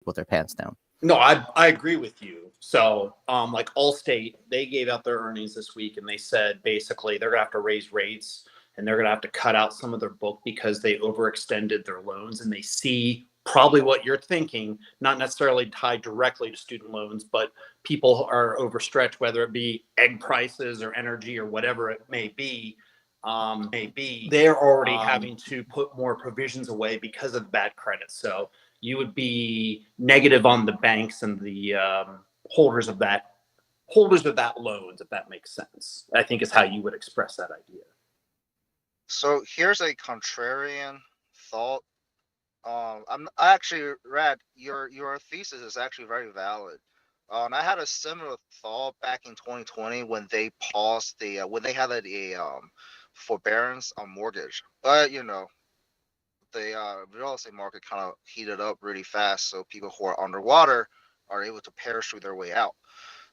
with their pants down. No, I agree with you. So, like Allstate, they gave out their earnings this week, and they said basically they're gonna have to raise rates, and they're gonna have to cut out some of their book because they overextended their loans, and they see probably what you're thinking, not necessarily tied directly to student loans, but people are overstretched, whether it be egg prices or energy or whatever it may be. They're already having to put more provisions away because of bad credit. So you would be negative on the banks and the holders of that loans, if that makes sense. I think is how you would express that idea. So here's a contrarian thought. I actually read your thesis is actually very valid. I had a similar thought back in 2020 when they paused when they had a forbearance on mortgage, but the real estate market kind of heated up really fast, so people who are underwater are able to parachute their way out.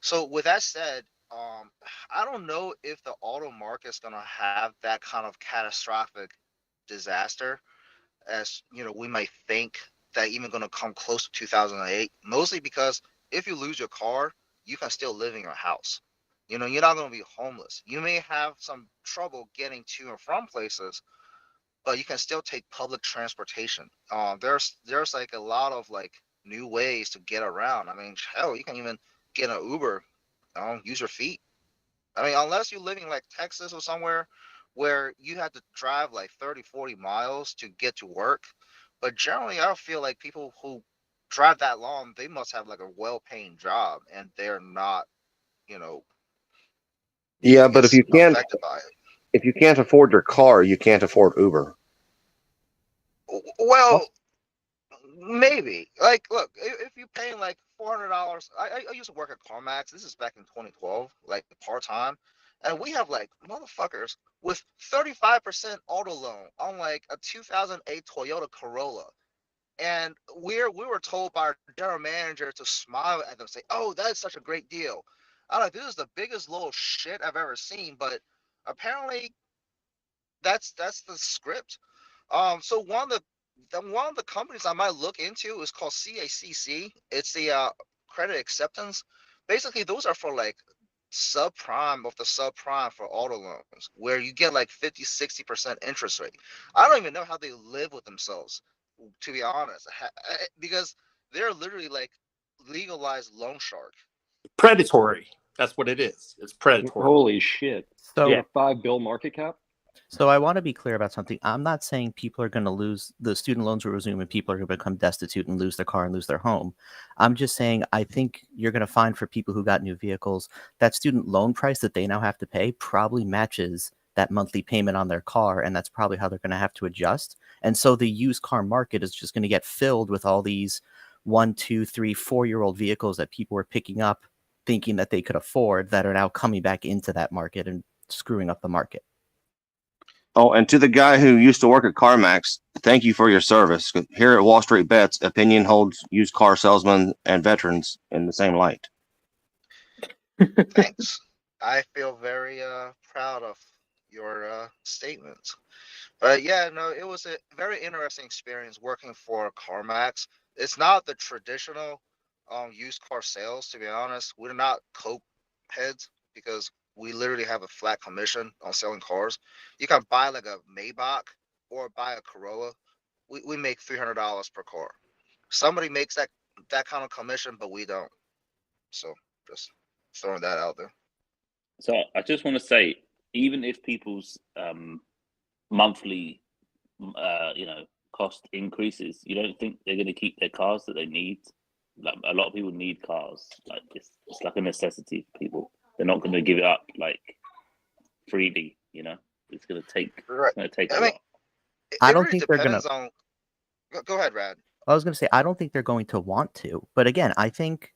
So with that said, I don't know if the auto market is gonna have that kind of catastrophic disaster as we might think that even gonna come close to 2008. Mostly because if you lose your car, you can still live in your house. You're not gonna be homeless. You may have some trouble getting to and from places, but you can still take public transportation. There's like a lot of like new ways to get around. I mean, hell, you can even get an Uber, use your feet. I mean, unless you're living like Texas or somewhere where you have to drive like 30, 40 miles to get to work. But generally, I feel like people who drive that long, they must have like a well-paying job and they're not, Yeah, but if you can't affected by it. if you can't afford your car, you can't afford Uber. Well, maybe. Like, look, if you're paying like $400, I used to work at CarMax. This is back in 2012, like part time, and we have like motherfuckers with 35% auto loan on like a 2008 Toyota Corolla, and we were told by our general manager to smile at them, say, "Oh, that is such a great deal." I'm like, this is the biggest little shit I've ever seen, but apparently that's the script. So one of the companies I might look into is called CACC. It's the credit acceptance. Basically, those are for like subprime of the subprime for auto loans, where you get like 50-60% interest rate. I don't even know how they live with themselves, to be honest, because they're literally like legalized loan shark. Predatory. That's what it is. It's predatory. Holy shit. So Yeah, $5 billion market cap. So I want to be clear about something. I'm not saying people are going to lose, the student loans will resume and people are going to become destitute and lose their car and lose their home. I'm just saying I think you're going to find for people who got new vehicles, that student loan price that they now have to pay probably matches that monthly payment on their car, and that's probably how they're going to have to adjust. And so the used car market is just going to get filled with all these 1, 2, 3, 4-year-old vehicles that people were picking up thinking that they could afford that are now coming back into that market and screwing up the market. Oh, and to the guy who used to work at CarMax, thank you for your service. Here at Wall Street Bets, opinion holds used car salesmen and veterans in the same light. Thanks. I feel very proud of your statements. But yeah, no, it was a very interesting experience working for CarMax. It's not the traditional used car sales, to be honest. We're not coke heads because we literally have a flat commission on selling cars. You can buy like a Maybach or buy a Corolla. We make $300 per car. Somebody makes that kind of commission, but we don't. So just throwing that out there. So I just want to say, even if people's monthly, cost increases, you don't think they're going to keep their cars that they need? Like a lot of people need cars. Like it's like a necessity for people. They're not going to give it up like freely. It's going to take. Right. It's going to take I a mean, lot. I don't think they're gonna. Go ahead, Rad. I was going to say, I don't think they're going to want to. But again, I think,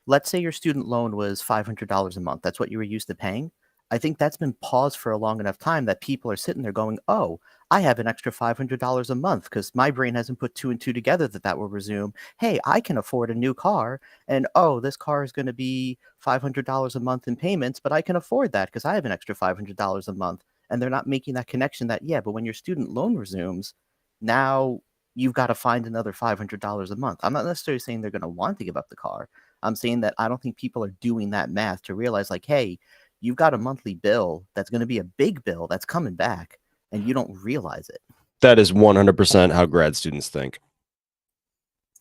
let's say your student loan was $500 a month. That's what you were used to paying. I think that's been paused for a long enough time that people are sitting there going, oh, I have an extra $500 a month because my brain hasn't put 2 and 2 together that will resume. Hey, I can afford a new car. And oh, this car is going to be $500 a month in payments, but I can afford that because I have an extra $500 a month. And they're not making that connection that, yeah, but when your student loan resumes, now you've got to find another $500 a month. I'm not necessarily saying they're going to want to give up the car. I'm saying that I don't think people are doing that math to realize, like, hey, you've got a monthly bill that's going to be a big bill that's coming back, and you don't realize it. That is 100% how grad students think.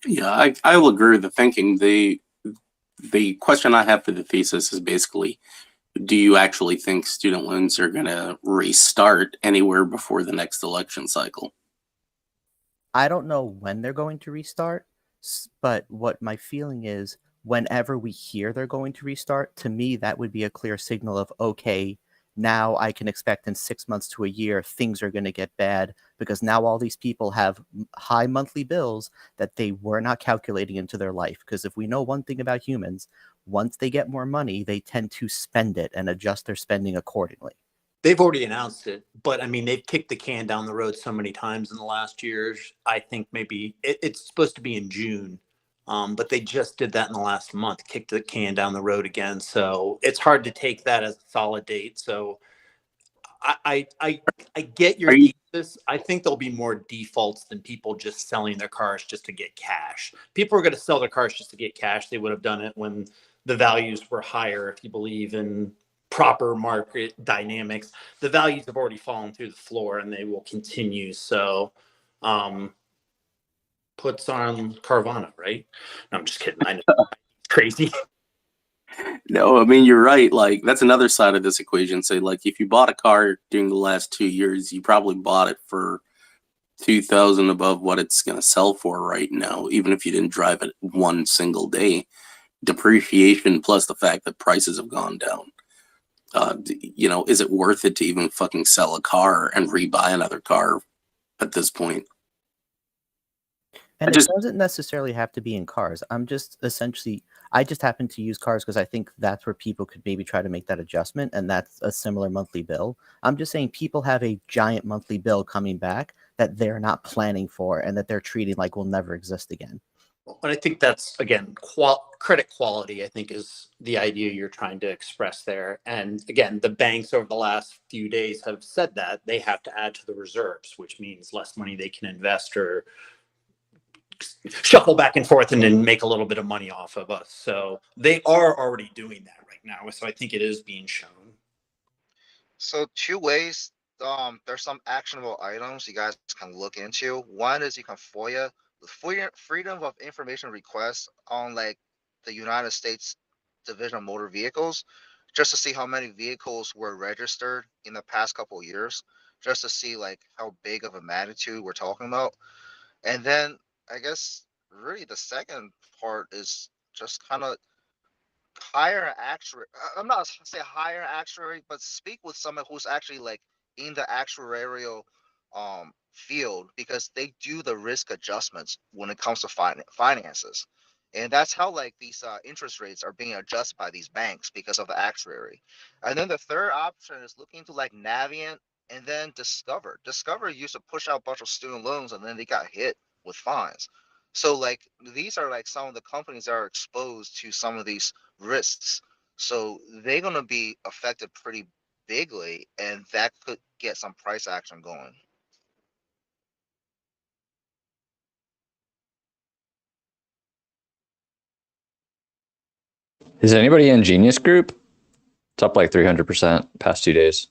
Yeah, I will agree with the thinking. The question I have for the thesis is basically, do you actually think student loans are going to restart anywhere before the next election cycle? I don't know when they're going to restart, but what my feeling is, whenever we hear they're going to restart, to me, that would be a clear signal of, okay, now I can expect in 6 months to a year, things are going to get bad, because now all these people have high monthly bills that they were not calculating into their life. Because if we know one thing about humans, once they get more money, they tend to spend it and adjust their spending accordingly. They've already announced it, but I mean, they've kicked the can down the road so many times in the last years. I think maybe it's supposed to be in June, but they just did that in the last month, kicked the can down the road again. So it's hard to take that as a solid date. So I get your thesis. I think there'll be more defaults than people just selling their cars just to get cash. People are going to sell their cars just to get cash. They would have done it when the values were higher. If you believe in proper market dynamics, the values have already fallen through the floor and they will continue. So, puts on Carvana, right? No, I'm just kidding. I know it's crazy. No, I mean, you're right. Like, that's another side of this equation. Say, like, if you bought a car during the last 2 years, you probably bought it for $2,000 above what it's going to sell for right now, even if you didn't drive it one single day. Depreciation plus the fact that prices have gone down. Is it worth it to even fucking sell a car and rebuy another car at this point? And it doesn't necessarily have to be in cars. I just happen to use cars because I think that's where people could maybe try to make that adjustment, and that's a similar monthly bill. I'm just saying people have a giant monthly bill coming back that they're not planning for and that they're treating like will never exist again. And I think that's, again, credit quality, I think, is the idea you're trying to express there. And again, the banks over the last few days have said that they have to add to the reserves, which means less money they can invest or shuffle back and forth and then make a little bit of money off of us. So they are already doing that right now. So I think it is being shown. So 2 ways. There's some actionable items you guys can look into. One is you can FOIA the Freedom of Information request on like the United States Division of Motor Vehicles, just to see how many vehicles were registered in the past couple of years, just to see like how big of a magnitude we're talking about. And then I guess really the second part is just kind of hire an actuary. I'm not say hire an actuary, but speak with someone who's actually like in the actuarial field, because they do the risk adjustments when it comes to finances. And that's how like these interest rates are being adjusted by these banks because of the actuary. And then the third option is looking to like Navient and then Discover. Discover used to push out a bunch of student loans and then they got hit with fines. So like these are like some of the companies that are exposed to some of these risks. So they're going to be affected pretty bigly, and that could get some price action going. Is anybody in Genius Group? It's up like 300% past 2 days.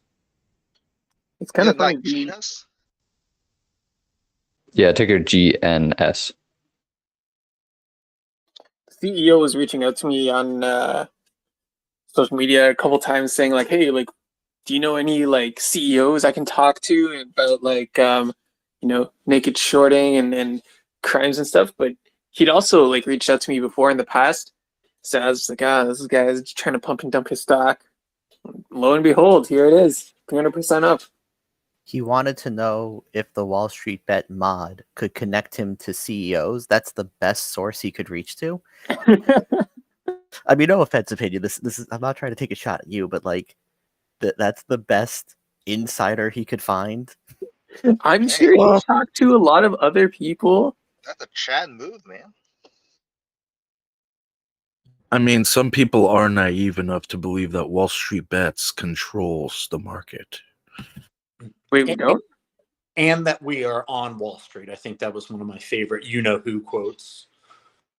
It's kind of funny. Like Genus? Yeah, ticker GNS. The CEO was reaching out to me on social media a couple times saying like, hey, like, do you know any like CEOs I can talk to about like, naked shorting and crimes and stuff? But he'd also like reached out to me before in the past. So I was like, this guy is trying to pump and dump his stock. Lo and behold, here it is, 300% up. He wanted to know if the Wall Street Bet mod could connect him to CEOs. That's the best source he could reach to. I mean, no offense, opinion. This is. I'm not trying to take a shot at you, but like, that's the best insider he could find. I'm sure he talked to a lot of other people. That's a Chad move, man. I mean, some people are naive enough to believe that Wall Street Bets controls the market. Wait, we don't? and that we are on Wall Street. I think that was one of my favorite you-know-who quotes.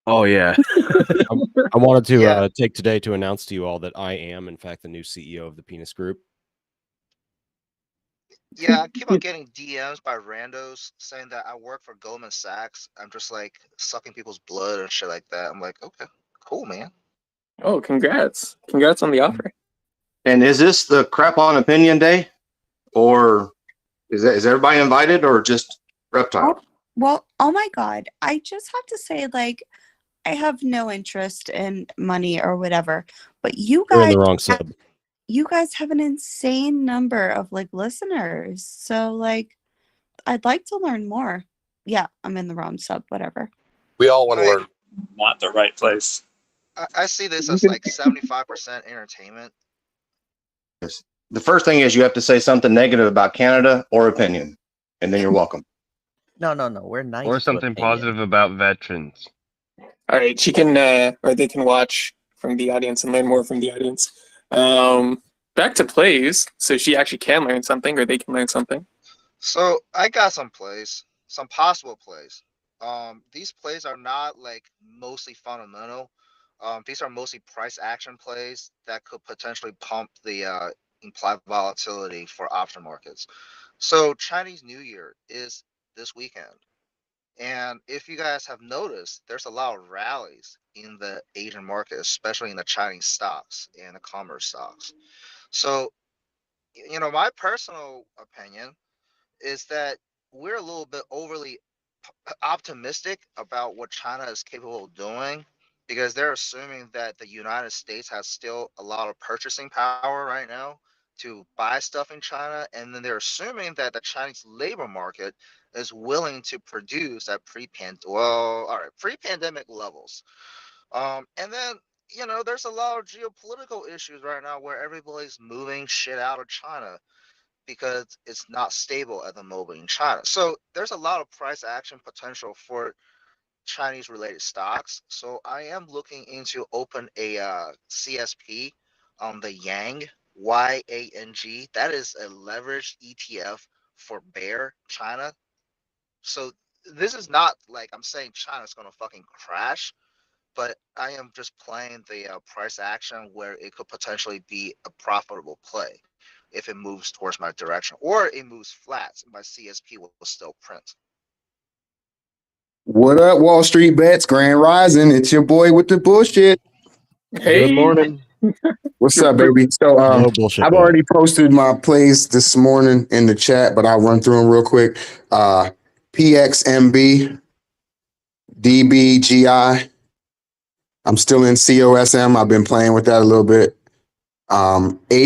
Oh yeah. I wanted to Yeah. take today to announce to you all that I am, in fact, the new CEO of the Penis Group. Yeah, I keep on getting DMs by randos saying that I work for Goldman Sachs. I'm just like sucking people's blood and shit like that. I'm like, okay, cool, man. Oh, congrats. Congrats on the offer. And is this the crap on opinion day, or is everybody invited, or just Reptile? Well, oh my God. I just have to say, like, I have no interest in money or whatever, but you You're in guys the wrong sub. you guys have an insane number of like listeners. So like I'd like to learn more. Yeah, I'm in the wrong sub, whatever. We all want to Hey, learn. Not the right place. I see this as like 75% entertainment. The first thing is you have to say something negative about Canada or opinion, and then you're welcome. No. We're nice. Or to something opinion. positive about veterans. All right, she can, or they can watch from the audience and learn more from the audience. Back to plays, so she actually can learn something, or they can learn something. So I got some plays, some possible plays. These plays are not like mostly fundamental. These are mostly price action plays that could potentially pump the implied volatility for option markets. So Chinese New Year is this weekend. And if you guys have noticed, there's a lot of rallies in the Asian market, especially in the Chinese stocks and the commerce stocks. So, my personal opinion is that we're a little bit overly optimistic about what China is capable of doing because they're assuming that the United States has still a lot of purchasing power right now to buy stuff in China. And then they're assuming that the Chinese labor market is willing to produce at pre-pandemic levels. And then, there's a lot of geopolitical issues right now where everybody's moving shit out of China because it's not stable at the moment in China. So there's a lot of price action potential for Chinese related stocks. So I am looking into open a CSP on the Yang, YANG. That is a leveraged ETF for bear China. So this is not like I'm saying China's going to fucking crash, but I am just playing the price action where it could potentially be a profitable play if it moves towards my direction, or it moves flat. My CSP will still print. What up, Wall Street Bets? Grand Rising. It's your boy with the bullshit. Hey. Good morning. What's up, baby? So No bullshit, I've boy. already posted my plays this morning in the chat, but I'll run through them real quick. PXMB, DBGI. I'm still in COSM. I've been playing with that a little bit. HLBZ.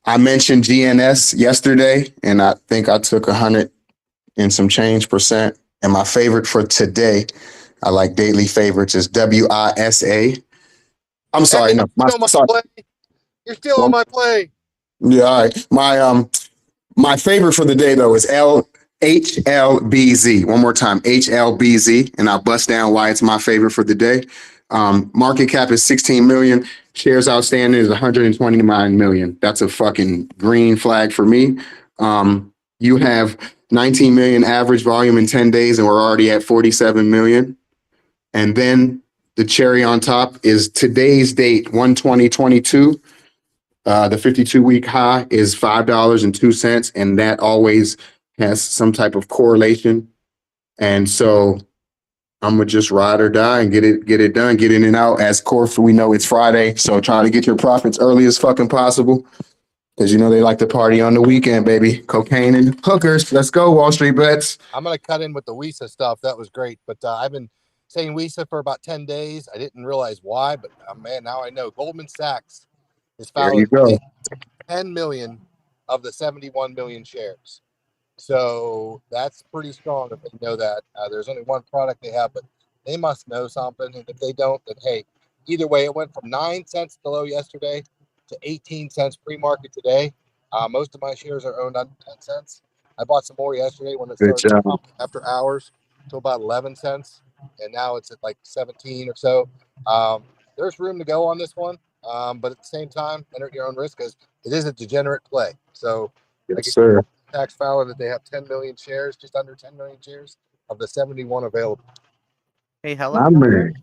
I mentioned GNS yesterday, and I think I took 100 and some change percent. And my favorite for today, I like daily favorites, is WISA. I'm sorry, no, You're still on my play. Yeah, all right. My favorite for the day though is HLBZ. One more time, HLBZ, and I'll bust down why it's my favorite for the day. Market cap is 16 million. Shares outstanding is 129 million. That's a fucking green flag for me. You have 19 million average volume in 10 days, and we're already at 47 million. And then the cherry on top is today's date, 1/20/22. The 52-week high is $5.02, and that always has some type of correlation. And so I'm gonna just ride or die and get it done, get in and out. As Corf, we know it's Friday, so try to get your profits early as fucking possible, because they like to party on the weekend, baby. Cocaine and hookers. Let's go, Wall Street Bets. I'm going to cut in with the WISA stuff. That was great. But I've been saying WISA for about 10 days. I didn't realize why, but man, now I know. Goldman Sachs is There you following go. 10 million of the 71 million shares. So that's pretty strong if they know that. There's only one product they have, but they must know something. And if they don't, then hey, either way, it went from 9 cents below yesterday to 18 cents pre-market today. Most of my shares are owned under 10 cents. I bought some more yesterday when it Good started job. after hours to about 11 cents. And now it's at like 17 or so. There's room to go on this one. But at the same time, enter at your own risk because it is a degenerate play. So Yes, sir. Tax filing that they have 10 million shares, just under 10 million shares of the 71 available. Hey, My helicopter. man.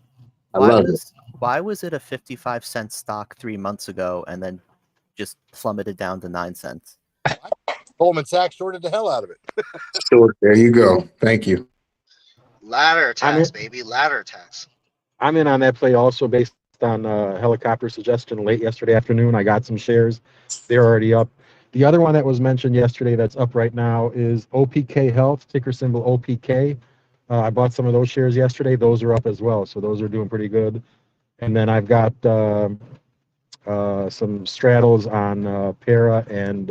I love it. Why was it a 55-cent stock 3 months ago and then just plummeted down to 9 cents? Goldman Sachs shorted the hell out of it. Sure. There you go. Thank you. Ladder I'm tax, in, baby, ladder tax. I'm in on that play also based on helicopter suggestion late yesterday afternoon. I got some shares. They're already up. The other one that was mentioned yesterday that's up right now is OPK Health, ticker symbol OPK. I bought some of those shares yesterday. Those are up as well. So those are doing pretty good. And then I've got some straddles on Para and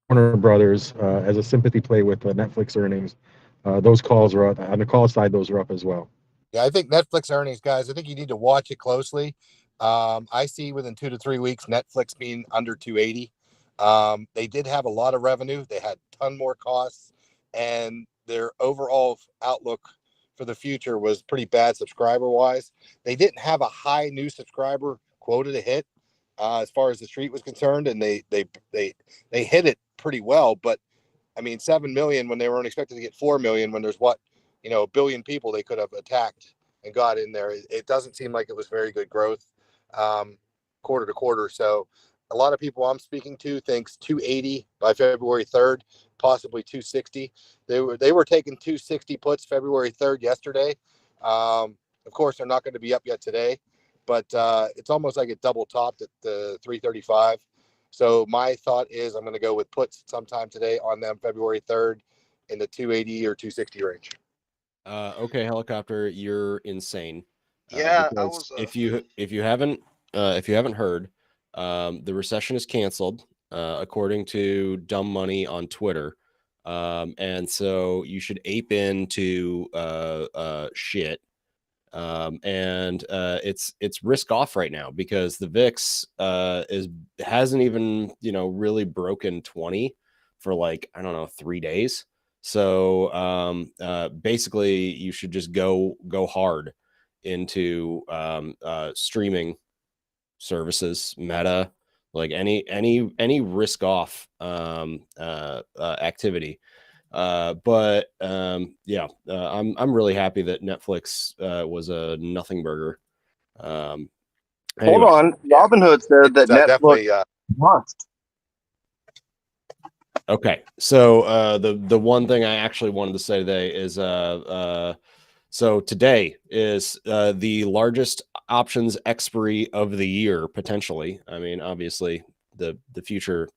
Warner Brothers as a sympathy play with Netflix earnings. Those calls are up. On the call side, those are up as well. Yeah, I think Netflix earnings, guys, I think you need to watch it closely. I see within 2 to 3 weeks, Netflix being under 280. They did have a lot of revenue. They had a ton more costs, and their overall outlook for the future was pretty bad subscriber wise. They didn't have a high new subscriber quota to hit as far as the street was concerned, and they hit it pretty well. But I mean, 7 million when they were only expected to get 4 million when there's a billion people they could have attacked and got in there. It doesn't seem like it was very good growth quarter to quarter. So a lot of people I'm speaking to thinks 280 by February 3rd, possibly 260. They were taking 260 puts February 3rd yesterday. Of course, they're not going to be up yet today, but it's almost like it double topped at the 335. So my thought is I'm going to go with puts sometime today on them February 3rd in the 280 or 260 range. Okay, helicopter, you're insane. Yeah, I Because was. if you haven't heard, the recession is canceled, according to Dumb Money on Twitter, and so you should ape into shit. And it's risk off right now because the VIX hasn't even really broken 20 for like I don't know 3 days. So basically you should just go hard into streaming services, Meta, like any risk off activity. But I'm really happy that Netflix was a nothing burger. Hold Anyway. on. Robinhood said that Netflix must. Okay, so the one thing I actually wanted to say today is so today is the largest options expiry of the year potentially. I mean, obviously the future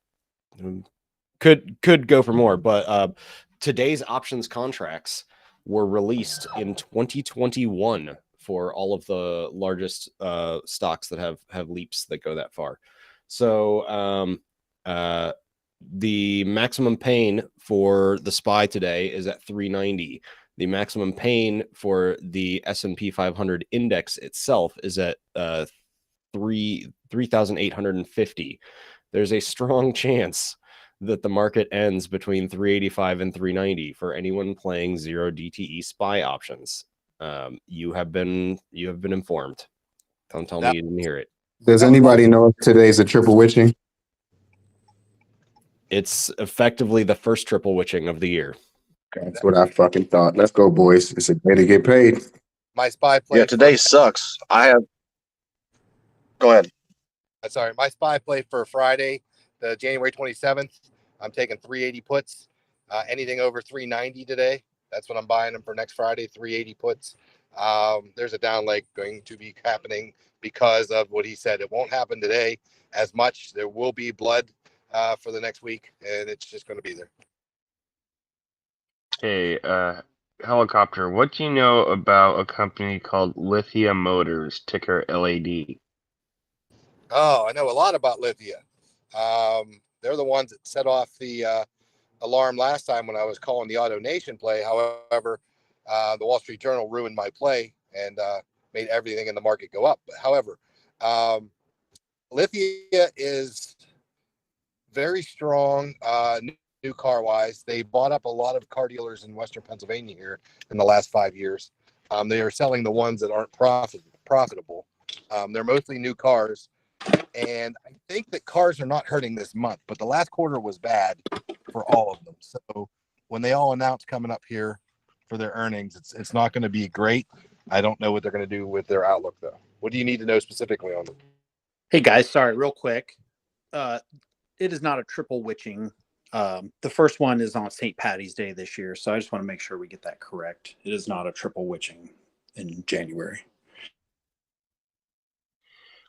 could go for more, but today's options contracts were released in 2021 for all of the largest stocks that have leaps that go that far. So the maximum pain for the SPY today is at 390. The maximum pain for the S&P 500 index itself is at 3,850. There's a strong chance that the market ends between 385 and 390 for anyone playing 0 DTE SPY options. You have been informed. Don't tell me you didn't hear it. Does anybody know if today's a triple witching? It's effectively the first triple witching of the year. That's what I fucking thought. Let's go, boys. It's a day to get paid. My SPY play. Yeah, today sucks. Go ahead. Sorry, my SPY play for Friday, the January 27th. I'm taking 380 puts. Anything over 390 today. That's what I'm buying them for next Friday. 380 puts. There's a down leg going to be happening because of what he said. It won't happen today as much. There will be blood for the next week, and it's just going to be there. Hey, helicopter, what do you know about a company called Lithia Motors, ticker LAD? Oh, I know a lot about Lithia. They're the ones that set off the alarm last time when I was calling the Auto Nation play. However, the Wall Street Journal ruined my play and made everything in the market go up. But however, Lithia is very strong new car wise. They bought up a lot of car dealers in Western Pennsylvania here in the last 5 years. They are selling the ones that aren't profitable. They're mostly new cars. And I think that cars are not hurting this month, but the last quarter was bad for all of them. So when they all announce coming up here for their earnings, it's not going to be great. I don't know what they're going to do with their outlook, though. What do you need to know specifically on them? Hey guys, sorry, real quick. It is not a triple witching. The first one is on St. Patty's Day this year, so I just want to make sure we get that correct. It is not a triple witching in January.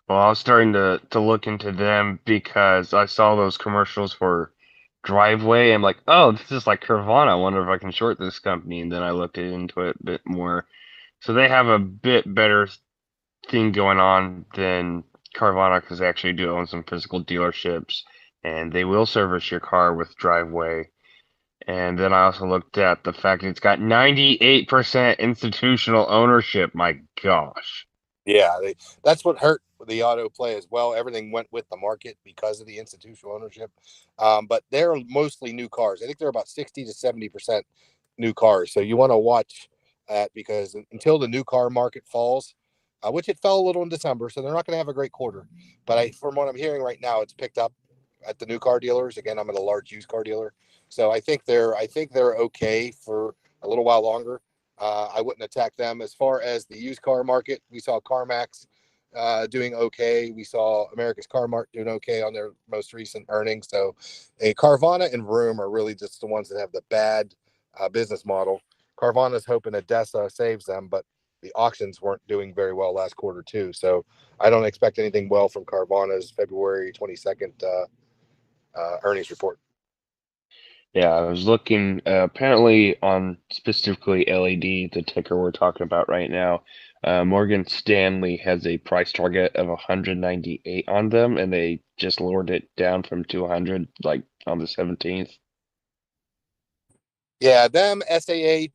Well, I was starting to look into them because I saw those commercials for Driveway. I'm like, oh, this is like Carvana. I wonder if I can short this company. And then I looked into it a bit more. So they have a bit better thing going on than Carvana because they actually do own some physical dealerships and they will service your car with Driveway. And then I also looked at the fact that it's got 98% institutional ownership. My gosh. Yeah, that's what hurt the auto play as well. Everything went with the market because of the institutional ownership. But they're mostly new cars. I think they're about 60 to 70% new cars. So you want to watch that because until the new car market falls, which it fell a little in December, so they're not going to have a great quarter. But from what I'm hearing right now, it's picked up at the new car dealers. Again, I'm at a large used car dealer, so I think they're okay for a little while longer. I wouldn't attack them. As far as the used car market, we saw CarMax doing okay. We saw America's Car Mart doing okay on their most recent earnings. So, Carvana and Vroom are really just the ones that have the bad business model. Carvana's hoping ADESA saves them, but the auctions weren't doing very well last quarter too. So, I don't expect anything well from Carvana's February 22nd earnings report. Yeah, I was looking apparently on specifically LED, the ticker we're talking about right now. Morgan Stanley has a price target of 198 on them, and they just lowered it down from 200 like on the 17th. Yeah, them, SAH,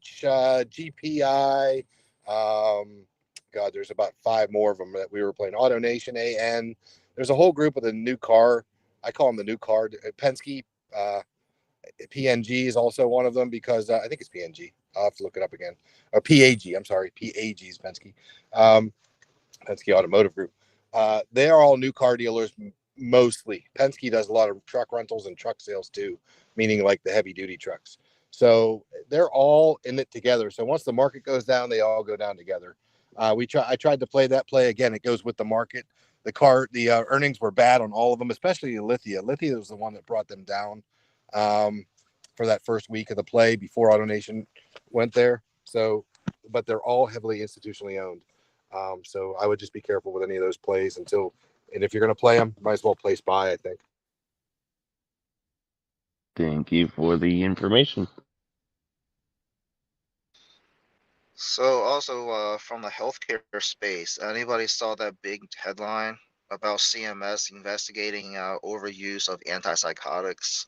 GPI. God, there's about 5 more of them that we were playing. AutoNation, AN. There's a whole group of the new car. I call them the new car. Penske, PNG is also one of them because I think it's PNG. I'll have to look it up again. Or PAG. I'm sorry, PAG is Penske. Penske Automotive Group. They are all new car dealers mostly. Penske does a lot of truck rentals and truck sales too, meaning like the heavy duty trucks. So they're all in it together. So once the market goes down, they all go down together. I tried to play that play again. It goes with the market. The earnings were bad on all of them, especially Lithia. Lithia was the one that brought them down for that first week of the play before AutoNation went there. So, but they're all heavily institutionally owned. So I would just be careful with any of those plays and if you're going to play them, might as well play SPY, I think. Thank you for the information. So also from the healthcare space, anybody saw that big headline about CMS investigating overuse of antipsychotics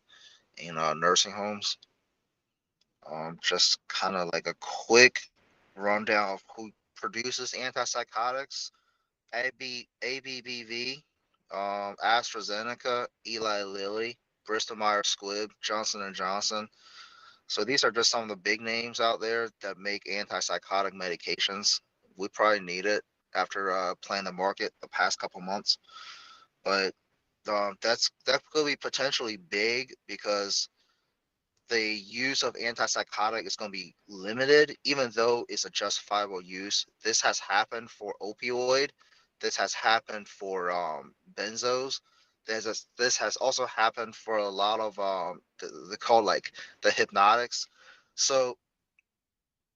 in nursing homes? Just kind of like a quick rundown of who produces antipsychotics. ABBV, AstraZeneca, Eli Lilly, Bristol Myers Squibb, Johnson and Johnson. So these are just some of the big names out there that make antipsychotic medications. We probably need it after playing the market the past couple months, but that could be potentially big because the use of antipsychotic is going to be limited, even though it's a justifiable use. This has happened for opioid. This has happened for benzos. This has also happened for a lot of they call like the hypnotics. So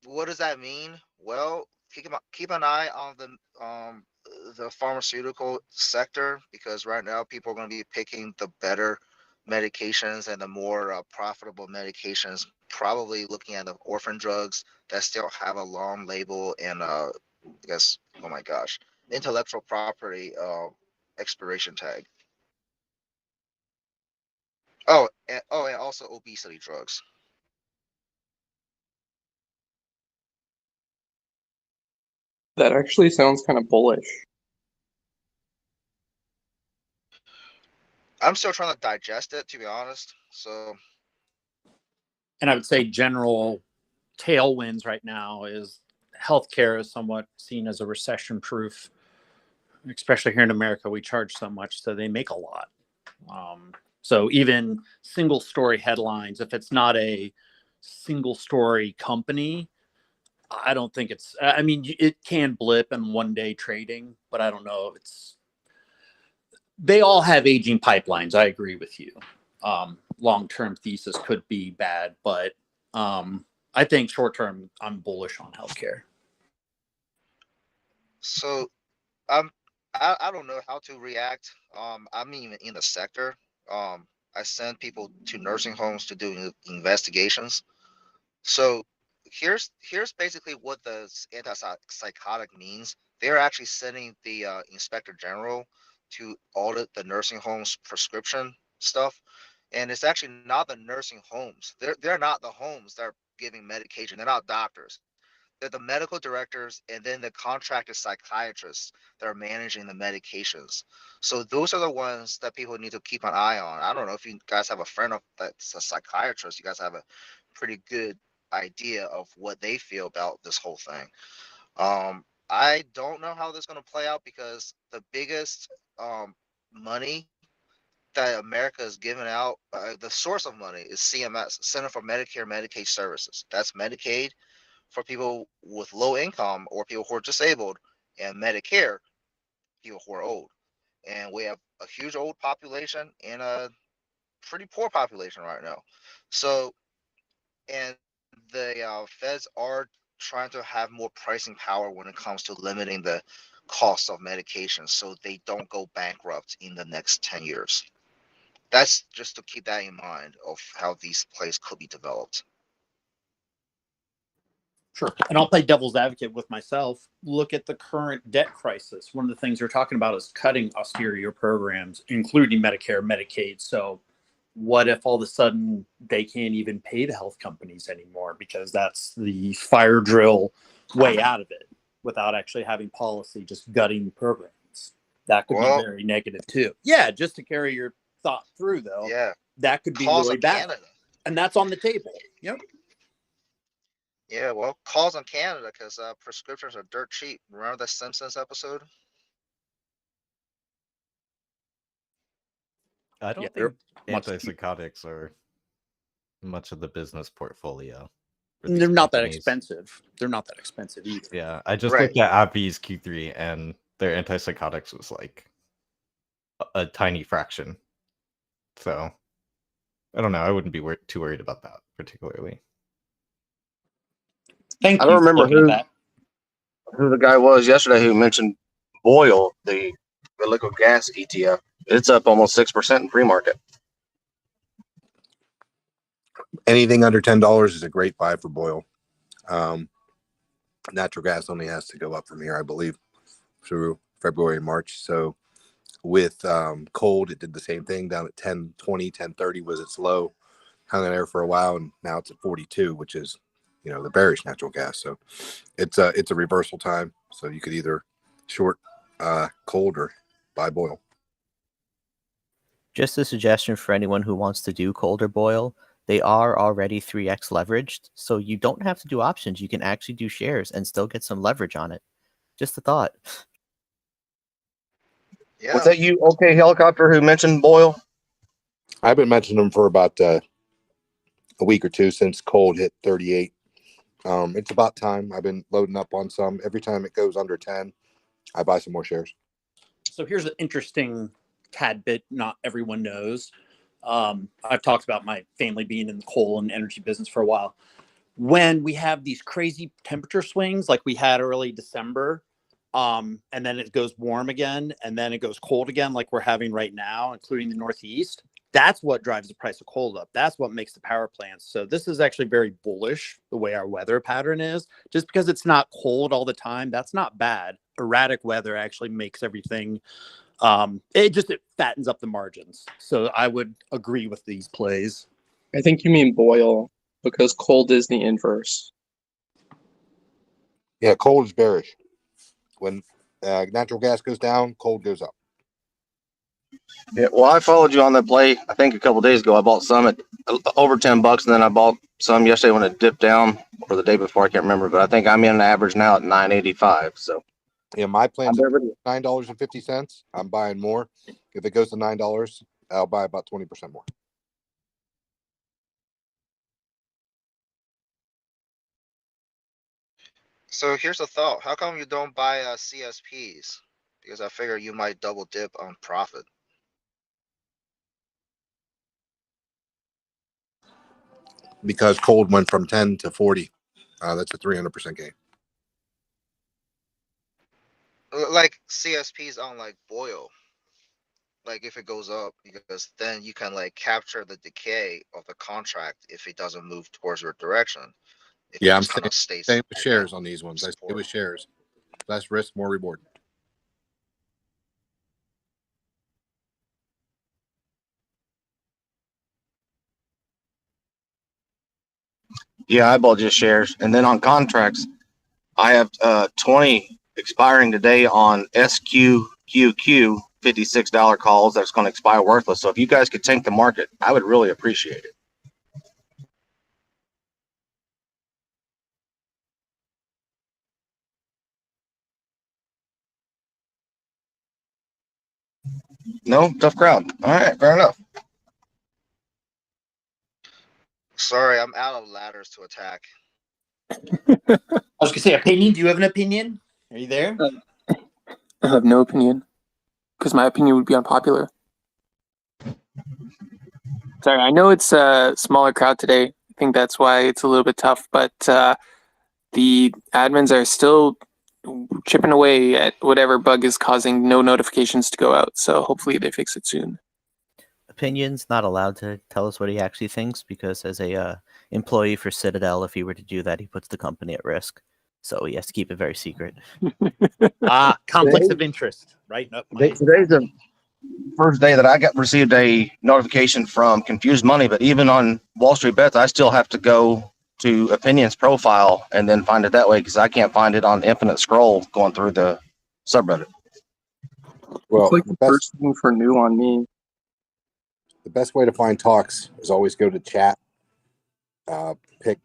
what does that mean? Well, keep an eye on the pharmaceutical sector because right now people are going to be picking the better medications and the more profitable medications. Probably looking at the orphan drugs that still have a long label and I guess oh my gosh, intellectual property expiration tag. And also obesity drugs. That actually sounds kind of bullish. I'm still trying to digest it, to be honest. So, And I would say general tailwinds right now is healthcare is somewhat seen as a recession-proof especially here in America, we charge so much, so they make a lot. So even single story headlines, if it's not a single story company, I don't think it's, I mean, it can blip in one day trading, but I don't know if they all have aging pipelines. I agree with you. Long-term thesis could be bad, but I think short-term, I'm bullish on healthcare. So I don't know how to react. I'm even in the sector. I send people to nursing homes to do investigations. So here's basically what the antipsychotic means. They're actually sending the inspector general to audit the nursing homes prescription stuff, and it's actually not the nursing homes. They're not the homes that are giving medication. They're not doctors. They're the medical directors and then the contracted psychiatrists that are managing the medications. So those are the ones that people need to keep an eye on. I don't know if you guys have a friend that's a psychiatrist. You guys have a pretty good idea of what they feel about this whole thing. I don't know how this is going to play out because the biggest money that America is giving out, the source of money is CMS, Center for Medicare and Medicaid Services. That's Medicaid for people with low income or people who are disabled, and Medicare, people who are old. And we have a huge old population and a pretty poor population right now. So, and the feds are trying to have more pricing power when it comes to limiting the cost of medication so they don't go bankrupt in the next 10 years. That's just to keep that in mind of how these plays could be developed. Sure. And I'll play devil's advocate with myself. Look at the current debt crisis. One of the things they're talking about is cutting austere programs, including Medicare, Medicaid. So what if all of a sudden they can't even pay the health companies anymore because that's the fire drill way out of it without actually having policy, just gutting programs? That could be very negative too. Yeah, just to carry your thought through though. Yeah. That could be really bad. Canada. And that's on the table. Yep. Yeah, well, calls on Canada because prescriptions are dirt cheap. Remember the Simpsons episode? I don't think antipsychotics are much of the business portfolio. They're not that expensive. They're not that expensive either. Yeah, I just looked at AbbVie's Q3 and their antipsychotics was like a tiny fraction. So I don't know. I wouldn't be too worried about that particularly. I don't remember who the guy was yesterday who mentioned Boyle, the liquid gas ETF. It's up almost 6% in pre-market. Anything under $10 is a great buy for Boyle. Natural gas only has to go up from here, I believe, through February and March. So with cold, it did the same thing down at 10.20, 10.30 was its low. Hung in there for a while, and now it's at 42, which is, the bearish natural gas. So it's a reversal time. So you could either short cold or buy Boyle. Just a suggestion for anyone who wants to do cold or boil. They are already 3x leveraged, so you don't have to do options. You can actually do shares and still get some leverage on it. Just a thought. Yeah. Was that you, OK Helicopter, who mentioned Boyle? I've been mentioning them for about a week or two since cold hit 38. It's about time. I've been loading up on some. Every time it goes under 10, I buy some more shares. So here's an interesting tad bit not everyone knows. I've talked about my family being in the coal and energy business for a while. When we have these crazy temperature swings like we had early December, and then it goes warm again, and then it goes cold again like we're having right now, including the Northeast, that's what drives the price of coal up. That's what makes the power plants. So this is actually very bullish, the way our weather pattern is. Just because it's not cold all the time, that's not bad. Erratic weather actually makes everything, it fattens up the margins. So I would agree with these plays. I think you mean boil because cold is the inverse. Yeah, cold is bearish. When natural gas goes down, cold goes up. Yeah, well, I followed you on that play. I think a couple days ago, I bought some at over $10, and then I bought some yesterday when it dipped down, or the day before. I can't remember, but I think I'm in an average now at 9.85. So Yeah, my plan's I'm very- $9.50. I'm buying more. If it goes to $9, I'll buy about 20% more. So here's a thought. How come you don't buy CSPs? Because I figure you might double dip on profit. Because gold went from 10 to 40. That's a 300% gain. Like CSPs on like oil. Like if it goes up, because then you can like capture the decay of the contract if it doesn't move towards your direction. If it Yeah, I'm just kind of stays same with shares on these ones. I stay with shares. Less risk, more reward. Yeah, I bought just shares. And then on contracts, I have 20 expiring today on SQQQ $56 calls that's going to expire worthless. So if you guys could tank the market, I would really appreciate it. No, tough crowd. All right, fair enough. Sorry, I'm out of ladders to attack. I was gonna say opinion. Do you have an opinion? Are you there? I have no opinion because my opinion would be unpopular. Sorry, I know it's a smaller crowd today. I think that's why it's a little bit tough, but the admins are still chipping away at whatever bug is causing no notifications to go out. So hopefully they fix it soon. Opinion's not allowed to tell us what he actually thinks because as a employee for Citadel, if he were to do that, he puts the company at risk. So he has to keep it very secret. Conflicts of interest, right? No, Today's the first day that I received a notification from Confused Money, but even on Wall Street Bets, I still have to go to Opinions profile and then find it that way because I can't find it on Infinite Scroll going through the subreddit. Well, it's like the first thing for new on me. The best way to find talks is always go to chat. Pick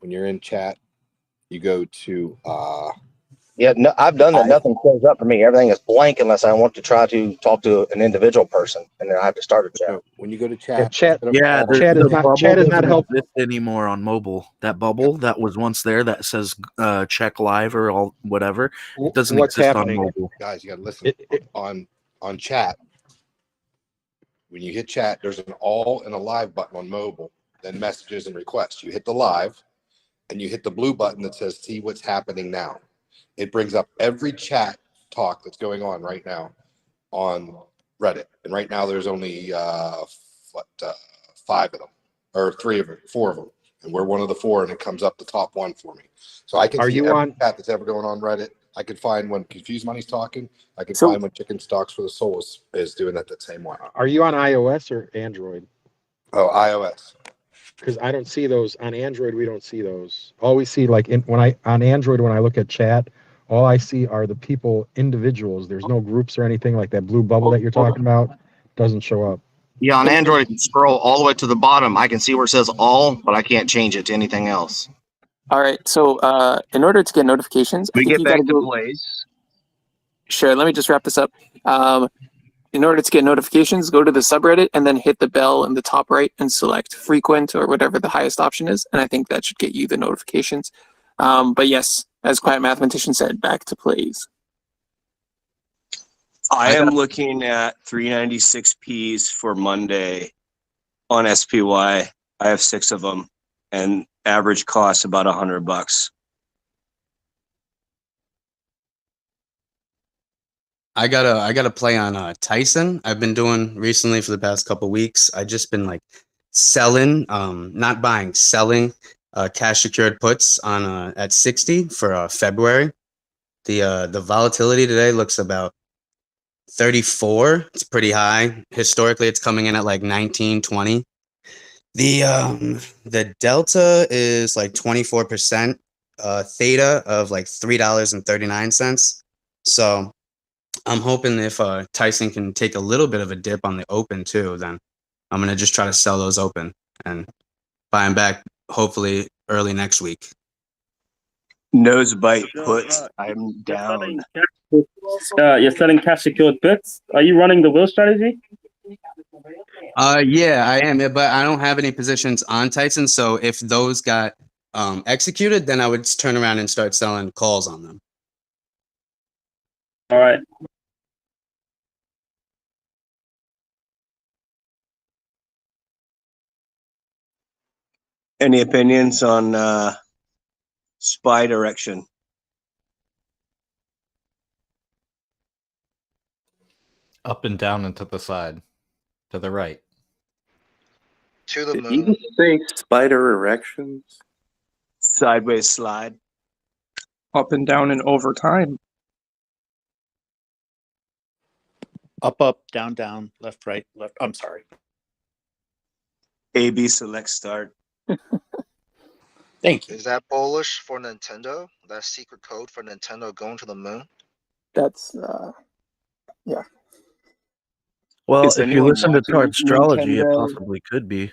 when you're in chat, you go to Yeah, no, I've done that. Nothing shows up for me. Everything is blank unless I want to try to talk to an individual person, and then I have to start a chat. When you go to Yeah, chat, Yeah, chat is not doesn't helpful exist anymore on mobile. That bubble that was once there that says check live or all whatever, it doesn't What's exist happening? on mobile. guys, you got to listen. On chat, when you hit chat, there's an all and a live button on mobile, then messages and requests. You hit the live, and you hit the blue button that says "See what's happening now." It brings up every chat talk that's going on right now on Reddit, and right now there's only 5 of them, or 3 of them, 4 of them, and we're one of the 4, and it comes up the top one for me. So I can Are see you every on- chat that's ever going on Reddit. I can find when Confused Money's talking. I can So- find when Chicken Stocks for the Soul is doing that same way. Are you on iOS or Android? Oh, iOS. Because I don't see those on Android. We don't see those. All we see, like on Android, when I look at chat, all I see are the people, individuals. There's no groups or anything like that blue bubble that you're talking about. Doesn't show up. Yeah, on Android, if you scroll all the way to the bottom, I can see where it says all, but I can't change it to anything else. All right, so in order to get notifications, I We think get you gotta back to go. Blaze. Sure, let me just wrap this up. In order to get notifications, go to the subreddit and then hit the bell in the top right and select frequent or whatever the highest option is. And I think that should get you the notifications. But yes, as Quiet Mathematician said, back to plays. I am looking at 396Ps for Monday on SPY. I have 6 of them, and average cost about $100. I got to play on Tyson. I've been doing recently for the past couple weeks. I just been like selling, not buying, selling cash secured puts on at 60 for February. The volatility today looks about 34. It's pretty high. Historically, it's coming in at like 19, 20. The delta is like 24%. Theta of like $3.39. So I'm hoping if Tyson can take a little bit of a dip on the open too, then I'm gonna just try to sell those open and buy them back hopefully early next week. Nosebite puts. I'm down. You're selling cash secured puts. Are you running the will strategy? Yeah, I am, but I don't have any positions on Tyson. So if those got executed, then I would turn around and start selling calls on them. All right. Any opinions on SPY direction? Up and down and to the side, to the right. To the Did you moon. just say spider erections? Sideways slide. Up and down and over time. Up, up, down, down, left, right, left. I'm sorry. AB select start. Thank you. Is that bullish for Nintendo? That secret code for Nintendo going to the moon? That's yeah. Well, Is if you anyone listen to watching Tartstrology, it Nintendo? possibly could be.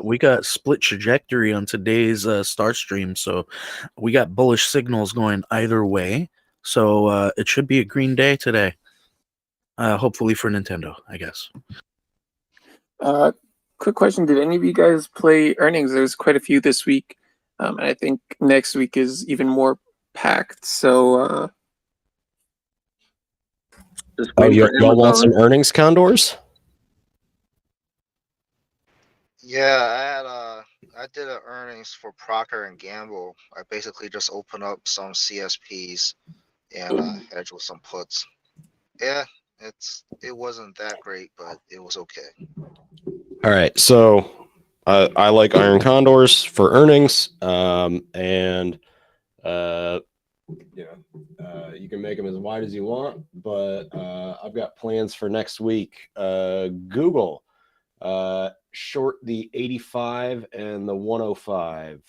We got split trajectory on today's star stream, so we got bullish signals going either way. So it should be a green day today. Hopefully for Nintendo, I guess. Quick question: did any of you guys play earnings? There's quite a few this week, and I think next week is even more packed. So, Just Oh, waiting for y'all want some Amazon. earnings condors? Yeah, I did an earnings for Procter and Gamble. I basically just opened up some CSPs and hedged with some puts. Yeah, it wasn't that great, but it was okay. All right, so I like iron condors for earnings, and you can make them as wide as you want, but I've got plans for next week. Google short the 85 and the 105.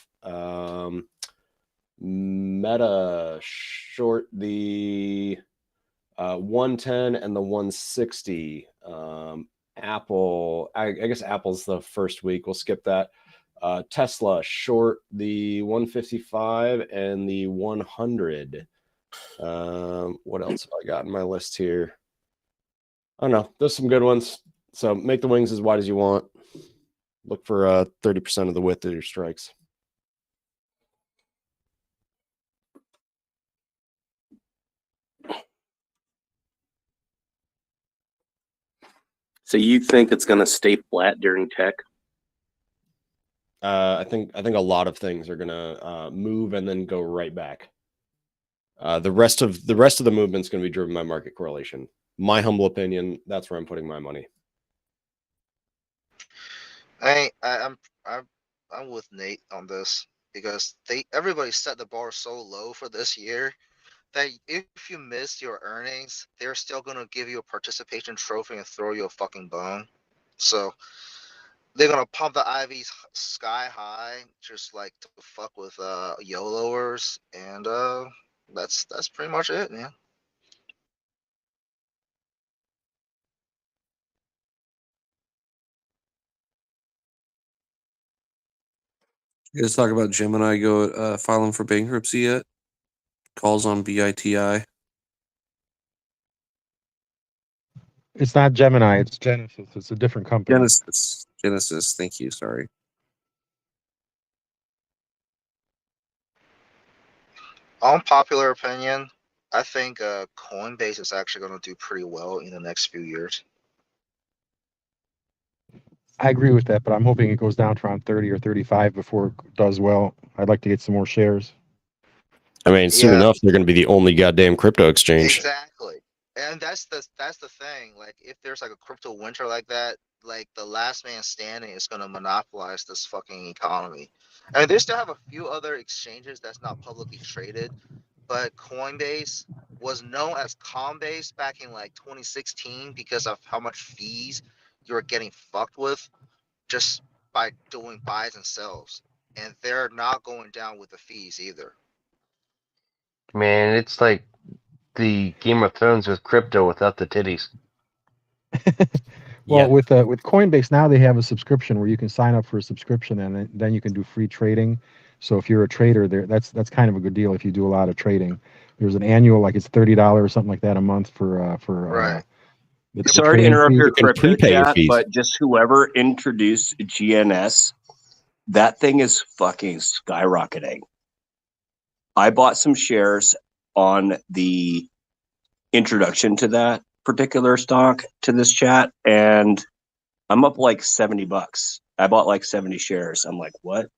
Meta short the 110 and the 160. Apple, I guess Apple's the first week. We'll skip that. Tesla short the 155 and the 100. What else have I got in my list here? I don't know. There's some good ones. So make the wings as wide as you want. Look for 30% of the width of your strikes. So you think it's going to stay flat during tech? I think a lot of things are gonna move and then go right back. The rest of the movement's gonna be driven by market correlation. My humble opinion, that's where I'm putting my money. I'm with Nate on this because everybody set the bar so low for this year that if you miss your earnings, they're still gonna give you a participation trophy and throw you a fucking bone. So they're gonna pump the IVs sky high, just like to fuck with YOLOers, and that's pretty much it, man. You guys talk about Gemini filing for bankruptcy yet? Calls on BITI. It's not Gemini. It's Genesis. It's a different company. Genesis. Thank you. Sorry. Unpopular opinion, I think Coinbase is actually going to do pretty well in the next few years. I agree with that, but I'm hoping it goes down to around 30 or 35 before it does well. I'd like to get some more shares. I mean, soon enough, they're going to be the only goddamn crypto exchange. Exactly, and that's the thing. Like, if there's like a crypto winter like that, like the last man standing is going to monopolize this fucking economy. I mean, they still have a few other exchanges that's not publicly traded, but Coinbase was known as Coinbase back in like 2016 because of how much fees you're getting fucked with just by doing buys and sells, and they're not going down with the fees either. Man, it's like the Game of Thrones with crypto without the titties. Well, with Coinbase now they have a subscription where you can sign up for a subscription and then you can do free trading. So if you're a trader, that's kind of a good deal if you do a lot of trading. There's an annual, like it's $30 or something like that a month for Right. the Sorry to trading interrupt fee. your You can crypto prepay your chat, fees. but just whoever introduced GNS, that thing is fucking skyrocketing. I bought some shares on the introduction to that particular stock to this chat, and I'm up like $70. I bought like 70 shares. I'm like, what?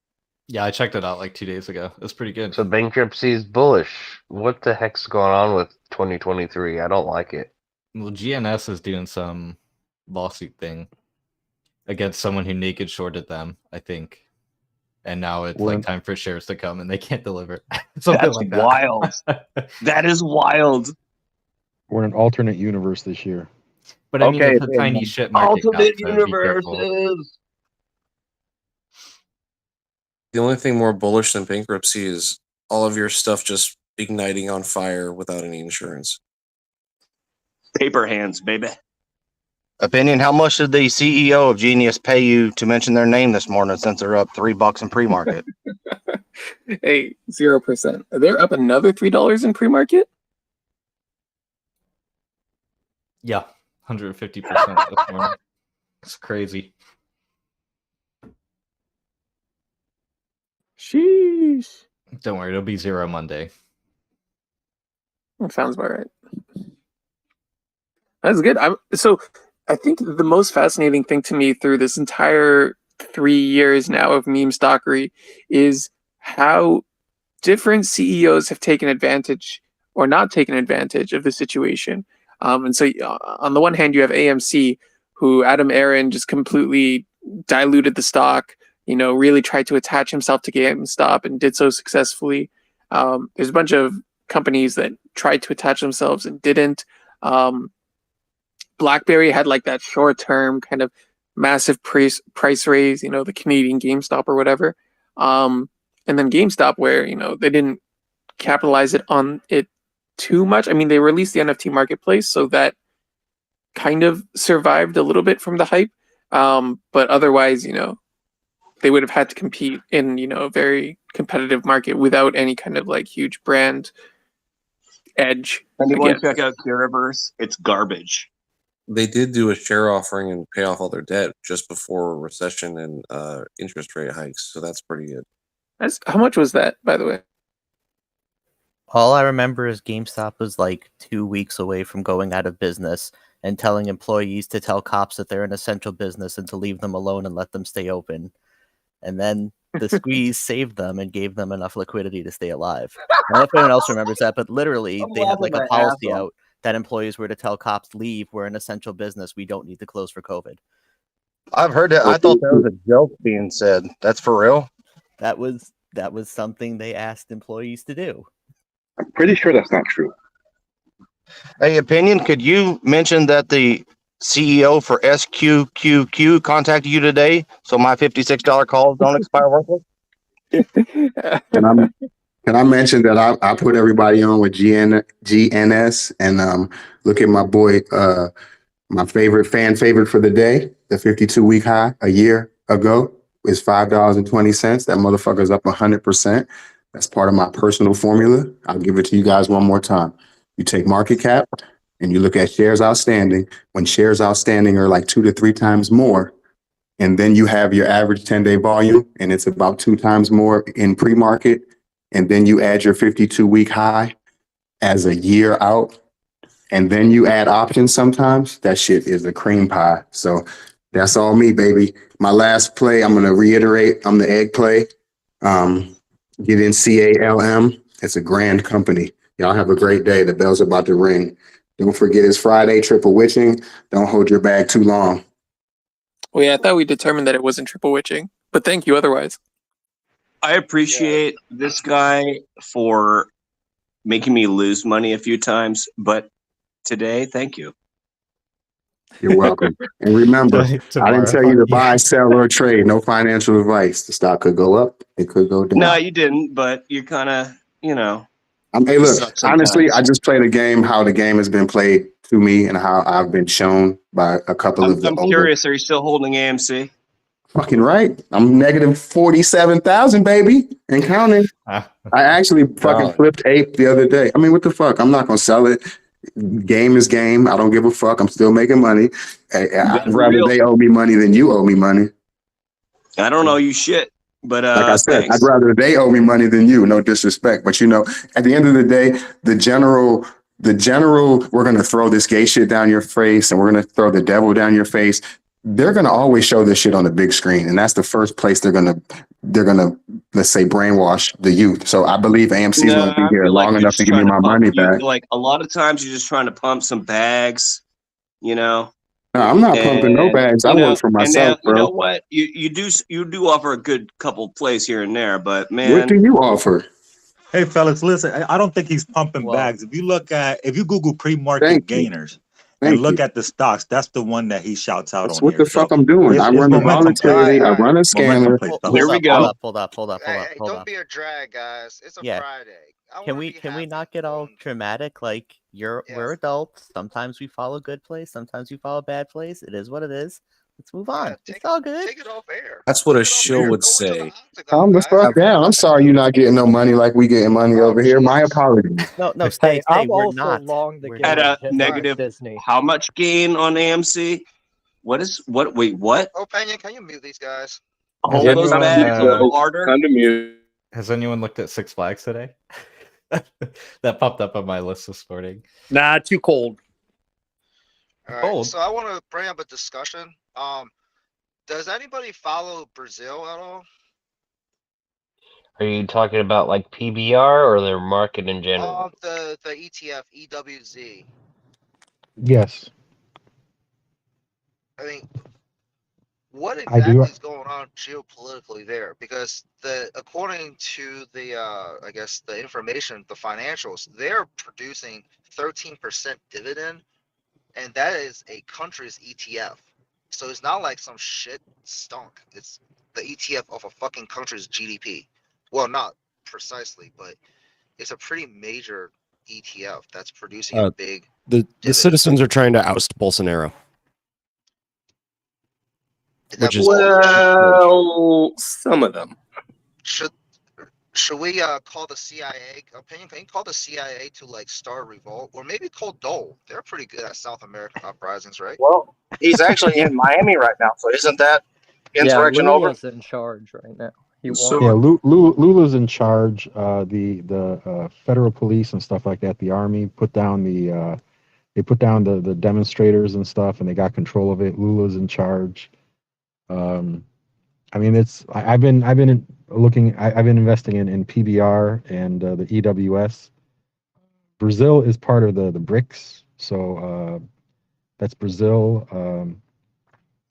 Yeah, I checked it out like 2 days ago. It's pretty good. So bankruptcy is bullish. What the heck's going on with 2023? I don't like it. Well, GNS is doing some lawsuit thing against someone who naked shorted them, I think. And now it's We're like in, time for shares to come and they can't deliver. Something That's like wild. that. That is wild. we're in an alternate universe this year. But I mean, Okay, it's a tiny shit market cap, alternate so be careful. universes. The only thing more bullish than bankruptcy is all of your stuff just igniting on fire without any insurance. Paper hands, baby. Opinion: how much did the CEO of Genius pay you to mention their name this morning since they're up $3 in pre-market? Hey, 0%. They're up another $3 in pre-market. Yeah, 150% this morning. It's crazy. Sheesh. Don't worry, it'll be 0 Monday. That sounds about right. That's good. So I think the most fascinating thing to me through this entire 3 years now of meme stockery is how different CEOs have taken advantage or not taken advantage of the situation. And so on the one hand, you have AMC, who Adam Aaron just completely diluted the stock, really tried to attach himself to GameStop and did so successfully. There's a bunch of companies that tried to attach themselves and didn't. BlackBerry had like that short-term kind of massive price raise, the Canadian GameStop or whatever. And then GameStop, where, they didn't capitalize on it too much. I mean, they released the NFT marketplace, so that kind of survived a little bit from the hype. But otherwise, they would have had to compete in, a very competitive market without any kind of like huge brand edge. Anyone Again, check out Curiverse? It's garbage. They did do a share offering and pay off all their debt just before a recession and interest rate hikes, so that's pretty good. How much was that, by the way? All I remember is GameStop was like 2 weeks away from going out of business and telling employees to tell cops that they're an essential business and to leave them alone and let them stay open. And then the squeeze saved them and gave them enough liquidity to stay alive. I don't know if anyone else remembers that, but literally they had like a policy out that employees were to tell cops, leave, we're an essential business, we don't need to close for COVID. I've heard that. I thought that was a joke being said. That's for real? That was something they asked employees to do. I'm pretty sure that's not true. Hey, Opinion, could you mention that the CEO for SQQQ contacted you today so my $56 calls don't expire worthless? Can I mention that I put everybody on with GNS and look at my boy, my fan favorite for the day, the 52-week high a year ago is $5.20. That motherfucker's up 100%. That's part of my personal formula. I'll give it to you guys one more time. You take market cap and you look at shares outstanding. When shares outstanding are like 2 to 3 times more, and then you have your average 10-day volume and it's about 2 times more in pre-market, and then you add your 52-week high as a year out, and then you add options sometimes, that shit is a cream pie. So that's all me, baby. My last play, I'm going to reiterate, I'm the egg play. Get in CALM. It's a grand company. Y'all have a great day. The bell's about to ring. Don't forget it's Friday, triple witching. Don't hold your bag too long. Well, yeah, I thought we determined that it wasn't triple witching, but thank you otherwise. I appreciate this guy for making me lose money a few times, but today, thank you. You're welcome. And remember, I didn't tell you to buy, sell, or trade. No financial advice. The stock could go up. It could go down. No, you didn't, but you kind of, Hey, look, suck honestly, sometimes. I just play the game how the game has been played to me and how I've been shown by a couple of the I'm older. curious, are you still holding AMC? Fucking right. I'm negative 47,000, baby, and counting. I actually fucking God. flipped ape the other day. I mean, what the fuck? I'm not gonna sell it. Game is game. I don't give a fuck. I'm still making money. I'd That's rather real. they owe me money than you owe me money. I don't know you shit, but Like I said, I'd thanks. rather they owe me money than you. No disrespect, but at the end of the day, the general, we're gonna throw this gay shit down your face, and we're gonna throw the devil down your face. They're gonna always show this shit on the big screen, and that's the first place they're gonna let's say brainwash the youth. So I believe AMC is No, gonna be I here feel like long they're enough to just give me trying to my pump money you. back. Like a lot of times, you're just trying to pump some bags, you know. No, I'm not pumping no And bags. I work for and myself, now you know bro. what you do offer a good couple plays here and there, but What do man, you offer? Hey, fellas, listen. I don't think he's pumping Well, bags. If you Google pre-market Thank you. gainers and Thank look you. at the stocks, that's the one that he shouts out That's on what here. the So fuck I'm doing. I it's run the momentum All plays. right, volatility. I all right. run a Momentum scanner. plays, hold, fellas. here hold we up, hold go. up, hold up, hold up, hold Hey, up, hey, hold don't up. be a drag, guys. It's a Yeah, Friday. I can want to we be can we happy. not get all dramatic? Like we're Yes. adults. Sometimes we follow good plays. Sometimes we follow bad plays. It is what it is. Let's move Yeah, on. It's all good. take it off air. That's what a Take it off shill air. would Go into the say. octagon, Calm the guys. fuck down. I'm sorry you're not getting no money like we getting money Oh, over here. My Jesus. apologies. No, Hey, stay. I'm We're also not. long the We're At game not. a of him being negative, Disney. how much gain on AMC? What? Wait, what? Opinion, can you mute these guys? Has Hold those anyone bags a little harder. Time to mute. has anyone looked at Six Flags today? That popped up on my list this morning. Nah, too cold. All right. Cold. So I want to bring up a discussion. Does anybody follow Brazil at all? Are you talking about like PBR or their market in general? The ETF EWZ. Yes, I mean, what I do. exactly is going on geopolitically there? Because according to the I guess the information, the financials, they're producing 13% dividend, and that is a country's ETF. So it's not like some shit stunk. It's the ETF of a fucking country's GDP. Well, not precisely, but it's a pretty major ETF that's producing a big The dividend. citizens are trying to oust Bolsonaro. Which is Well, some of them. should we call the CIA? Opinion, can you call the CIA to like start a revolt, or maybe call Dole? They're pretty good at South American uprisings, right? Well, he's actually in Miami right now, so isn't that insurrection over? Lula's in charge right now. He So- won. Yeah, Lula's in charge. The federal police and stuff like that. The army put down the demonstrators and stuff, and they got control of it. Lula's in charge. I mean, I've been investing in PBR and the EWS. Brazil is part of the BRICS, so that's Brazil,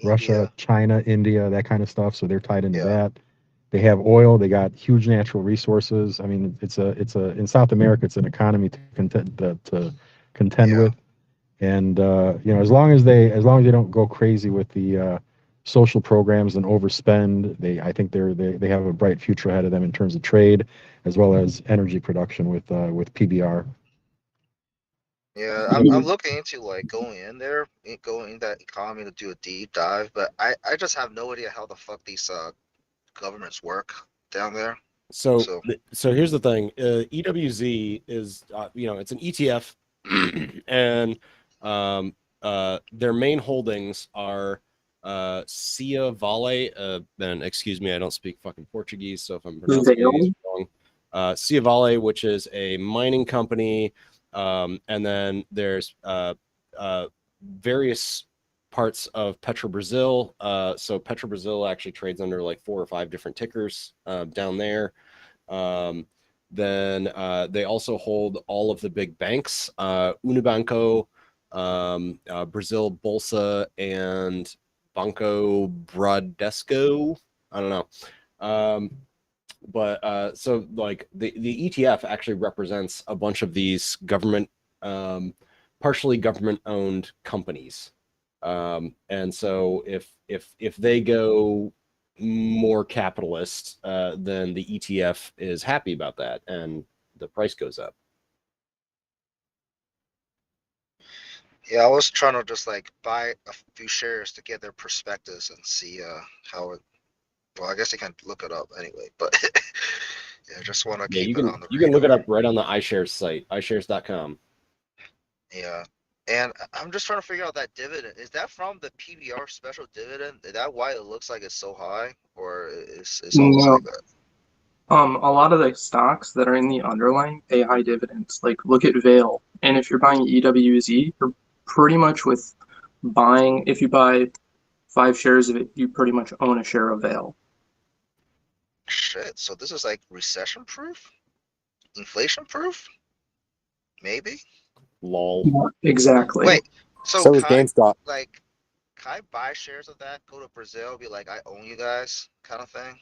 Russia, China, India, that kind of stuff. So they're tied into that. They have oil. They got huge natural resources. I mean, it's in South America, it's an economy to contend with. And as long as they don't go crazy with the social programs and overspend, I think they have a bright future ahead of them in terms of trade as well as energy production with PBR. Yeah, I'm looking into like going in there, going in that economy to do a deep dive, but I just have no idea how the fuck these governments work down there. So here's the thing: EWZ is it's an ETF, and their main holdings are Cia Vale. And excuse me, I don't speak fucking Portuguese, so if I'm pronouncing these wrong, Cia Vale, which is a mining company, and then there's various parts of Petrobrazil. So Petrobrazil actually trades under like 4 or 5 different tickers down there. Then they also hold all of the big banks, Unibanco, Brazil Bolsa, and Banco Bradesco. I don't know. But so like the ETF actually represents a bunch of these government, partially government owned companies. And so if they go more capitalist, then the ETF is happy about that and the price goes up. Yeah, I was trying to just like buy a few shares to get their perspectives and see how it. Well, I guess you can look it up anyway, but yeah, I just want to Yeah, keep it on the you can look it radar. up right on the iShares site, iShares.com. Yeah, and I'm just trying to figure out that dividend. Is that from the PBR special dividend? Is that why it looks like it's so high, or it's always No. like that? A lot of the stocks that are in the underlying pay high dividends. Like look at Vail, and if you're buying EWZ, you're pretty much with buying. If you buy 5 shares of it, you pretty much own a share of Vail. Shit. So this is like recession proof, inflation proof, maybe. Lol. Exactly. Wait. So So is can I, GameStop. like, can I buy shares of that? Go to Brazil, be like, I own you guys, kind of thing.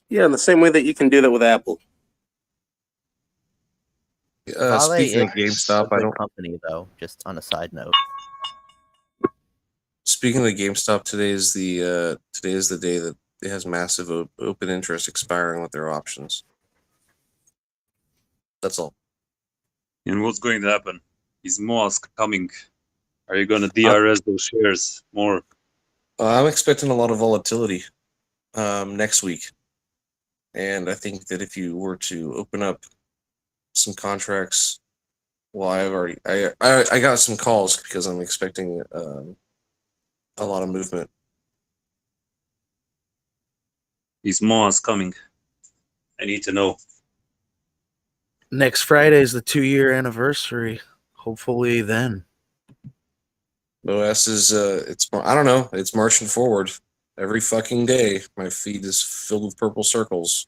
Yeah, in the same way that you can do that with Apple. Vale Speaking of is a GameStop, I good don't. company though. Just on a side note. Speaking of GameStop, today is the day that it has massive open interest expiring with their options. That's all. And what's going to happen? Is Musk coming? Are you going to DRS those shares more? I'm expecting a lot of volatility next week, and I think that if you were to open up some contracts, well, I got some calls because I'm expecting a lot of movement. Is Musk coming? I need to know. Next Friday is the 2-year anniversary. Hopefully then. OS is I don't know, it's marching forward every fucking day. My feed is filled with purple circles.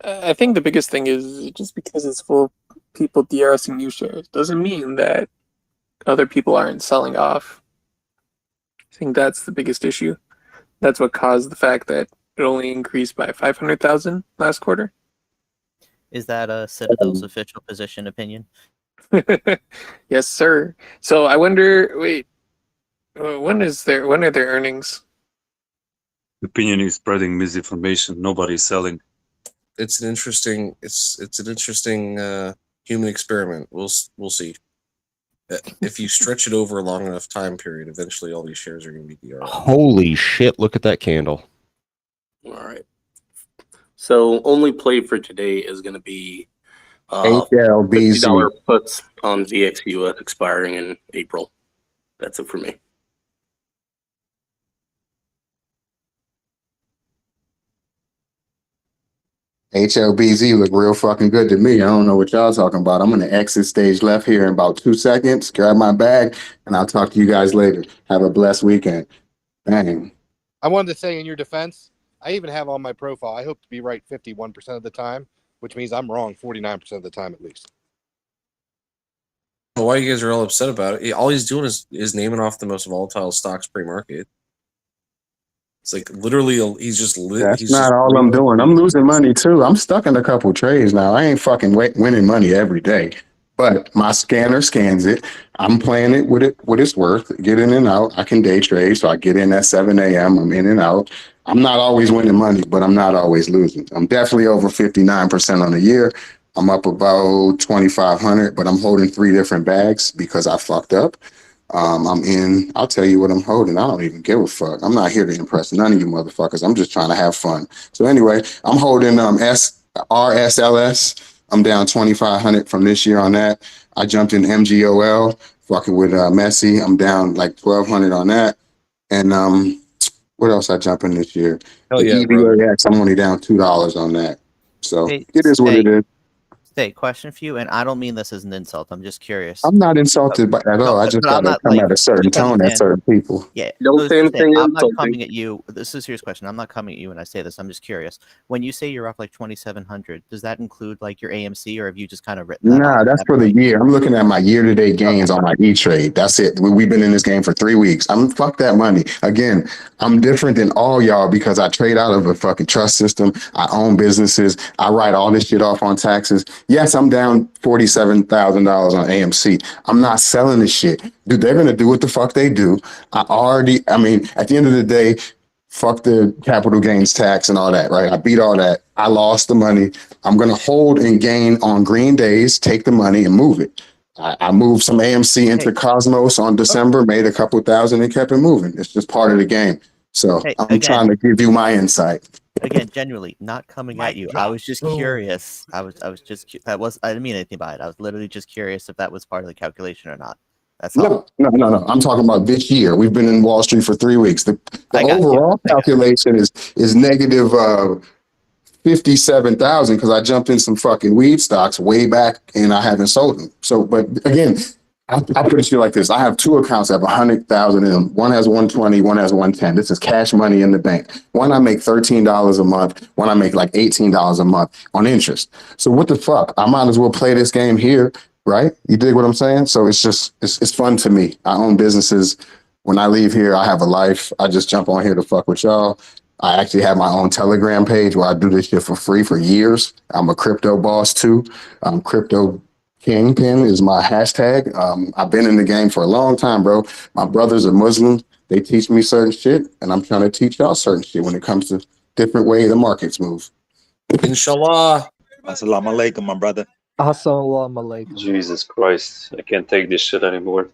I think the biggest thing is just because it's full of people DRSing new shares doesn't mean that other people aren't selling off. I think that's the biggest issue. That's what caused the fact that it only increased by 500,000 last quarter. Is that a Citadel's official position opinion? Yes, sir. So I wonder. Wait, when are their earnings? Opinion is spreading misinformation. Nobody's selling. It's an interesting human experiment. We'll see. If you stretch it over a long enough time period, eventually all these shares are going to be DRS. Holy shit, look at that candle. All right. So only play for today is going to be HLBZ. $50 puts on VXUS expiring in April. That's it for me. HLBZ look real fucking good to me. I don't know what y'all talking about. I'm gonna exit stage left here in about 2 seconds, grab my bag, and I'll talk to you guys later. Have a blessed weekend. Bang. I wanted to say in your defense, I even have on my profile, I hope to be right 51% of the time, which means I'm wrong 49% of the time at least. Why you guys are all upset about it? All he's doing is naming off the most volatile stocks pre-market. It's like literally he's just That's not all I'm doing. I'm losing money too. I'm stuck in a couple trades now. I ain't fucking winning money every day, but my scanner scans it. I'm playing it what it's worth. Get in and out. I can day trade, so I get in at 7 a.m. I'm in and out. I'm not always winning money, but I'm not always losing. I'm definitely over 59% on the year. I'm up about 2,500, but I'm holding 3 different bags because I fucked up. I'll tell you what I'm holding. I don't even give a fuck. I'm not here to impress none of you motherfuckers. I'm just trying to have fun. So anyway, I'm holding RSLS. I'm down 2,500 from this year on that. I jumped in MGOL, fucking with Messi. I'm down like 1,200 on that. And what else I jump in this year? Hell yeah, EVAX, I'm only down $2 on that. So Hey, it is what it is. Hey, question for you, and I don't mean this as an insult. I'm just curious. I'm not insulted at all. I just but I'm gotta not, come like, at a certain just tone at understand- certain people. Yeah. Don't so say just anything I'm not insulting. coming at you. This is a serious question. I'm not coming at you when I say this. I'm just curious. When you say you're up like 2,700, does that include like your AMC, or have you just kind of written that Nah, off? that's for the year. I'm looking at my year-to-date gains on my E-Trade. That's it. We've been in this game for 3 weeks. Fuck that money. Again, I'm different than all y'all because I trade out of a fucking trust system. I own businesses. I write all this shit off on taxes. Yes, I'm down $47,000 on AMC. I'm not selling this shit. Dude, they're gonna do what the fuck they do. At the end of the day, fuck the capital gains tax and all that, right? I beat all that. I lost the money. I'm going to hold and gain on green days, take the money and move it. I moved some AMC into Cosmos on December, made a couple thousand and kept it moving. It's just part of the game. So Hey, I'm trying to give you my insight. Again, genuinely, not coming at you. I was just curious. I was just I didn't mean anything by it. I was literally just curious if that was part of the calculation or not. That's all. No. I'm talking about this year. We've been in Wall Street for 3 weeks. The overall calculation is negative 57,000 because I jumped in some fucking weed stocks way back and I haven't sold them. So, but again, I'll put it to you like this. I have two accounts that have 100,000 in them. One has 120, one has 110. This is cash money in the bank. One I make $13 a month. One I make like $18 a month on interest. So what the fuck? I might as well play this game here, right? You dig what I'm saying? So it's just, it's fun to me. I own businesses. When I leave here, I have a life. I just jump on here to fuck with y'all. I actually have my own Telegram page where I do this shit for free for years. I'm a crypto boss too. Crypto Kingpin is my hashtag. I've been in the game for a long time, bro. My brothers are Muslims. They teach me certain shit, and I'm trying to teach y'all certain shit when it comes to different way the markets move. Inshallah. Assalamu alaikum, my brother. Assalamu alaikum. Jesus Christ, I can't take this shit anymore.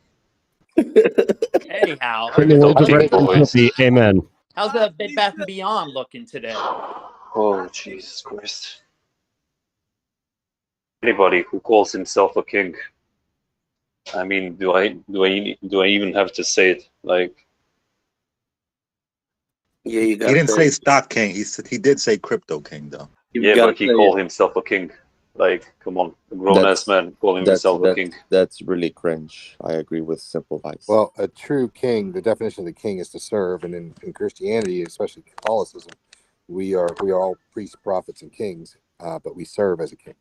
Hey, Hal. In the words of Big boys. Amen. How's the Bed Bath & Beyond looking today? Oh, Jesus Christ. Anybody who calls himself a king, I mean, do I even have to say it? Like, Yeah, you He didn't say stock king. He did say crypto king though. yeah, but he called himself a king. Like, come on, a grown-ass man calling himself a king. That's really cringe. I agree with Simple Vice. Well, a true king, the definition of the king is to serve, and in Christianity, especially Catholicism, we are all priests, prophets, and kings, but we serve as a king.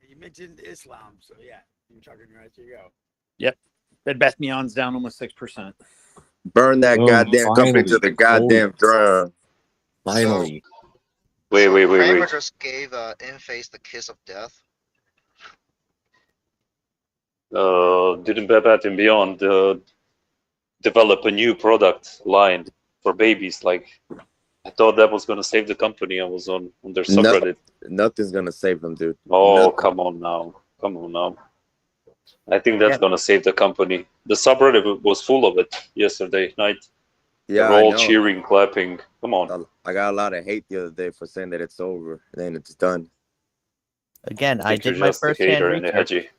You mentioned Islam, so yeah, you're talking right. Here you go. Yep, Bed Bath & Beyond's down almost 6%. Burn that goddamn company to the goddamn ground. Finally. So Wait. Kramer just gave In-Face the kiss of death. Didn't Bed Bath & Beyond develop a new product line for babies? Like, I thought that was gonna save the company. I was on their subreddit. Nothing's gonna save them, dude. Oh, come on now. I think that's gonna save the company. The subreddit was full of it yesterday night. Yeah, They're all I know. cheering, clapping. Come on. I got a lot of hate the other day for saying that it's over. Then it's done. Again, I think did you're my just a first-hand hater and a research. hedgy.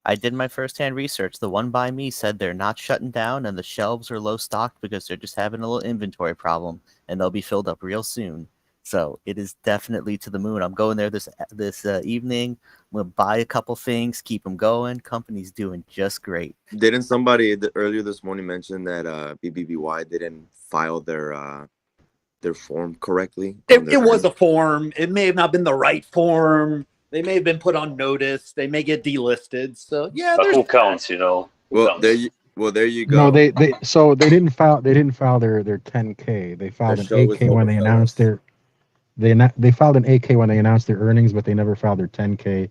I did my first-hand research. The one by me said they're not shutting down, and the shelves are low stocked because they're just having a little inventory problem, and they'll be filled up real soon. So it is definitely to the moon. I'm going there this evening. I'm gonna buy a couple things, keep them going. Company's doing just great. Didn't somebody earlier this morning mention that BBBY didn't file their form correctly? It was a form. It may have not been the right form. They may have been put on notice. They may get delisted. So yeah, But there's who counts, you know? Well, there you go. No, they didn't file their 10K. They filed an show is AK when over, they announced they filed an AK when they announced their earnings, but they never filed their 10K.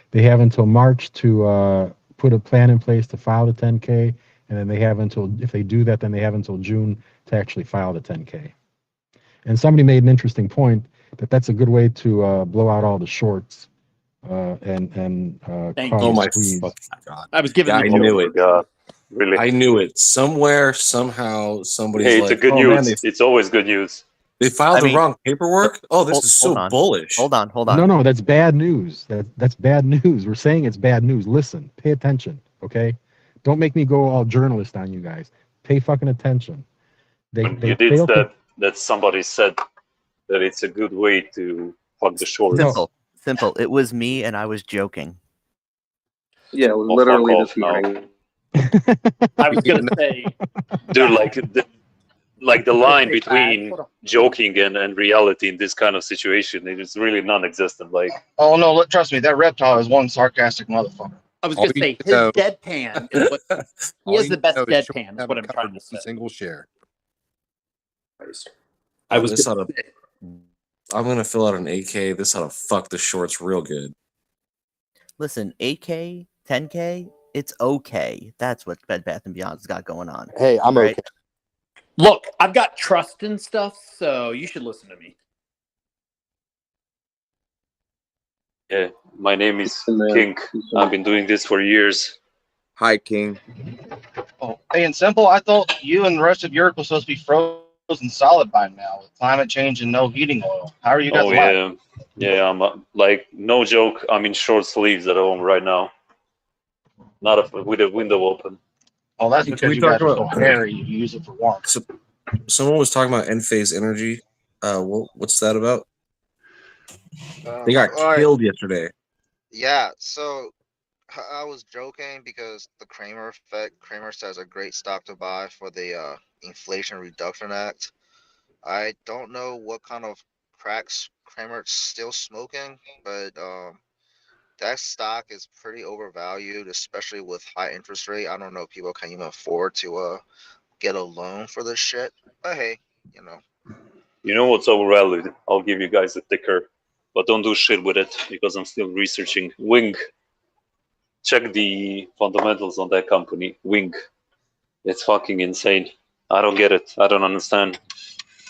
They have until March to put a plan in place to file the 10K, and then they have until, if they do that, then they have until June to actually file the 10K. And somebody made an interesting point that that's a good way to blow out all the shorts and Thank cause you. a Oh my squeeze. God. I was giving I you knew it. God, really? I knew it. Somewhere, somehow, somebody's Hey, like, it's a good "Oh news. man, It's always good news. they filed I the mean, wrong paperwork. Oh, this is so hold on. bullish." Hold on. No, that's bad news. That's bad news. We're saying it's bad news. Listen, pay attention, okay? Don't make me go all journalist on you guys. Pay fucking attention. They You did failed to. that somebody said that it's a good way to fuck the shorts. Simple. It was me, and I was joking. Yeah, it was Oh, literally fuck this off now. morning. I was gonna say, Dude, like the line between joking and reality in this kind of situation, it is really non-existent. Like, Oh no, look, trust me, that reptile is one sarcastic motherfucker. I was gonna say his deadpan is what he has the best deadpan. Is what I'm trying to say. Single share. I was This gonna oughta- I'm gonna fill out an AK. This ought to fuck the shorts real good. Listen, 8K, 10K, it's okay. That's what Bed Bath & Beyond's got going on. Hey, I'm right? okay. Look, I've got trust and stuff, so you should listen to me. Yeah, my name is King. I've been doing this for years. Hi, King. Oh, hey, and simple. I thought you and the rest of Europe was supposed to be frozen solid by now with climate change and no heating oil. How are you guys Oh alive? yeah. I'm like no joke. I'm in short sleeves at home right now. Not with the window open. Oh, that's Can because we you talk guys are so about? hairy. You use it for warmth. So, someone was talking about Enphase Energy. What's that about? They got All right. killed yesterday. Yeah. So I was joking because the Kramer effect. Kramer says a great stock to buy for the Inflation Reduction Act. I don't know what kind of cracks Kramer's still smoking, but that stock is pretty overvalued, especially with high interest rate. I don't know if people can even afford to get a loan for this shit. But hey, you know. You know what's overvalued? I'll give you guys a ticker, but don't do shit with it because I'm still researching. Wing. Check the fundamentals on that company. Wing. It's fucking insane. I don't get it. I don't understand.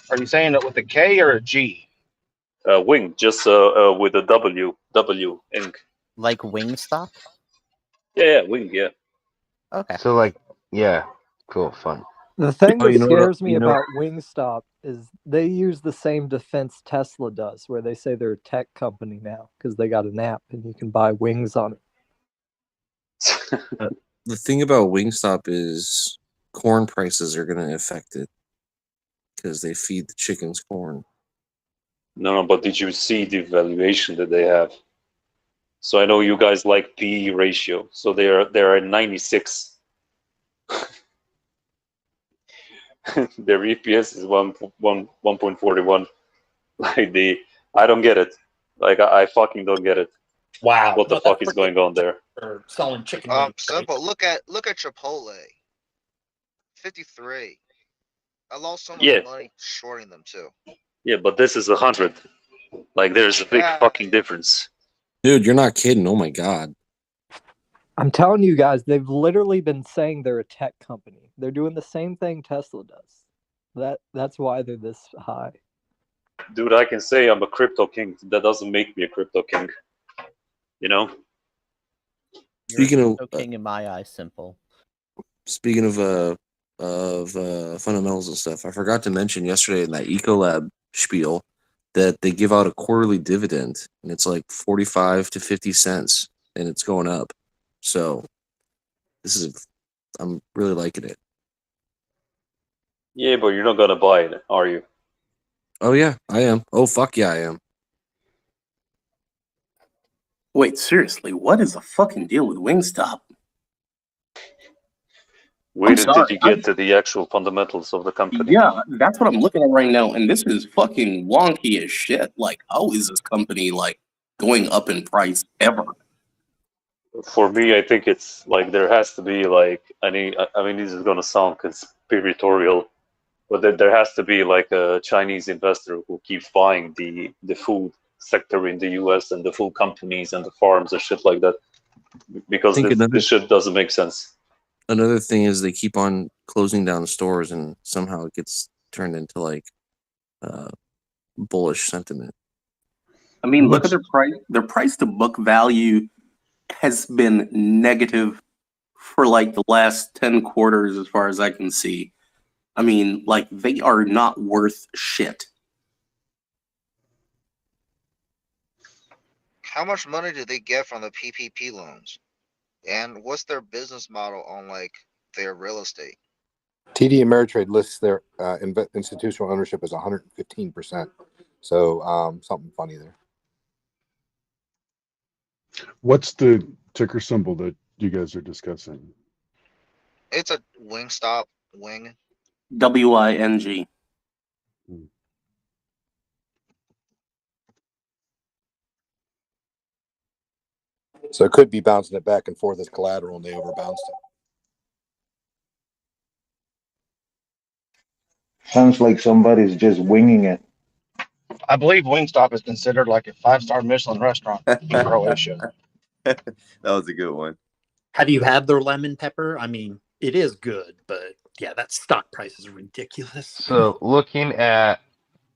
Are you saying it with a K or a G? Wing, just with a W. W. Ing. Like Wingstop? Yeah, Wing, yeah. Okay. So like, yeah, cool, fun. The thing Oh, that you know what? scares me about Wingstop is they use the same defense Tesla does, where they say they're a tech company now because they got an app and you can buy wings on it. The thing about Wingstop is corn prices are going to affect it because they feed the chickens corn. No, but did you see the valuation that they have? So I know you guys like PE ratio. So they're at 96. Their EPS is 1.41. Like I don't get it. Like I fucking don't get it. Wow. What the fuck is going on there? For selling chicken wings. Simple. Look at Chipotle. 53. I lost so much Yeah. money shorting them too. Yeah, but this is 100. Like there's a big Yeah. fucking difference. Dude, you're not kidding. Oh my God. I'm telling you guys, they've literally been saying they're a tech company. They're doing the same thing Tesla does. That's why they're this high. Dude, I can say I'm a crypto king. That doesn't make me a crypto king. You know? Speaking You're a of crypto king in my eyes, simple. Speaking of fundamentals and stuff, I forgot to mention yesterday in that Ecolab spiel that they give out a quarterly dividend, and it's like 45 to 50 cents, and it's going up. So I'm really liking it. Yeah, but you're not gonna buy it, are you? Oh yeah, I am. Oh fuck yeah, I am. Wait, seriously, what is the fucking deal with Wingstop? Where did sorry, you get to the actual fundamentals of the company? Yeah, that's what I'm looking at right now, and this is fucking wonky as shit. Like, how is this company like going up in price ever? For me, I think it's like there has to be like I mean this is gonna sound conspiratorial, but there has to be like a Chinese investor who keeps buying the food sector in the US and the food companies and the farms and shit like that. Because this shit doesn't make sense. Another thing is they keep on closing down stores, and somehow it gets turned into like bullish sentiment. I mean, look at their price. Their price to book value has been negative for like the last 10 quarters, as far as I can see. I mean, like, they are not worth shit. How much money did they get from the PPP loans? And what's their business model on like their real estate? TD Ameritrade lists their institutional ownership as 115%. So something funny there. What's the ticker symbol that you guys are discussing? It's a Wingstop wing. WING. So it could be bouncing it back and forth as collateral, and they overbounced it. Sounds like somebody's just winging it. I believe Wingstop is considered like a 5-star Michelin restaurant in Croatia. That was a good one. Have you had their lemon pepper? I mean, it is good, but yeah, that stock price is ridiculous. So looking at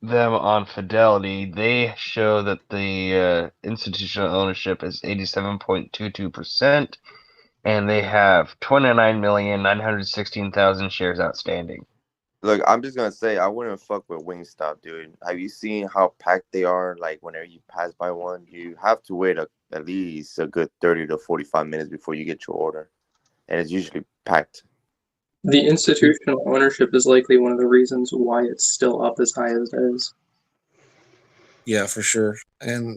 them on Fidelity, they show that the institutional ownership is 87.22%, and they have 29,916,000 shares outstanding. Look, I'm just gonna say I wouldn't fuck with Wingstop, dude. Have you seen how packed they are? Like whenever you pass by one, you have to wait at least a good 30 to 45 minutes before you get your order, and it's usually packed. The institutional ownership is likely one of the reasons why it's still up as high as it is. Yeah, for sure. And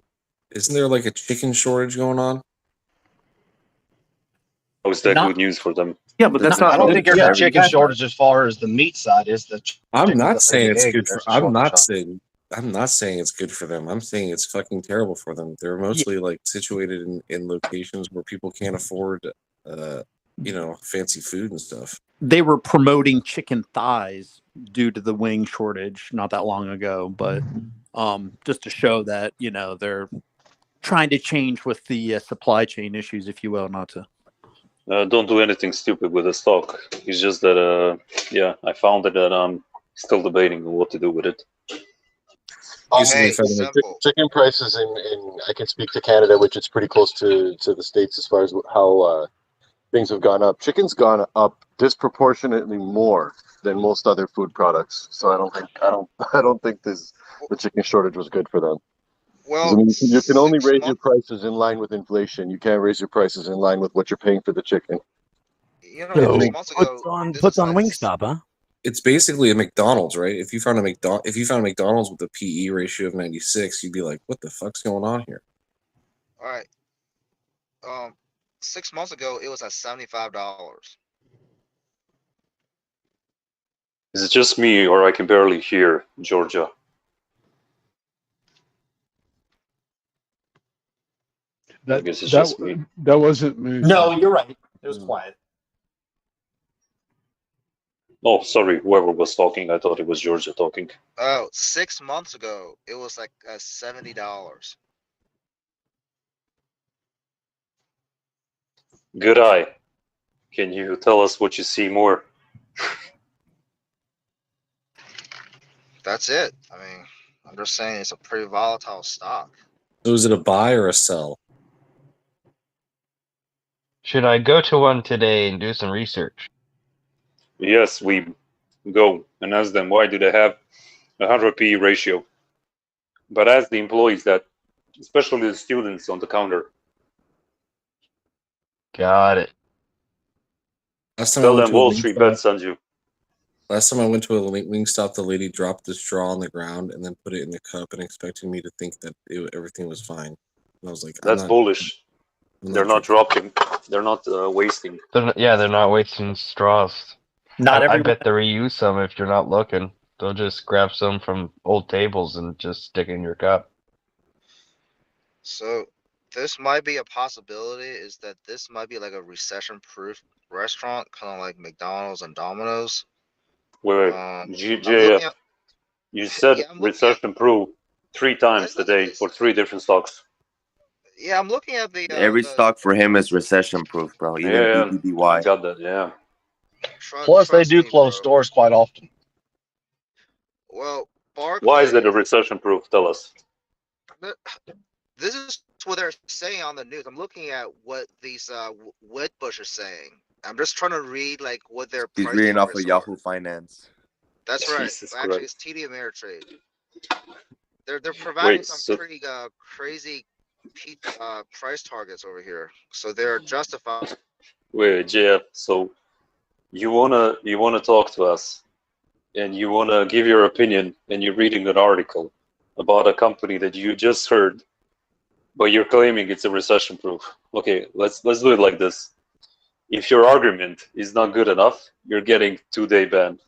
isn't there like a chicken shortage going on? How is that Not- good news for them? Yeah, but that's not. I don't think there's a chicken shortage as far as the meat side is. I'm not saying it's egg, good for. there's a I'm shortage not on. saying. I'm not saying it's good for them. I'm saying it's fucking terrible for them. They're mostly like situated in locations where people can't afford, fancy food and stuff. They were promoting chicken thighs due to the wing shortage not that long ago, but just to show that they're trying to change with the supply chain issues, if you will, not to. Don't do anything stupid with the stock. It's just that, I found it and I'm still debating on what to do with it. Hey, simple. Chicken prices in I can speak to Canada, which is pretty close to the States as far as how things have gone up. Chicken's gone up disproportionately more than most other food products. So I don't think the chicken shortage was good for them. Well, I mean, you can only raise your prices in line with inflation. You can't raise your prices in line with what you're paying for the chicken. So, 6 months ago, puts on Wingstop, huh? It's basically a McDonald's, right? If you found a McDonald's with a PE ratio of 96, you'd be like, "What the fuck's going on here?" all right. 6 months ago, it was at $75. Is it just me or I can barely hear Georgia? I guess it's just me. That wasn't me. No, you're right. It was quiet. Oh, sorry. Whoever was talking, I thought it was Georgia talking. Oh, 6 months ago, it was like $70. Good eye. Can you tell us what you see more? That's it. I mean, I'm just saying it's a pretty volatile stock. So is it a buy or a sell? Should I go to one today and do some research? Yes, we go and ask them why do they have 100 PE ratio. But ask the employees that, especially the students on the counter. Got it. Last time Tell I went them to a Wall Street Wingstop- Bet sends you. Last time I went to a Wingstop, the lady dropped the straw on the ground and then put it in the cup and expecting me to think that everything was fine. And I was like, That's bullish. They're not dropping. They're not wasting. They're not wasting straws. Not I everyone- bet they reuse some if you're not looking. They'll just grab some from old tables and just stick it in your cup. So this might be a possibility, is that this might be like a recession-proof restaurant, kind of like McDonald's and Domino's. Wait, GJF, you said recession-proof 3 times today for 3 different stocks. Yeah, I'm looking at the Every stock for him is recession-proof, bro. Even BBBY. I got that. Yeah. Plus, they do close stores quite often. Well, Barclays. Why is it a recession-proof? Tell us. This is what they're saying on the news. I'm looking at what these Whitbush are saying. I'm just trying to read like what their He's price reading off targets of Yahoo Finance. That's right. Jesus Actually, Christ. it's TD Ameritrade. They're providing Wait, some so- pretty crazy price targets over here, so they're justified. Wait, JF. So you wanna talk to us, and you wanna give your opinion, and you're reading an article about a company that you just heard, but you're claiming it's a recession-proof. Okay, let's do it like this. If your argument is not good enough, you're getting 2-day ban.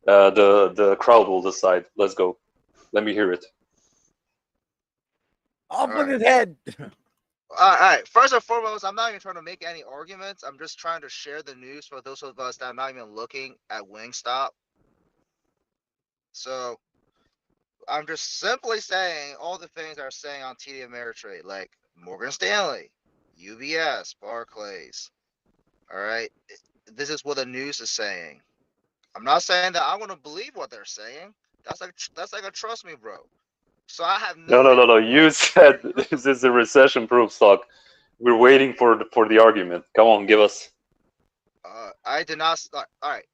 The crowd will decide. Let's go. Let me hear it. Off with his head. All right. First and foremost, I'm not even trying to make any arguments. I'm just trying to share the news for those of us that are not even looking at Wingstop. So I'm just simply saying all the things they're saying on TD Ameritrade, like Morgan Stanley, UBS, Barclays. All right. This is what the news is saying. I'm not saying that I want to believe what they're saying. That's like a trust me, bro. So I have No. You said this is a recession-proof stock. We're waiting for the argument. Come on, give us. I did not. All right.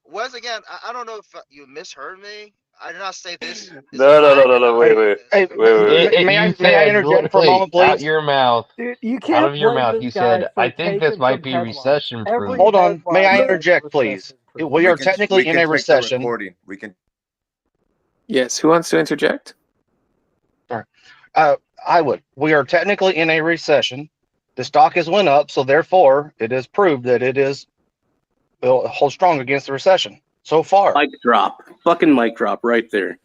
Once again, I don't know if you misheard me. I did not say this. No. Wait. May I said, interject for a wait, moment, please? out your mouth. Dude, you Out can't of your blame mouth, this you guy said, for I think this taking might some be headlines. recession proof. Every Hold on. May I headline interject, is please? recession-proof. We are technically in a check the recession. recording. We can. Yes, who wants to interject? Sorry. I would. We are technically in a recession. The stock has went up, so therefore it is proved that it is will hold strong against the recession so far. Mic drop. Fucking mic drop right there.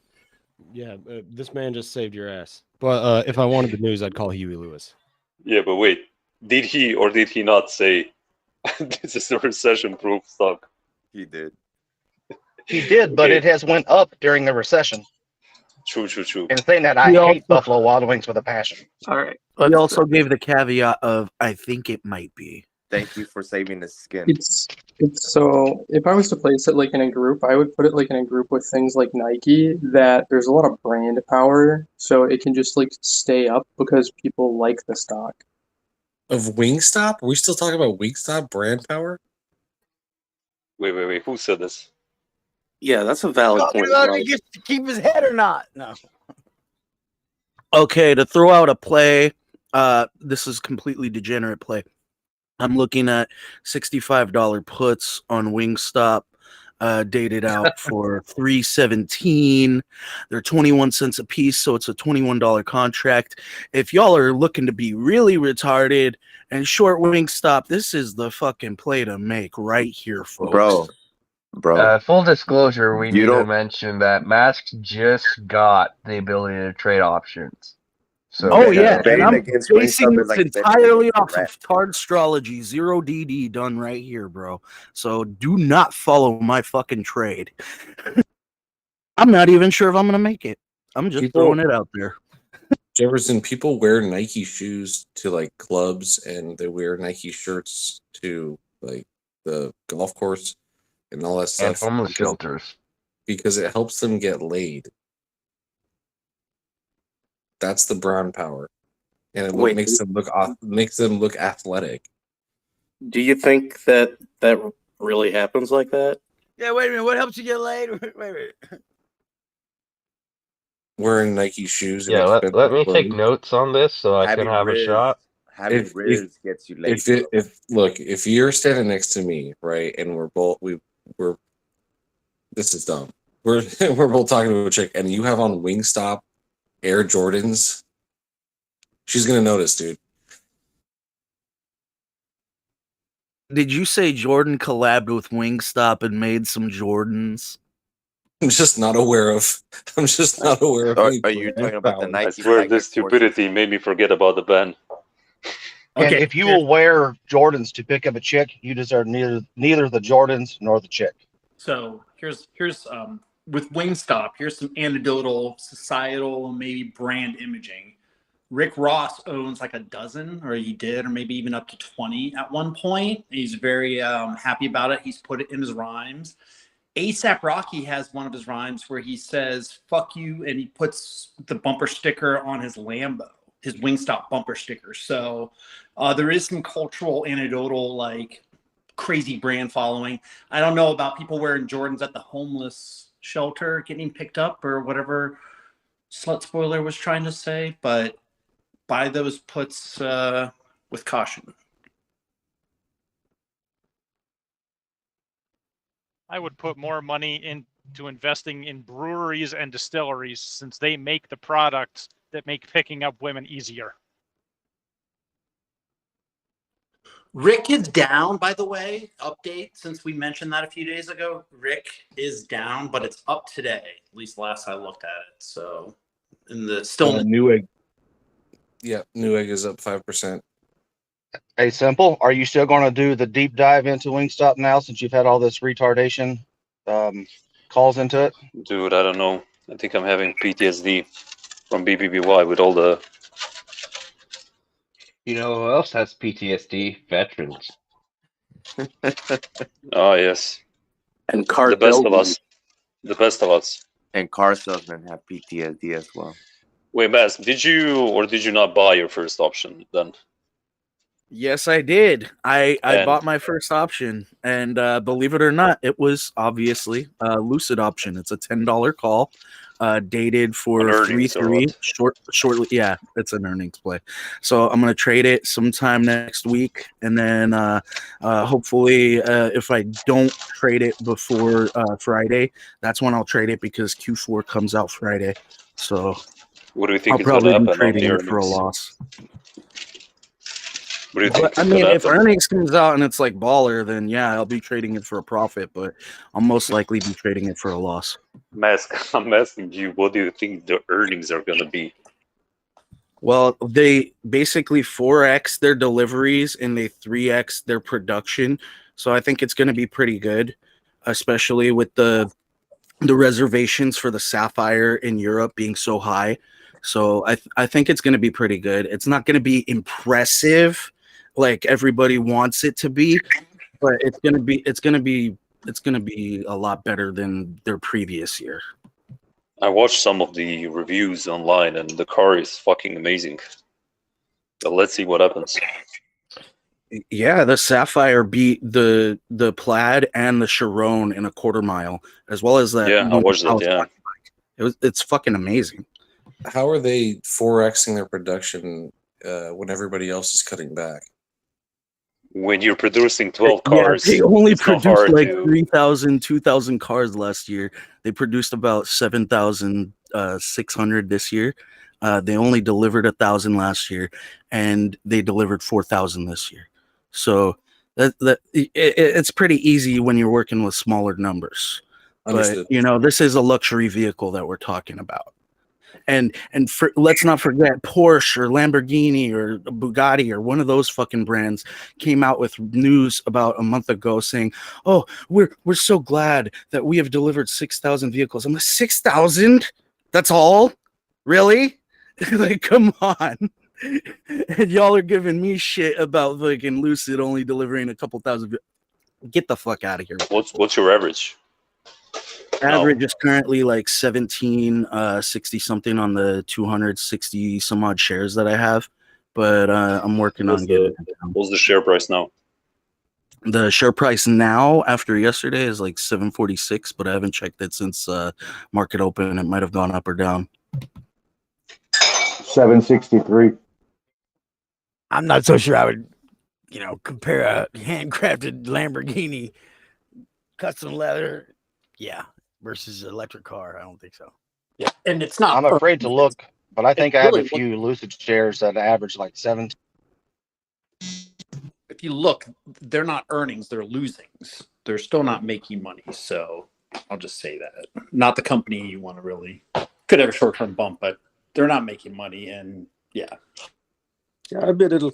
Yeah, this man just saved your ass. But if I wanted the news, I'd call Huey Lewis. Yeah, but wait. Did he or did he not say this is a recession-proof stock? He did. He did, but it has went up during the recession. True. And saying that, I He hate also- Buffalo Wild Wings with a passion. All right. He also gave the caveat of, I think it might be. Thank you for saving his skin. It's so if I was to place it like in a group, I would put it like in a group with things like Nike that there's a lot of brand power, so it can just like stay up because people like the stock. Of Wingstop? Are we still talking about Wingstop brand power? Wait. Who said this? Yeah, that's a valid Talking point. about Rob. if he gets to keep his head or not. No. Okay, to throw out a play, this is completely degenerate play. I'm looking at $65 puts on Wingstop, dated out for 3/17. They're 21 cents a piece, so it's a $21 contract. If y'all are looking to be really retarded and short Wingstop, this is the fucking play to make right here, folks. Bro. Full disclosure, we You need to don't- mention that Mask just got the ability to trade options. So Oh yeah, and betting I'm against basing Wingstop is this like betting entirely against off a of Cardstrology, 0DD done right here, bro. So do not follow my fucking trade. I'm not even sure if I'm gonna make it. I'm just throwing it out there. Jefferson, people wear Nike shoes to like clubs, and they wear Nike shirts to like the golf course and all that stuff. And homeless shelters. Because it helps them get laid. That's the brown power, and it Wait. makes them look athletic. Do you think that really happens like that? Yeah, wait a minute. What helps you get laid? Wait. Wearing Nike shoes. And Yeah, let expensive me take clothes. notes on this so I can have a shot. Having ribs gets you laid. If you're standing next to me, right, and we're this is dumb. We're both talking to a chick, and you have on Wingstop Air Jordans. She's gonna notice, dude. Did you say Jordan collabed with Wingstop and made some Jordans? I'm just not aware of. Are you talking about the Nike? I swear this stupidity made me forget about the ban. And if you will wear Jordans to pick up a chick, you deserve neither the Jordans nor the chick. So here's with Wingstop, here's some anecdotal, societal, maybe brand imaging. Rick Ross owns like a dozen, or he did, or maybe even up to 20 at one point. He's very happy about it. He's put it in his rhymes. ASAP Rocky has one of his rhymes where he says, fuck you, and he puts the bumper sticker on his Lambo, his Wingstop bumper sticker. So there is some cultural, anecdotal, like crazy brand following. I don't know about people wearing Jordans at the homeless shelter getting picked up or whatever Slut Spoiler was trying to say, but buy those puts with caution. I would put more money into investing in breweries and distilleries since they make the products that make picking up women easier. Rick is down, by the way. Update, since we mentioned that a few days ago. Rick is down, but it's up today. At least last I looked at it. So, in the still Newegg. Yeah, Newegg is up 5%. Hey, Simple, are you still going to do the deep dive into Wingstop now since you've had all this retardation calls into it? Dude, I don't know. I think I'm having PTSD from BBBY with all the. You know who else has PTSD? Veterans. Oh yes, and the best of us. The best of us. And car salesmen have PTSD as well. Wait, Baz, did you or did you not buy your first option then? Yes, I did. I And bought my first option, and believe it or not, it was obviously a Lucid option. It's a $10 call, dated an for earnings or 3/3 what? shortly. Yeah, it's an earnings play. So I'm gonna trade it sometime next week, and then hopefully, if I don't trade it before Friday, that's when I'll trade it because Q4 comes out Friday. So What do you think I'll is going to probably be happen on the trading it for a earnings? loss. What do you But think I is going mean, to if happen? earnings comes out and it's like baller, then yeah, I'll be trading it for a profit. But I'll most likely be trading it for a loss. Mask, I'm asking you, what do you think the earnings are going to be? Well, they basically 4x their deliveries and they 3x their production. So I think it's going to be pretty good, especially with the reservations for the Sapphire in Europe being so high. So I think it's going to be pretty good. It's not going to be impressive like everybody wants it to be, but it's going to be a lot better than their previous year. I watched some of the reviews online and the car is fucking amazing. But let's see what happens. Yeah, the Sapphire beat the Plaid and the Chiron in a quarter mile, as well as that. Yeah, I watched that, yeah. It's fucking amazing. How are they 4xing their production when everybody else is cutting back? When you're producing 12 Yeah, cars, they only it's not produced hard like to... 3,000, 2,000 cars last year. They produced about 7,600 this year. They only delivered 1,000 last year, and they delivered 4,000 this year. So it's pretty easy when you're working with smaller numbers. Understood. But this is a luxury vehicle that we're talking about. And let's not forget Porsche or Lamborghini or Bugatti or one of those fucking brands came out with news about a month ago saying, "Oh, we're so glad that we have delivered 6,000 vehicles." I'm like, 6,000? That's all? Really? Like, come on. And y'all are giving me shit about fucking Lucid only delivering a couple thousand. Get the fuck out of here. What's your average? Average is currently like 1760 something on the 260 some odd shares that I have, but I'm working on getting it down. What's the share price now? The share price now after yesterday is like 746, but I haven't checked it since market open. It might have gone up or down. 763. I'm not so sure I would, compare a handcrafted Lamborghini custom leather, versus an electric car. I don't think so. Yeah, and it's not. I'm afraid to look, but I think I have a few Lucid shares that average like 7. If you look, they're not earnings, they're losings. They're still not making money. So I'll just say that. Not the company you want to really could have a short-term bump, but they're not making money. And yeah. Yeah, I'd be a little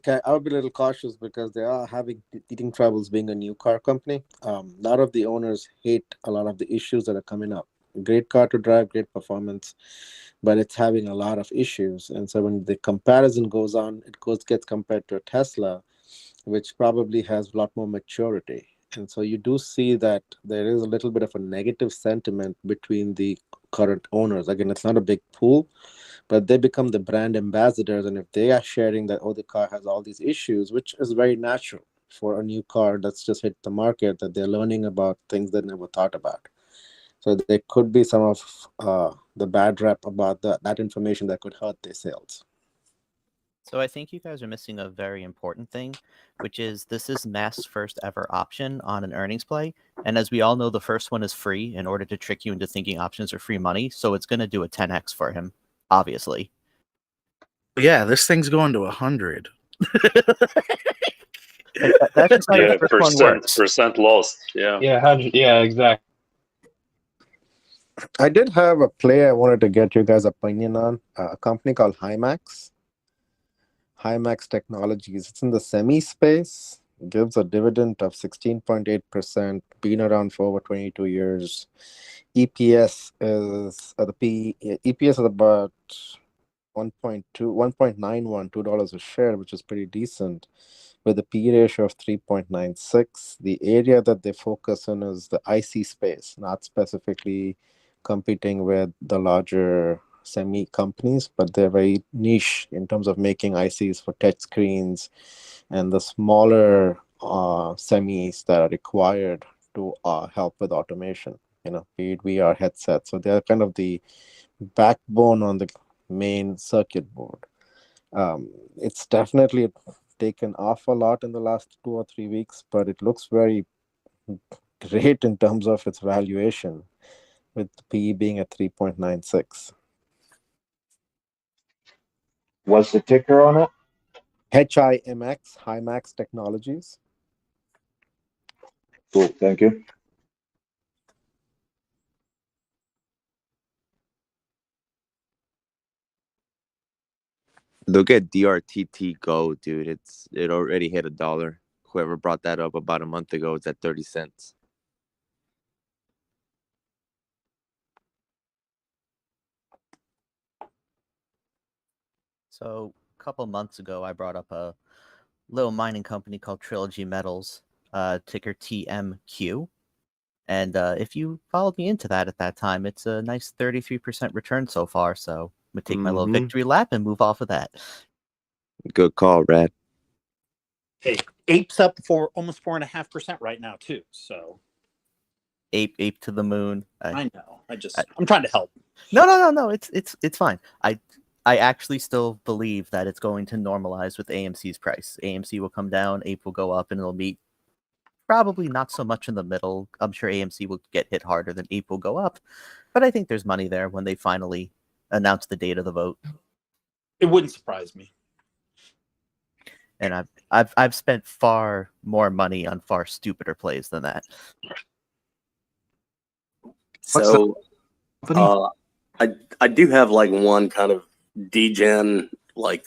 cautious because they are having teething troubles being a new car company. A lot of the owners hate a lot of the issues that are coming up. Great car to drive, great performance, but it's having a lot of issues. And so when the comparison goes on, gets compared to a Tesla, which probably has a lot more maturity. And so you do see that there is a little bit of a negative sentiment between the current owners. Again, it's not a big pool, but they become the brand ambassadors. And if they are sharing that, the car has all these issues, which is very natural for a new car that's just hit the market, that they're learning about things they never thought about. So there could be some of the bad rap about that information that could hurt their sales. So I think you guys are missing a very important thing, which is this is Mass's first ever option on an earnings play. And as we all know, the first one is free in order to trick you into thinking options are free money. So it's going to do a 10x for him, obviously. Yeah, this thing's going to 100. That's just how the first one works. Percent lost. Yeah. Yeah, 100. Yeah, exactly. I did have a play I wanted to get you guys' opinion on. A company called Hymax Technologies. It's in the semi space. Gives a dividend of 16.8%. Been around for over 22 years. EPS is EPS is about $1.91 a share, which is pretty decent, with a P ratio of 3.96. The area that they focus on is the IC space, not specifically competing with the larger semi companies, but they're very niche in terms of making ICs for touch screens and the smaller semis that are required to help with automation, be it VR headsets. So they're kind of the backbone on the main circuit board. It's definitely taken off a lot in the last 2 or 3 weeks, but it looks very great in terms of its valuation, with PE being at 3.96. What's the ticker on it? HIMX, Himax Technologies. Cool, thank you. Look at DRTT Go, dude. It already hit $1. Whoever brought that up about a month ago, it's at 30 cents. So a couple months ago, I brought up a little mining company called Trilogy Metals, ticker TMQ. And if you followed me into that at that time, it's a nice 33% return so far. So I'm going to take my little victory lap and move off of that. Good call, Rad. Hey, Ape's up for almost 4.5% right now too. So Ape to the moon. I know. I'm trying to help. No. It's fine. I actually still believe that it's going to normalize with AMC's price. AMC will come down, Ape will go up, and it'll meet probably not so much in the middle. I'm sure AMC will get hit harder than Ape will go up, but I think there's money there when they finally announce the date of the vote. It wouldn't surprise me. And I've spent far more money on far stupider plays than that. So I do have like one kind of degen, like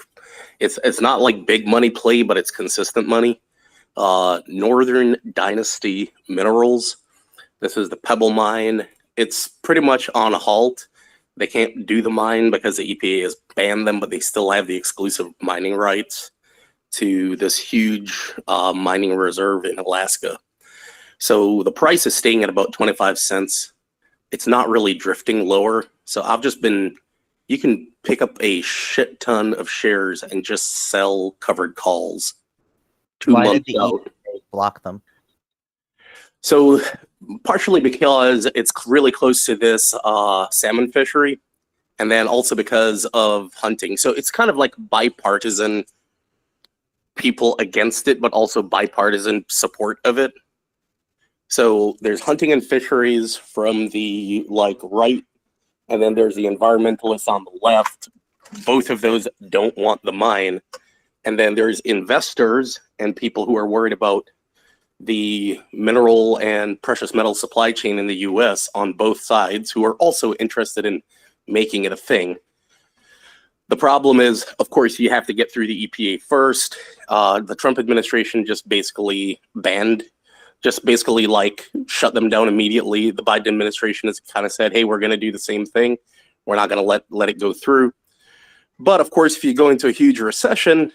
it's not like big money play, but it's consistent money. Northern Dynasty Minerals. This is the Pebble mine. It's pretty much on a halt. They can't do the mine because the EPA has banned them, but they still have the exclusive mining rights to this huge mining reserve in Alaska. So the price is staying at about 25 cents. It's not really drifting lower. So I've just been, you can pick up a shit ton of shares and just sell covered calls 2 Why months did the out. EPA block them? So partially because it's really close to this salmon fishery, and then also because of hunting. So it's kind of like bipartisan people against it, but also bipartisan support of it. So there's hunting and fisheries from the right, and then there's the environmentalists on the left. Both of those don't want the mine. And then there's investors and people who are worried about the mineral and precious metal supply chain in the US on both sides, who are also interested in making it a thing. The problem is, of course, you have to get through the EPA first. The Trump administration just basically shut them down immediately. The Biden administration has kind of said, hey, we're going to do the same thing. We're not going to let it go through. But of course, if you go into a huge recession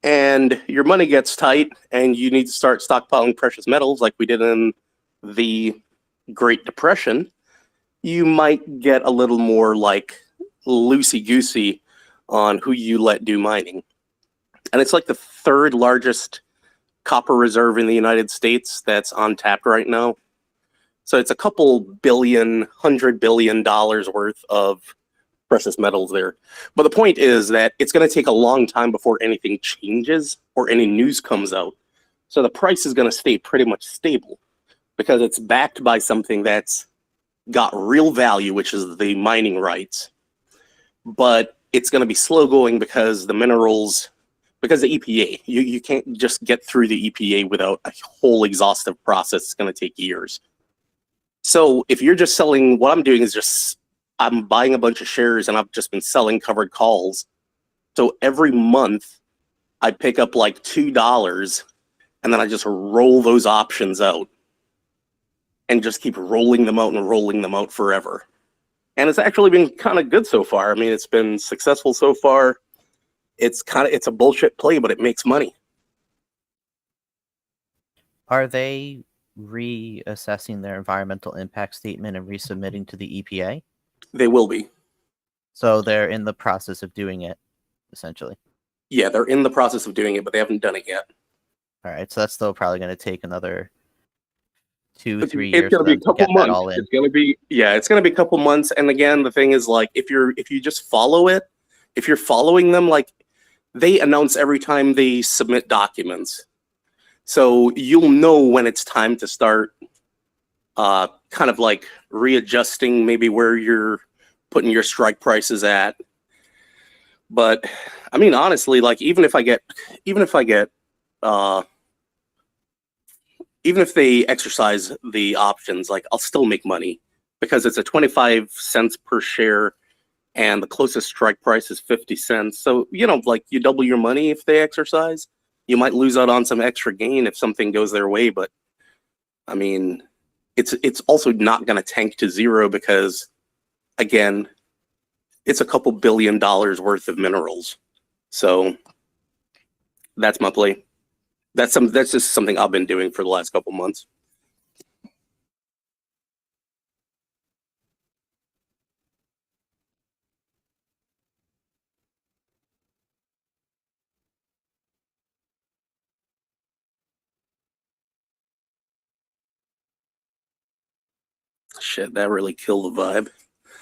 and your money gets tight and you need to start stockpiling precious metals like we did in the Great Depression, you might get a little more loosey-goosey on who you let do mining. And it's like the third largest copper reserve in the United States that's untapped right now. So it's a couple billion, $100 billion worth of precious metals there. But the point is that it's going to take a long time before anything changes or any news comes out. So the price is going to stay pretty much stable because it's backed by something that's got real value, which is the mining rights. But it's going to be slow going because the minerals, because the EPA, you can't just get through the EPA without a whole exhaustive process. It's going to take years. So if you're just selling, what I'm doing is I'm buying a bunch of shares and I've just been selling covered calls. So every month I pick up like $2 and then I just roll those options out and just keep rolling them out forever. And it's actually been kind of good so far. I mean, it's been successful so far. It's a bullshit play, but it makes money. Are they reassessing their environmental impact statement and resubmitting to the EPA? They will be. So they're in the process of doing it, essentially. Yeah, they're in the process of doing it, but they haven't done it yet. All right, so that's still probably going to take another 2-3 It's years going to for be a them to couple get that months. all in. It's going to be it's going to be a couple months. And again, the thing is, like, if you just follow it, if you're following them, like, they announce every time they submit documents, so you'll know when it's time to start, kind of like readjusting maybe where you're putting your strike prices at. But I mean, honestly, like, even if they exercise the options, like, I'll still make money because it's a 25 cents per share and the closest strike price is 50 cents. So, like, you double your money if they exercise. You might lose out on some extra gain if something goes their way, but I mean, it's also not going to tank to zero because, again, it's a couple $2 billion worth of minerals. So that's my play. That's just something I've been doing for the last couple months. Shit, that really killed the vibe.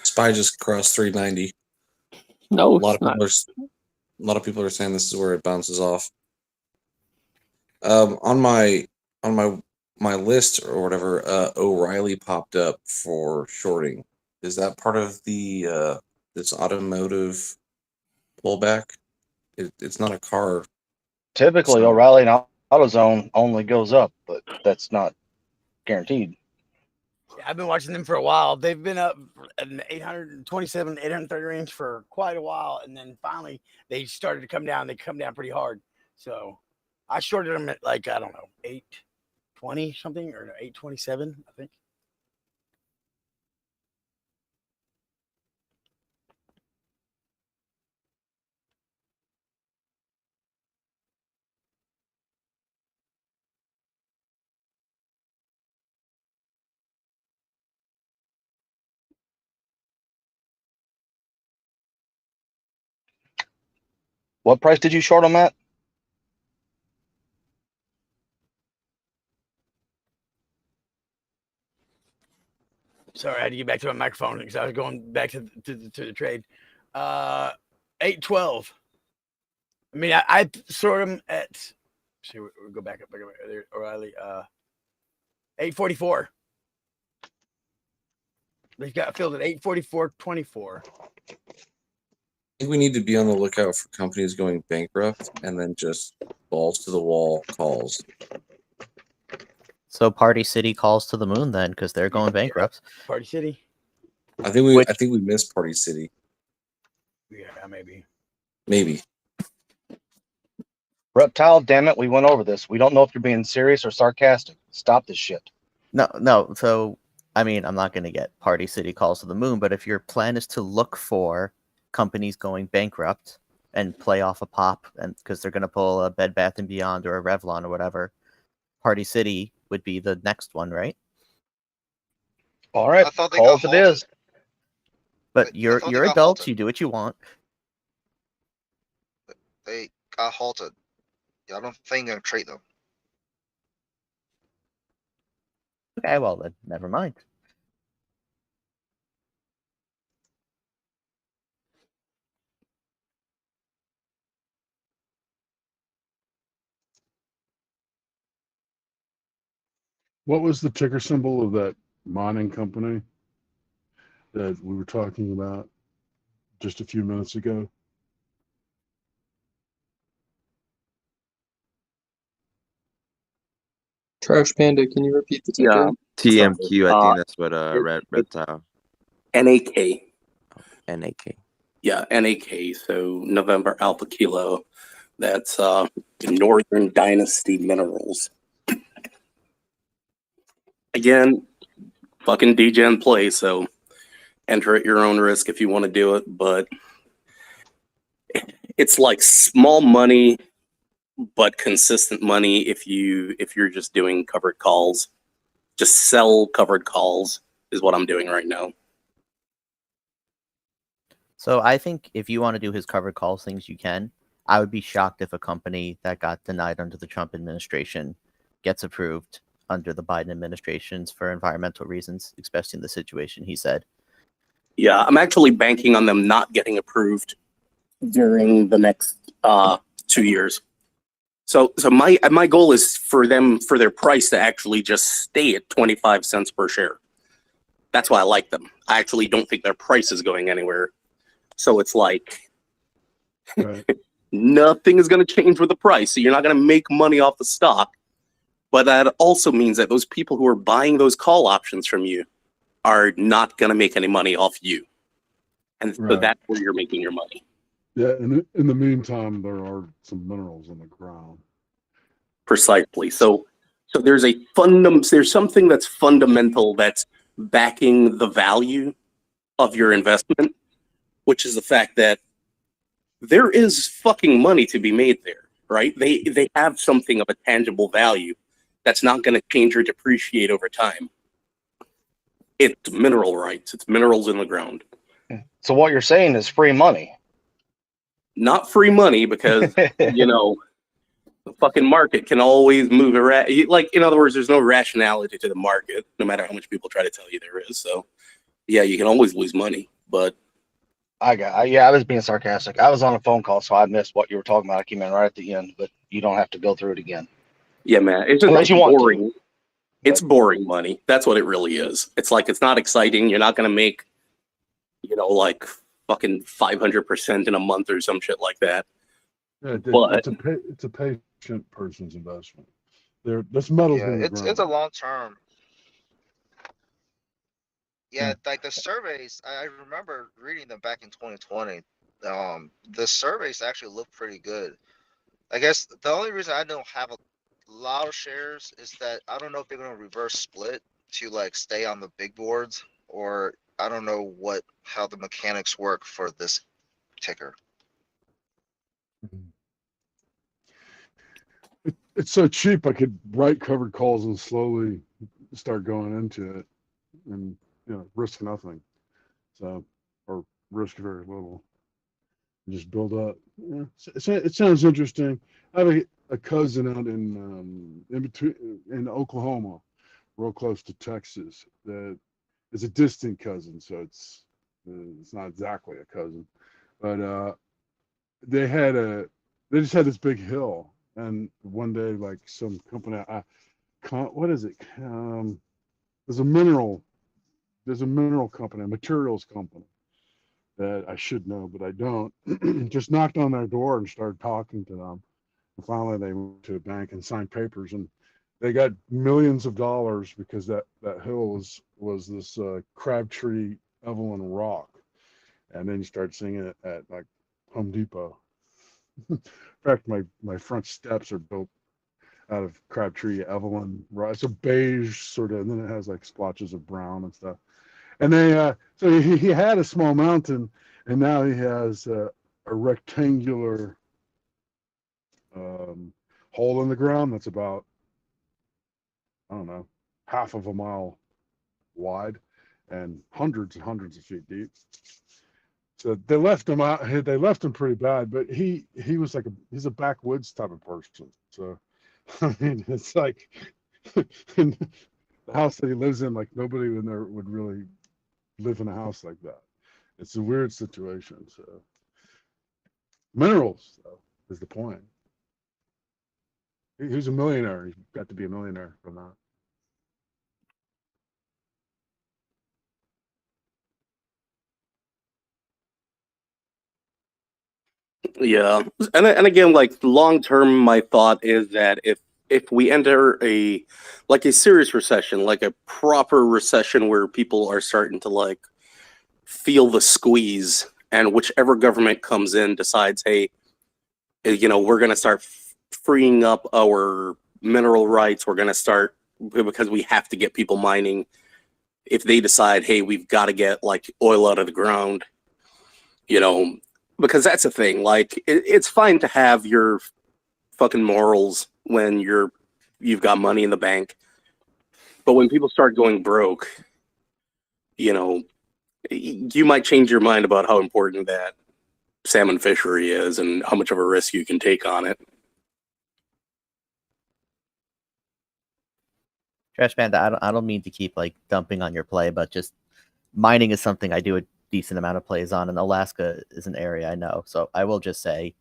SPY just crossed 390. No, A lot it's of not. people are saying this is where it bounces off. On my list or whatever, O'Reilly popped up for shorting. Is that part of the this automotive pullback? It's not a car. Typically, So O'Reilly and AutoZone only goes up, but that's not guaranteed. Yeah, I've been watching them for a while. They've been up in the 827, 830 range for quite a while, and then finally they started to come down. They come down pretty hard. So I shorted them at, like, I don't know, 820 something or 827, I think. What price did you short them at? Sorry, I had to get back to my microphone because I was going back to the trade. 812. I mean, I sort them at. See, we'll go back up. There, O'Reilly. 844. They got filled at 844.24. I think we need to be on the lookout for companies going bankrupt and then just balls to the wall calls. So Party City calls to the moon then, because they're going bankrupt. Party City. I think we missed Party City. Yeah, maybe. Reptile, damn it, we went over this. We don't know if you're being serious or sarcastic. Stop this shit. No. So, I mean, I'm not going to get Party City calls to the moon, but if your plan is to look for companies going bankrupt and play off a pop, and because they're going to pull a Bed Bath & Beyond or a Revlon or whatever, Party City would be the next one, right? All right, calls it is. But you're adults. You do what you want. They got halted. Yeah, I don't think I'm gonna trade them. Okay, well then, never mind. What was the ticker symbol of that mining company that we were talking about just a few minutes ago? Trash Panda, can you repeat the ticker? Yeah. TMQ, I think that's what Reptile. NAK. NAK. Yeah, NAK. So November Alpha Kilo. That's Northern Dynasty Minerals. Again, fucking DGen play, so enter at your own risk if you want to do it, but it's like small money but consistent money if you're just doing covered calls. Just sell covered calls is what I'm doing right now. So I think if you want to do his covered calls things, you can. I would be shocked if a company that got denied under the Trump administration gets approved under the Biden administrations for environmental reasons, especially in the situation he said. Yeah, I'm actually banking on them not getting approved during the next 2 years. So my goal is for their price to actually just stay at 25 cents per share. That's why I like them. I actually don't think their price is going anywhere. So it's like nothing is going to change with the price. So you're not going to make money off the stock. But that also means that those people who are buying those call options from you are not going to make any money off you. And so that's where you're making your money. Yeah, and in the meantime, there are some minerals in the ground. Precisely. So there's something that's fundamental that's backing the value of your investment, which is the fact that there is fucking money to be made there, right? They have something of a tangible value that's not going to change or depreciate over time. It's mineral rights. It's minerals in the ground. So what you're saying is free money. Not free money because, the fucking market can always move around. Like, in other words, there's no rationality to the market, no matter how much people try to tell you there is. So, yeah, you can always lose money, but I was being sarcastic. I was on a phone call, so I missed what you were talking about. I came in right at the end, but you don't have to go through it again. yeah, man, it's just Unless you want boring. to. It's boring money. That's what it really is. It's like, it's not exciting. You're not going to make, like fucking 500% in a month or some shit like that. Yeah, But it's a patient person's investment. This metal's in the ground. It's a long term. Yeah, like the surveys, I remember reading them back in 2020. The surveys actually look pretty good. I guess the only reason I don't have a lot of shares is that I don't know if they're going to reverse split to like stay on the big boards, or I don't know how the mechanics work for this ticker. It's so cheap. I could write covered calls and slowly start going into it, and risk nothing. So, or risk very little. Just build up. Yeah, it sounds interesting. I have a cousin out in Oklahoma, real close to Texas. That is a distant cousin, so it's not exactly a cousin, but they just had this big hill, and one day, like some company, what is it? There's a mineral company, a materials company that I should know, but I don't. Just knocked on their door and started talking to them. And finally, they went to a bank and signed papers, and they got millions of dollars because that hill was this Crabtree Evelyn rock, and then you start seeing it at like Home Depot. In fact, my front steps are built out of Crabtree Evelyn rock. It's a beige sort of, and then it has like splotches of brown and stuff. And so he had a small mountain, and now he has a rectangular hole in the ground that's about, I don't know, half of a mile wide and hundreds and hundreds of feet deep. So they left him out. They left him pretty bad, but he was like he's a backwoods type of person. So I mean, it's like in the house that he lives in, like nobody in there would really live in a house like that. It's a weird situation. So minerals, though, is the point. He's a millionaire. He's got to be a millionaire from that. yeah, and again, like long term, my thought is that if we enter a serious recession, like a proper recession where people are starting to like feel the squeeze, and whichever government comes in decides, hey, we're going to start freeing up our mineral rights. We're going to start, because we have to get people mining. If they decide, hey, we've got to get like oil out of the ground, because that's the thing. Like it's fine to have your fucking morals when you've got money in the bank, But when people start going broke, you know, you might change your mind about how important that salmon fishery is and how much of a risk you can take on it. Trash Panda, I don't mean to keep like dumping on your play, but just mining is something I do a decent amount of plays on, and Alaska is an area I know. So I will just say,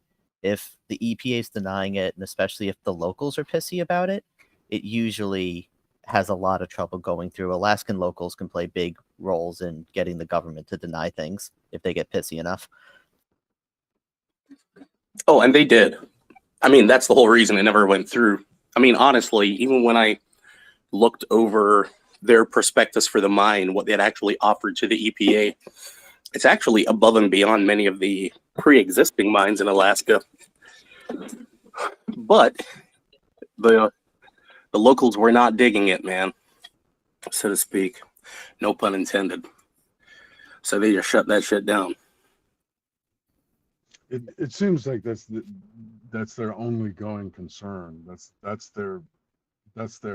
if the EPA is denying it, and especially if the locals are pissy about it, it usually has a lot of trouble going through. Alaskan locals can play big roles in getting the government to deny things if they get pissy enough. Oh, and they did. I mean, that's the whole reason it never went through. I mean, honestly, even when I looked over their prospectus for the mine, what they had actually offered to the EPA, it's actually above and beyond many of the pre-existing mines in Alaska. But the locals were not digging it, man, so to speak. No pun intended. So they just shut that shit down. It seems like that's their only going concern. That's their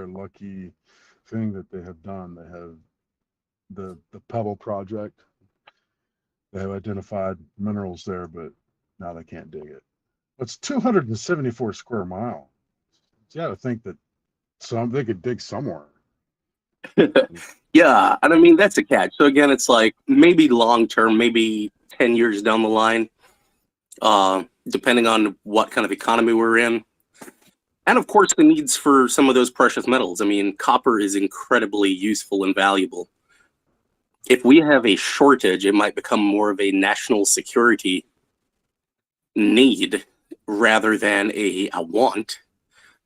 lucky thing that they have done. They have the Pebble project. They have identified minerals there, but now they can't dig it. It's 274 square mile. You got to think that they could dig somewhere. Yeah, and I mean, that's a catch. So again, it's like maybe long term, maybe 10 years down the line, depending on what kind of economy we're in. And of course, the needs for some of those precious metals. I mean, copper is incredibly useful and valuable. If we have a shortage, it might become more of a national security need rather than a want.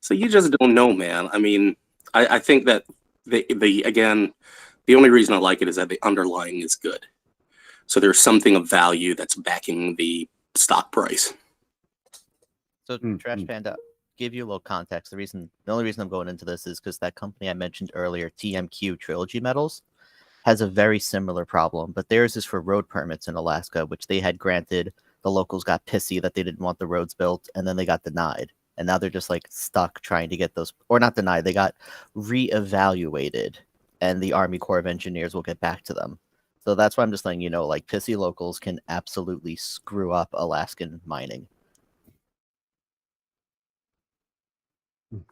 So you just don't know, man. I mean, I think that the only reason I like it is that the underlying is good. So there's something of value that's backing the stock price. So Trash Panda, give you a little context. The only reason I'm going into this is because that company I mentioned earlier, TMQ Trilogy Metals, has a very similar problem, but theirs is for road permits in Alaska, which they had granted. The locals got pissy that they didn't want the roads built, and then they got denied. And now they're just like stuck trying to get those, or not denied, they got reevaluated, and the Army Corps of Engineers will get back to them. So that's why I'm just letting you know, like, pissy locals can absolutely screw up Alaskan mining.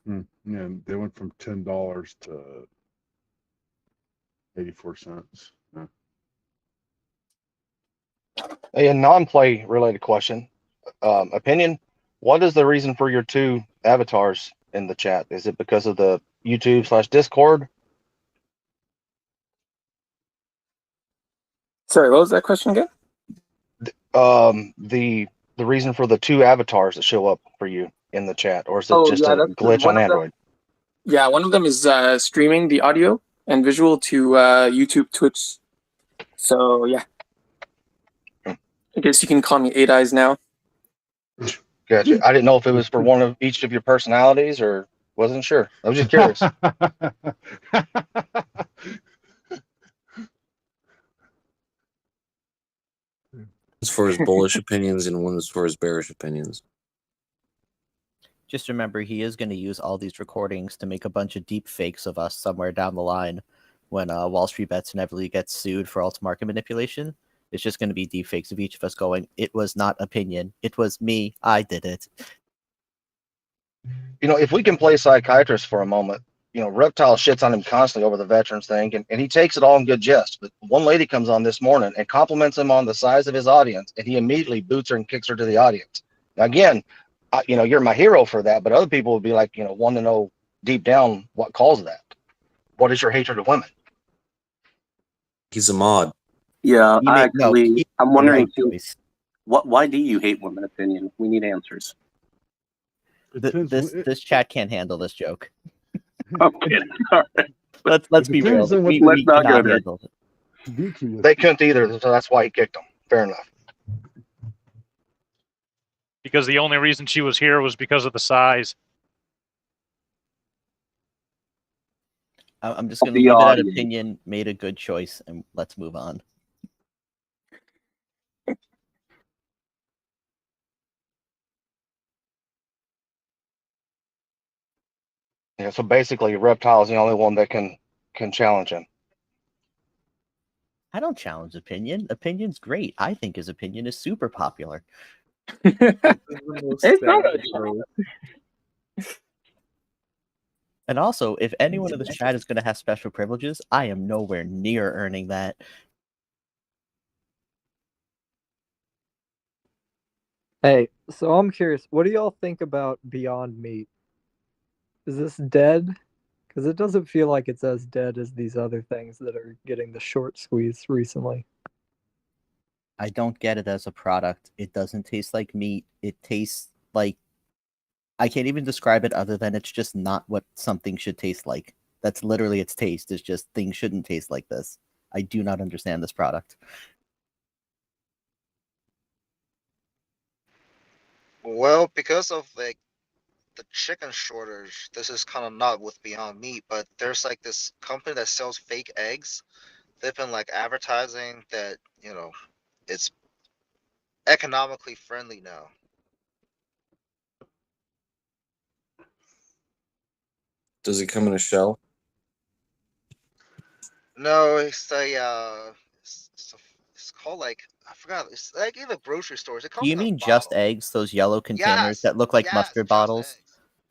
Yeah, they went from $10 to 84 cents. Yeah. A non-play related question. Opinion. What is the reason for your two avatars in the chat? Is it because of the YouTube/Discord? Sorry, what was that question again? The reason for the two avatars that show up for you in the chat, or is it just a glitch on Android? Yeah, one of them is streaming the audio and visual to YouTube, Twitch. So yeah, I guess you can call me Eight Eyes now. Gotcha. I didn't know if it was for one of each of your personalities, or wasn't sure. I was just curious. One's for his bullish opinions and one's for his bearish opinions. Just remember, he is going to use all these recordings to make a bunch of deep fakes of us somewhere down the line when WallStreetBets inevitably gets sued for alt market manipulation. It's just going to be deep fakes of each of us going, "It was not opinion. It was me. I did it." You know, if we can play psychiatrist for a moment, you know, Reptile shits on him constantly over the veterans thing, and he takes it all in good jest. But one lady comes on this morning and compliments him on the size of his audience, and he immediately boots her and kicks her to the audience. Now, again, you know, you're my hero for that, but other people would be like, you know, want to know deep down what caused that. What is your hatred of women? He's a mod. Yeah, No, I'm wondering right too, why do you hate women opinion? We need answers. This chat can't handle this joke. I'm kidding. All right. Let's be real. depends on what We not go cannot there. handle it. They couldn't either, so that's why he kicked them. Fair enough. Because the only reason she was here was because of the size. I'm just going to leave it at opinion. Made a good choice, and let's move on. Yeah, so basically, Reptile is the only one that can can challenge him. I don't challenge opinion. Opinion's great. I think his opinion is super popular. It's not a joke. And also, if anyone in this chat is going to have special privileges, I am nowhere near earning that. Hey, so I'm curious, what do y'all think about Beyond Meat? Is this dead? Because it doesn't feel like it's as dead as these other things that are getting the short squeeze recently. I don't get it as a product. It doesn't taste like meat. It tastes like... I can't even describe it other than it's just not what something should taste like. That's literally its taste. It's just things shouldn't taste like this. I do not understand this product. Well, because of like the chicken shortage, this is kind of not with Beyond Meat, but there's like this company that sells fake eggs. They've been like advertising that, you know, it's economically friendly now. Does it come in a shell? No, it's called like, I forgot. It's like in the grocery stores. It Do comes you in a mean bottle. just eggs? Those yellow containers Yes, that look like yes, mustard just bottles? eggs.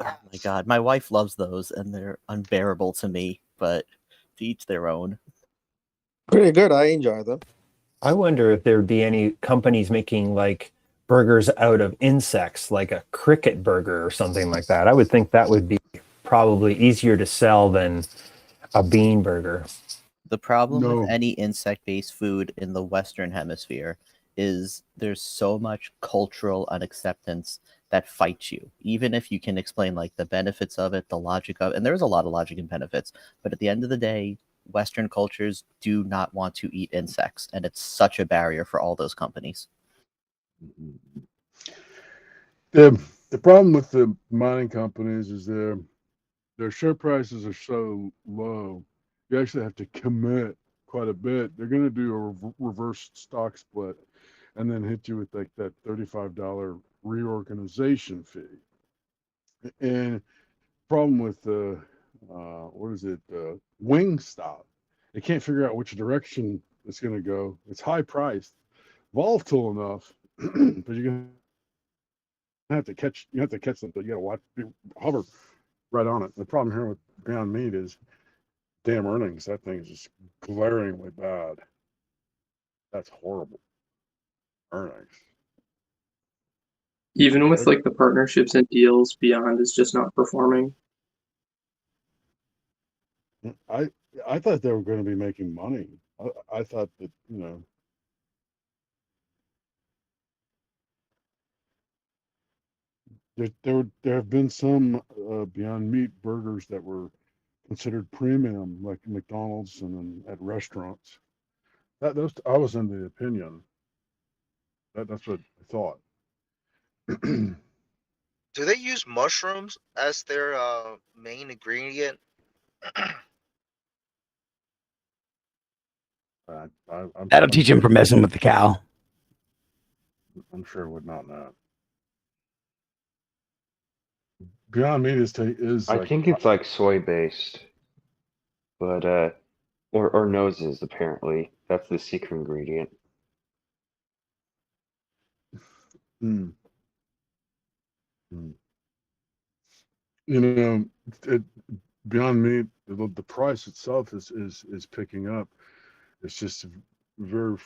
Oh my god, my wife loves those, and they're unbearable to me, but to each their own. Pretty good. I enjoy them. I wonder if there'd be any companies making like burgers out of insects, like a cricket burger or something like that. I would think that would be probably easier to sell than a bean burger. The problem with No. any insect-based food in the Western Hemisphere is there's so much cultural unacceptance that fights you. Even if you can explain like the benefits of it, the logic of it, and there's a lot of logic and benefits, but at the end of the day, Western cultures do not want to eat insects, and it's such a barrier for all those companies. The problem with the mining companies is their share prices are so low. You actually have to commit quite a bit. They're going to do a reverse stock split and then hit you with like that $35 reorganization fee. And problem with the what is it, Wingstop? They can't figure out which direction it's going to go. It's high priced, volatile enough, but you're going to have to catch. You have to catch something. You got to watch, hover right on it. The problem here with Beyond Meat is damn earnings. That thing is just glaringly bad. That's horrible earnings. Even with like the partnerships and deals, Beyond is just not performing. I thought they were going to be making money. I thought that, there have been some Beyond Meat burgers that were considered premium, like McDonald's and then at restaurants. Those I was in the opinion. That's what I thought. Do they use mushrooms as their main ingredient? That'll teach him from messing with the cow. I'm sure it would not know. Beyond Meat is I like, think it's like soy based, but or noses apparently. That's the secret ingredient. mm, mm. It, Beyond Meat, the price itself is picking up. It's just very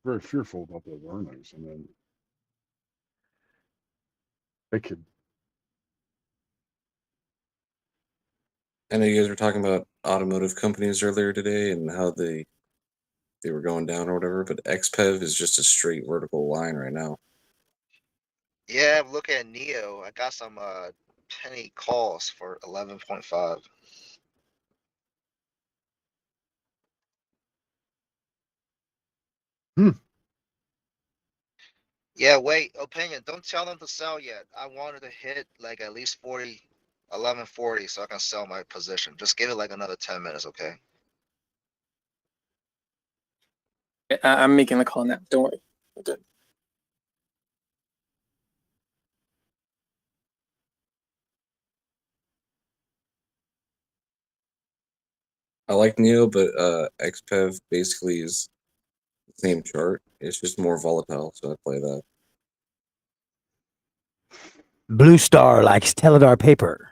very fearful about those earnings, and then they could. I know you guys were talking about automotive companies earlier today and how they were going down or whatever, but XPEV is just a straight vertical line right now. Yeah, look at Neo. I got some penny calls for 11.5. Yeah, wait, opinion. Don't tell them to sell yet. I wanted to hit like at least 40, 1140 so I can sell my position. Just give it like another 10 minutes, okay? I'm making the call now. Don't worry. I'm good. I like Neo, but XPEV basically is the same chart. It's just more volatile, so I play that. Blue Star likes Teledar paper.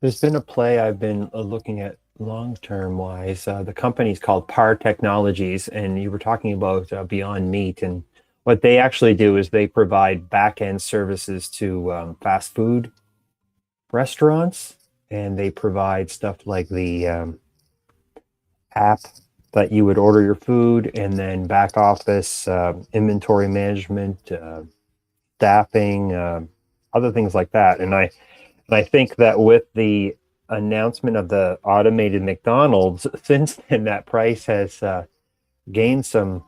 There's been a play I've been looking at long-term wise. The company's called PAR Technologies, and you were talking about Beyond Meat. And what they actually do is they provide back-end services to fast food restaurants, and they provide stuff like the app that you would order your food, and then back office inventory management, staffing, other things like that. And I think that with the announcement of the automated McDonald's, since then that price has gained some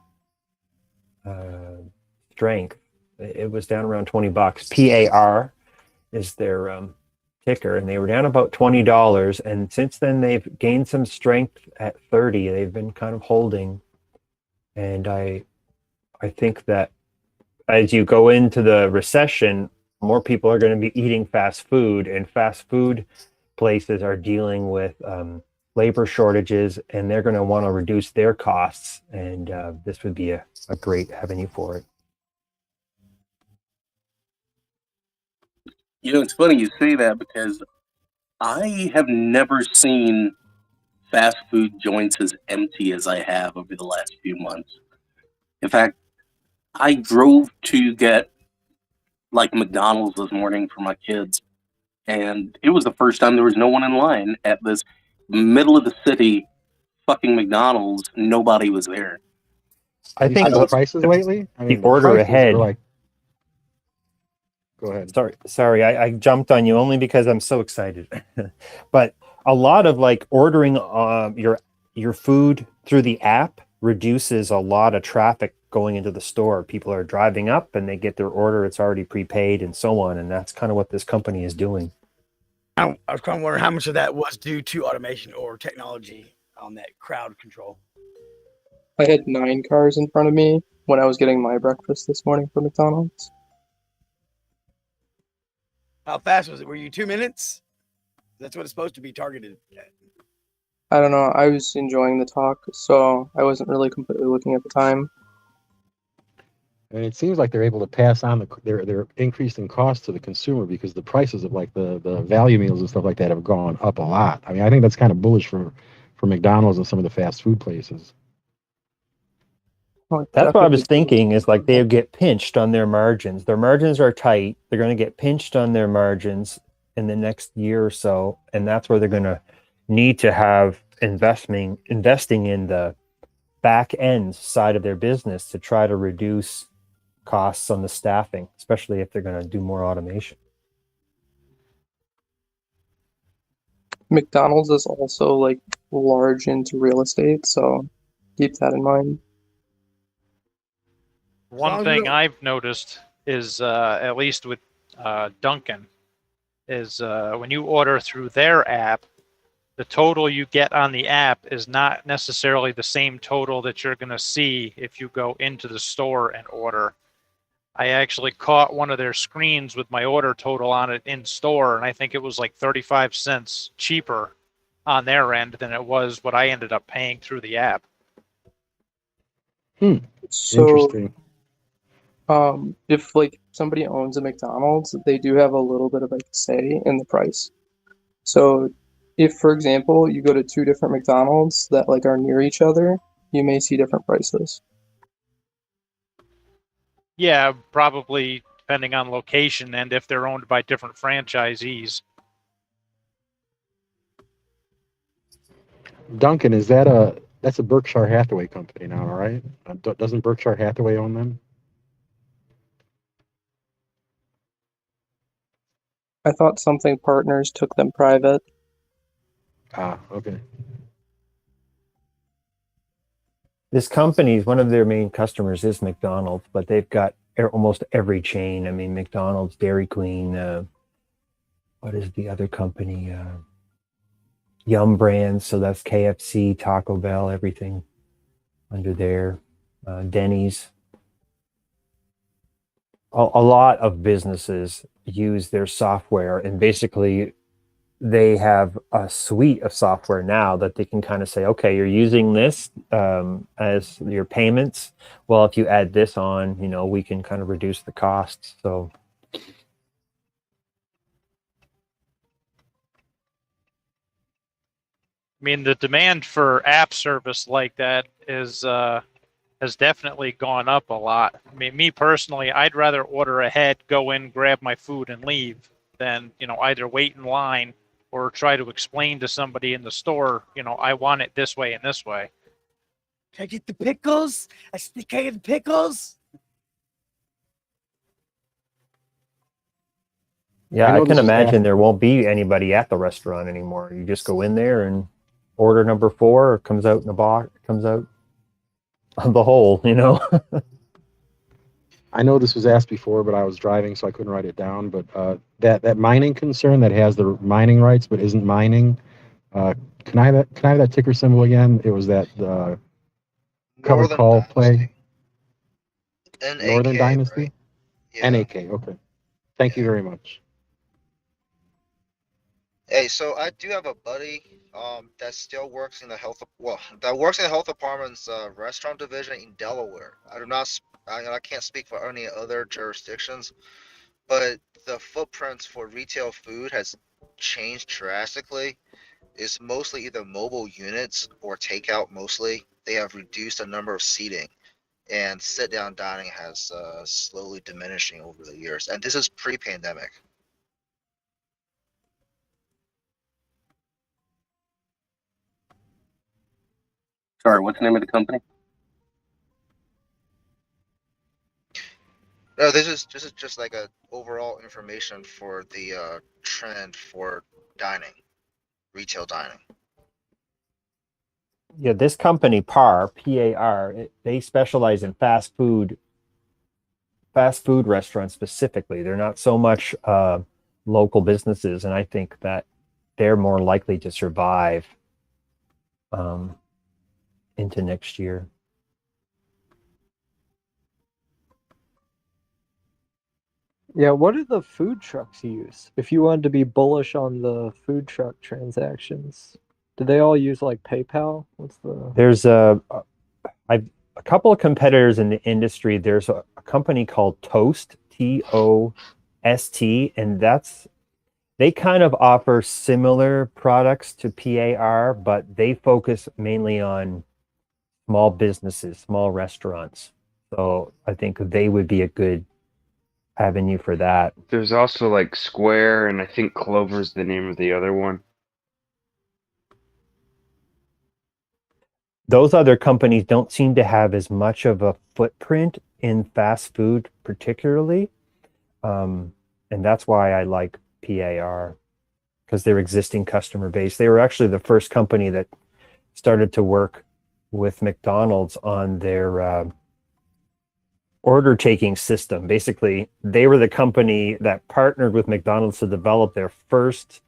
strength. It was down around $20. PAR is their ticker, and they were down about $20. And since then, they've gained some strength at 30. They've been kind of holding, and I think that as you go into the recession, more people are going to be eating fast food, and fast food places are dealing with labor shortages, and they're going to want to reduce their costs, and this would be a great avenue for it. You know, it's funny you say that because I have never seen fast food joints as empty as I have over the last few months. In fact, I drove to get like McDonald's this morning for my kids, and it was the first time there was no one in line at this middle of the city fucking McDonald's. Nobody was there. I Have you think seen the prices lately? I mean, the order prices ahead. are like. Go ahead. Sorry, I jumped on you only because I'm so excited. But a lot of like ordering your food through the app reduces a lot of traffic going into the store. People are driving up and they get their order, it's already prepaid and so on, and that's kind of what this company is doing. I was kind of wondering how much of that was due to automation or technology on that crowd control. I had 9 cars in front of me when I was getting my breakfast this morning from McDonald's. How fast was it? Were you 2 minutes? That's what it's supposed to be targeted at. I don't know. I was enjoying the talk, so I wasn't really completely looking at the time. And it seems like they're able to pass on their increase in cost to the consumer because the prices of like the value meals and stuff like that have gone up a lot. I mean, I think that's kind of bullish for McDonald's and some of the fast food places. That's what I was thinking is like they get pinched on their margins. Their margins are tight. They're going to get pinched on their margins in the next year or so. And that's where they're going to need to have investing in the back end side of their business to try to reduce costs on the staffing, especially if they're going to do more automation. McDonald's is also like large into real estate, so keep that in mind. One thing I've noticed is, at least with Dunkin', is when you order through their app, the total you get on the app is not necessarily the same total that you're going to see if you go into the store and order. I actually caught one of their screens with my order total on it in store, and I think it was like 35 cents cheaper on their end than it was what I ended up paying through the app. So, Interesting. if like somebody owns a McDonald's, they do have a little bit of a say in the price. So, if for example you go to 2 different McDonald's that like are near each other, you may see different prices. Yeah, probably depending on location and if they're owned by different franchisees. Duncan, that's a Berkshire Hathaway company now, all right? Doesn't Berkshire Hathaway own them? I thought Something Partners took them private. Ah, okay. This company, one of their main customers is McDonald's, but they've got almost every chain. I mean, McDonald's, Dairy Queen, what is the other company? Yum Brands, so that's KFC, Taco Bell, everything under there. Denny's. a lot of businesses use their software, and basically they have a suite of software now that they can kind of say, okay, you're using this as your payments. Well, if you add this on, we can kind of reduce the costs. So I mean, the demand for app service like that is has definitely gone up a lot. I mean, me personally, I'd rather order ahead, go in, grab my food, and leave than either wait in line or try to explain to somebody in the store, I want it this way and this way. Can I get the pickles? Can I get the pickles? yeah, I I know can this was imagine asked. there won't be anybody at the restaurant anymore. You just go in there and order number 4, it comes out in a box, comes out of the hole, I know this was asked before, but I was driving, so I couldn't write it down. But that mining concern that has the mining rights but isn't mining, can I have that? Can I have that ticker symbol again? It was that covered Northern call play. NAK, Northern Dynasty. right? Yeah. NAK. Okay. Thank you very much. Hey, so I do have a buddy that still works in the that works in the health department's restaurant division in Delaware. I do not I can't speak for any other jurisdictions, but the footprints for retail food has changed drastically. It's mostly either mobile units or takeout mostly. They have reduced the number of seating, and sit down dining has slowly diminishing over the years. And this is pre-pandemic. Sorry, what's the name of the company? No, this is just like a overall information for the trend for dining, retail dining. Yeah, this company PAR, they specialize in fast food restaurants specifically. They're not so much local businesses, and I think that they're more likely to survive into next year. Yeah, what do the food trucks use? If you wanted to be bullish on the food truck transactions, do they all use like PayPal? What's the? There's a couple of competitors in the industry. There's a company called Toast, TOST, and they kind of offer similar products to PAR, but they focus mainly on small businesses, small restaurants. So I think they would be a good avenue for that. There's also like Square, and I think Clover's the name of the other one. Those other companies don't seem to have as much of a footprint in fast food, particularly. And that's why I like PAR, because their existing customer base. They were actually the first company that started to work with McDonald's on their order taking system. Basically, they were the company that partnered with McDonald's to develop their first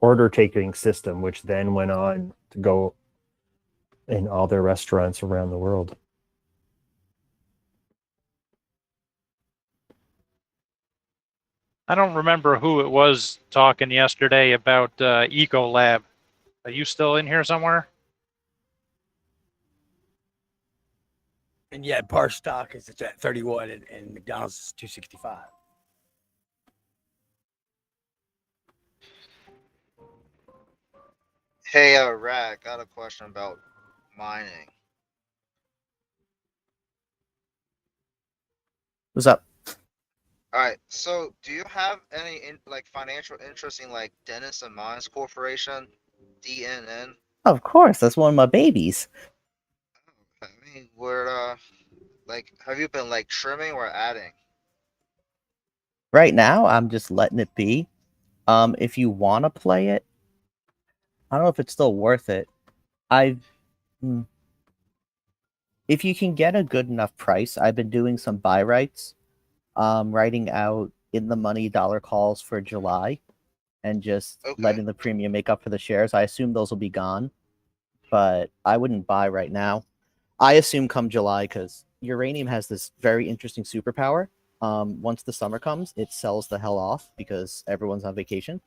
order taking system, which then went on to go in all their restaurants around the world. I don't remember who it was talking yesterday about Ecolab. Are you still in here somewhere? And yeah, par stock is at 31, and McDonald's is 265. Hey, Rack, got a question about mining. What's up? All right, so do you have any financial interest in like Denison Mines Corporation, DNN? Of course, that's one of my babies. I mean, we're have you been like trimming or adding? Right now, I'm just letting it be. If you want to play it, I don't know if it's still worth it. If you can get a good enough price, I've been doing some buy rights, writing out in the money dollar calls for July, and just letting the premium make up for the shares. I assume those will be gone, but I wouldn't buy right now. I assume come July, because Uranium has this very interesting superpower. Once the summer comes, it sells the hell off because everyone's on vacation.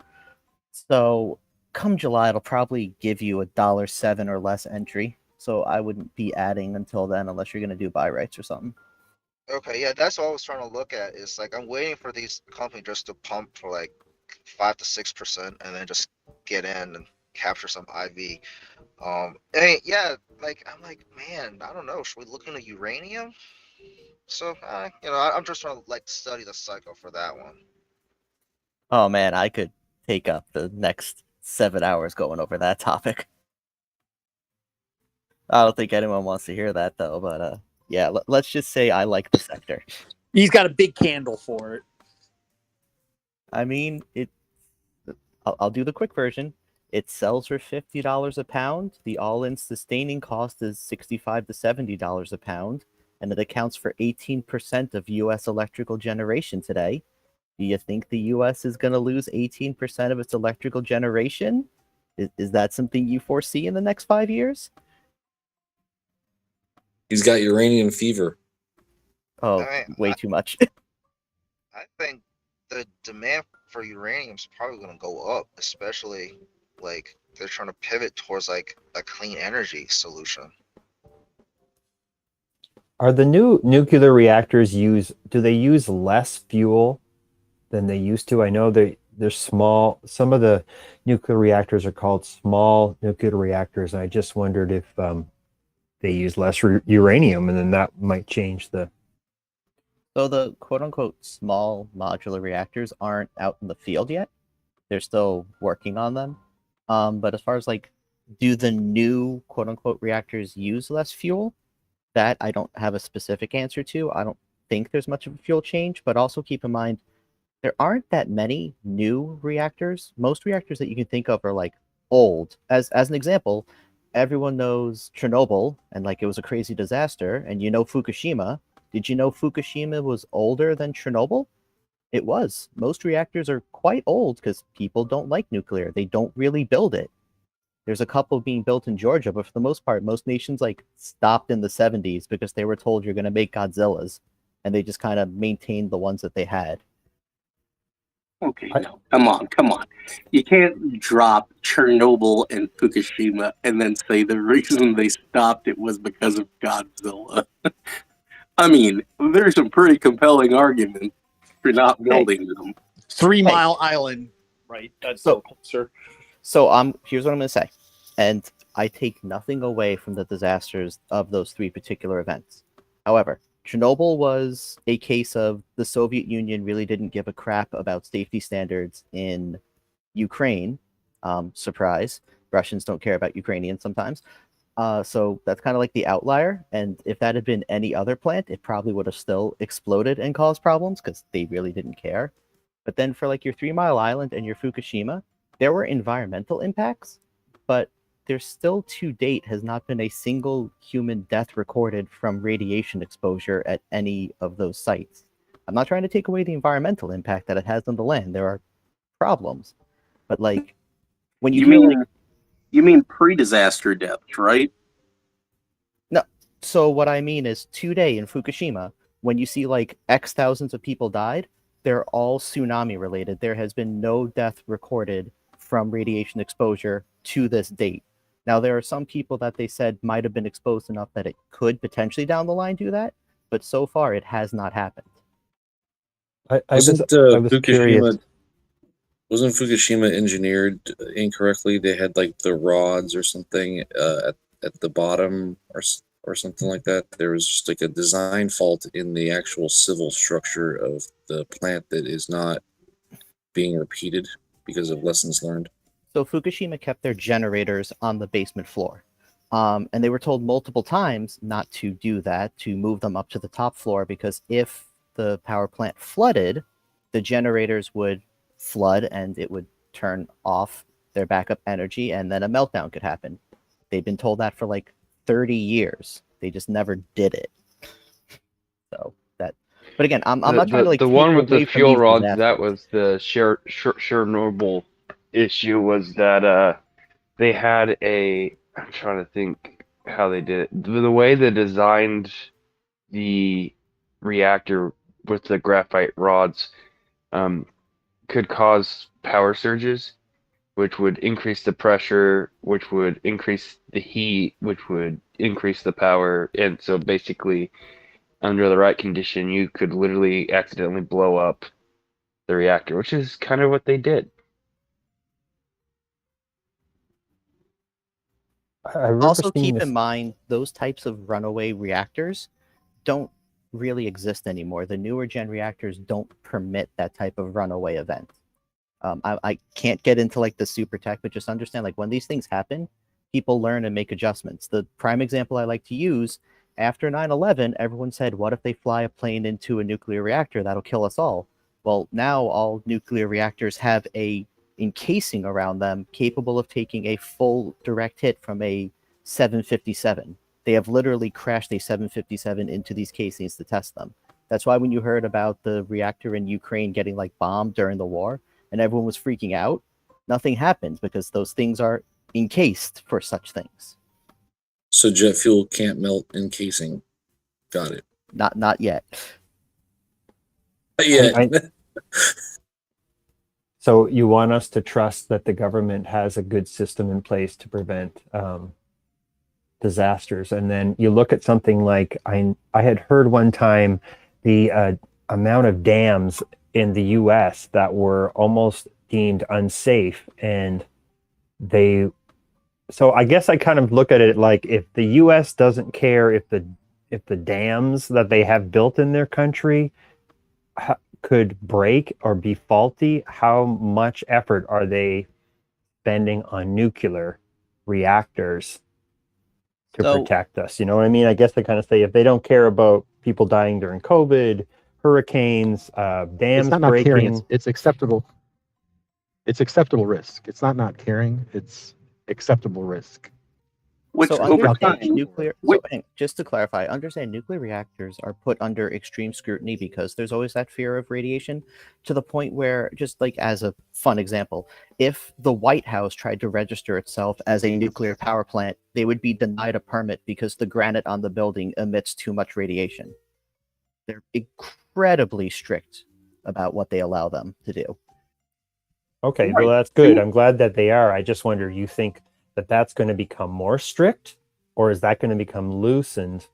So come July, it'll probably give you $1.07 or less entry. So I wouldn't be adding until then unless you're gonna do buy rights or something. Okay, yeah, that's what I was trying to look at. Is like I'm waiting for these companies just to pump for like 5 to 6%, and then just get in and capture some IV. I mean, yeah, like I'm like, man, I don't know. Should we look into uranium? So, I'm just trying to like study the cycle for that one. Oh man, I could take up the next 7 hours going over that topic. I don't think anyone wants to hear that though, but yeah, let's just say I like the sector. He's got a big candle for it. I mean, I'll do the quick version. It sells for $50 a pound. The all-in sustaining cost is $65 to $70 a pound, and it accounts for 18% of U.S. electrical generation today. Do you think the U.S. is going to lose 18% of its electrical generation? Is that something you foresee in the next 5 years? He's got uranium fever. Oh, I mean, way too much. I think the demand for uranium is probably going to go up, especially like they're trying to pivot towards like a clean energy solution. Are the new nuclear reactors do they use less fuel than they used to? I know they're small. Some of the nuclear reactors are called small nuclear reactors, and I just wondered if they use less uranium, and then that might change the. So the quote-unquote small modular reactors aren't out in the field yet. They're still working on them. But as far as like, do the new quote-unquote reactors use less fuel? That I don't have a specific answer to. I don't think there's much of a fuel change, but also keep in mind, there aren't that many new reactors. Most reactors that you can think of are like old. As an example, everyone knows Chernobyl and like it was a crazy disaster, and you know Fukushima. Did you know Fukushima was older than Chernobyl? It was. Most reactors are quite old because people don't like nuclear. They don't really build it. There's a couple being built in Georgia, but for the most part, most nations like stopped in the 70s because they were told you're going to make Godzillas, and they just kind of maintained the ones that they had. Okay, no, come on. You can't drop Chernobyl and Fukushima and then say the reason they stopped it was because of Godzilla. I mean, there's some pretty compelling arguments for not building them. 3 Mile Island, right? That's so closer. So here's what I'm going to say, and I take nothing away from the disasters of those 3 particular events. However, Chernobyl was a case of the Soviet Union really didn't give a crap about safety standards in Ukraine. Surprise, Russians don't care about Ukrainians sometimes. So that's kind of like the outlier. And if that had been any other plant, it probably would have still exploded and caused problems because they really didn't care. But then for like your 3 Mile Island and your Fukushima, there were environmental impacts, but there still to date has not been a single human death recorded from radiation exposure at any of those sites. I'm not trying to take away the environmental impact that it has on the land. There are problems. But like when you mean pre-disaster deaths, right? No. So what I mean is today in Fukushima, when you see like X thousands of people died, they're all tsunami related. There has been no death recorded from radiation exposure to this date. Now, there are some people that they said might have been exposed enough that it could potentially down the line do that, but so far it has not happened. I was curious. Wasn't Fukushima engineered incorrectly? They had like the rods or something at the bottom or something like that. There was just like a design fault in the actual civil structure of the plant that is not being repeated because of lessons learned. So Fukushima kept their generators on the basement floor. And they were told multiple times not to do that, to move them up to the top floor, because if the power plant flooded, the generators would flood and it would turn off their backup energy and then a meltdown could happen. They've been told that for like 30 years. They just never did it. So that, but again, I'm not trying to like the take one with away the from fuel these rods. disasters. That was the Chernobyl issue. Was that they had a? I'm trying to think how they did it. The way they designed the reactor with the graphite rods could cause power surges, which would increase the pressure, which would increase the heat, which would increase the power. And so basically, under the right condition, you could literally accidentally blow up the reactor, which is kind of what they did. I remember Also, seeing keep this. in mind those types of runaway reactors don't really exist anymore. The newer gen reactors don't permit that type of runaway event. I can't get into like the super tech, but just understand like when these things happen, people learn and make adjustments. The prime example I like to use, after 9/11, everyone said, what if they fly a plane into a nuclear reactor? That'll kill us all. Well, now all nuclear reactors have a encasing around them capable of taking a full direct hit from a 757. They have literally crashed a 757 into these casings to test them. That's why when you heard about the reactor in Ukraine getting like bombed during the war and everyone was freaking out, nothing happened because those things are encased for such things. So jet fuel can't melt in casing. Got it. Not yet. Not yet. So you want us to trust that the government has a good system in place to prevent disasters, and then you look at something like I had heard one time the amount of dams in the U.S. that were almost deemed unsafe, and so I guess I kind of look at it like if the U.S. doesn't care if the dams that they have built in their country could break or be faulty, how much effort are they spending on nuclear reactors to protect us? You know what I mean? I guess they kind of say if they don't care about people dying during COVID, hurricanes, dams It's not breaking. caring. It's acceptable. It's acceptable risk. It's not caring. It's acceptable risk. So understand nuclear. So just to clarify, understand nuclear reactors are put under extreme scrutiny because there's always that fear of radiation, to the point where, just like as a fun example, if the White House tried to register itself as a nuclear power plant, they would be denied a permit because the granite on the building emits too much radiation. They're incredibly strict about what they allow them to do. Okay, well, that's good. I'm glad that they are. I just wonder, you think that that's going to become more strict, or is that going to become loosened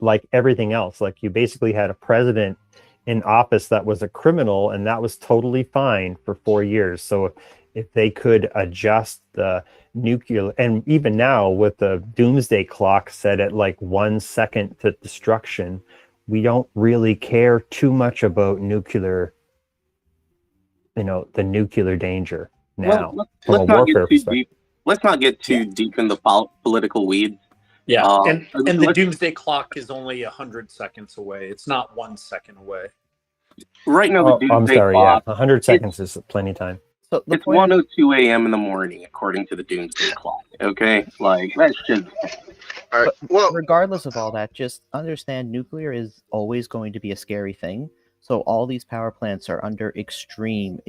like everything else? Like you basically had a president in office that was a criminal, and that was totally fine for 4 years. So if they could adjust the nuclear, and even now with the doomsday clock set at like 1 second to destruction, we don't really care too much about nuclear, the nuclear danger now from a warfare perspective. Let's not get too deep in the political weeds. Yeah, and the doomsday clock is only 100 seconds away. It's not 1 second away. Right now, the doomsday I'm sorry, clock, 100 seconds is plenty of time. So it's 1:02 a.m. in the morning, according to the doomsday clock. Okay, like that's just. But regardless of all that, just understand nuclear is always going to be a scary thing. So all these power plants are under extreme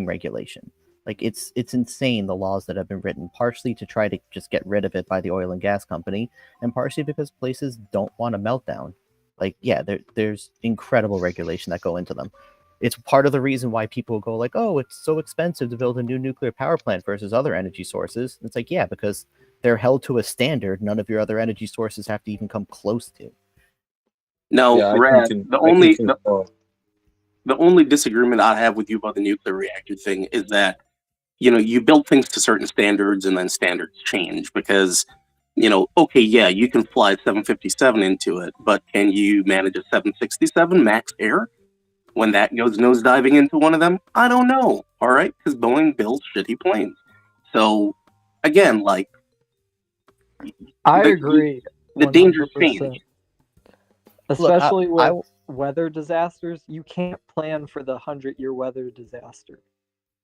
regulation. Like it's insane, the laws that have been written, partially to try to just get rid of it by the oil and gas company, and partially because places don't want a meltdown. Like, yeah, there's incredible regulation that go into them. It's part of the reason why people go like, oh, it's so expensive to build a new nuclear power plant versus other energy sources. It's like, yeah, because they're held to a standard none of your other energy sources have to even come close to. No, Yeah, Rad, the only disagreement I have with you about the nuclear reactor thing is that, you build things to certain standards and then standards change because, okay, yeah, you can fly 757 into it, but can you manage a 767 max air when that goes nosediving into one of them? I don't know, all right? Because Boeing builds shitty planes. So, again, like... I agree. The dangers 100%. change. Especially with weather disasters, you can't plan for the 100-year weather disaster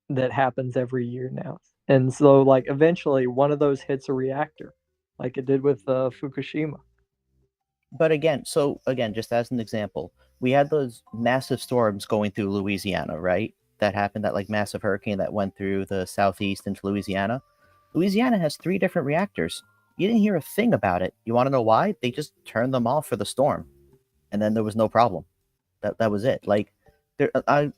that happens every year now. And so, like, eventually one of those hits a reactor, like it did with Fukushima. But again, just as an example, we had those massive storms going through Louisiana, right? That happened, that like massive hurricane that went through the southeast into Louisiana. Louisiana has 3 different reactors. You didn't hear a thing about it. You want to know why? They just turned them off for the storm. And then there was no problem. That was it. Like, I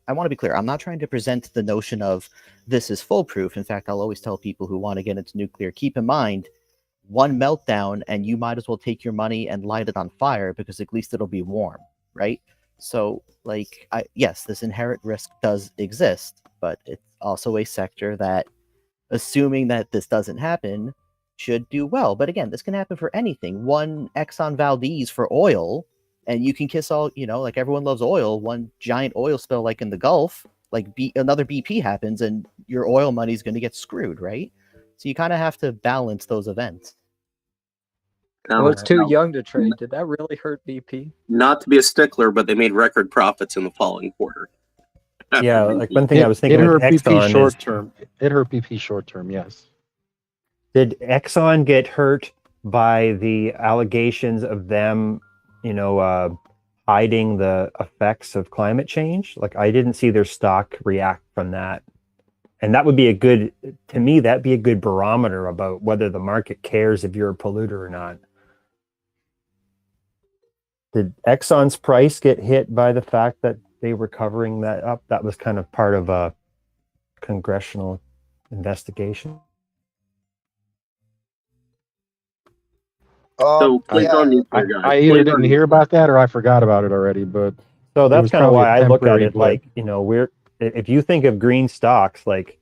want to be clear. I'm not trying to present the notion of this is foolproof. In fact, I'll always tell people who want to get into nuclear, keep in mind, one meltdown and you might as well take your money and light it on fire because at least it'll be warm, right? So, like, yes, this inherent risk does exist, but it's also a sector that, assuming that this doesn't happen, should do well. But again, this can happen for anything. One Exxon Valdez for oil, and you can kiss all, like everyone loves oil. One giant oil spill, like in the Gulf, like another BP happens, and your oil money is going to get screwed, right? So you kind of have to balance those events. Well, it's too young to trade. Did that really hurt BP? Not to be a stickler, but they made record profits in the following quarter. Yeah, like one thing I was thinking it with hurt BP Exxon short is, term. It hurt BP short term, yes. did Exxon get hurt by the allegations of them, hiding the effects of climate change? Like, I didn't see their stock react from that. And that would be to me, that'd be a good barometer about whether the market cares if you're a polluter or not. Did Exxon's price get hit by the fact that they were covering that up? That was kind of part of a congressional investigation. So yeah. I either didn't hear about that or I forgot about it already. But so that's kind of why I look at it blip. like, if you think of green stocks, like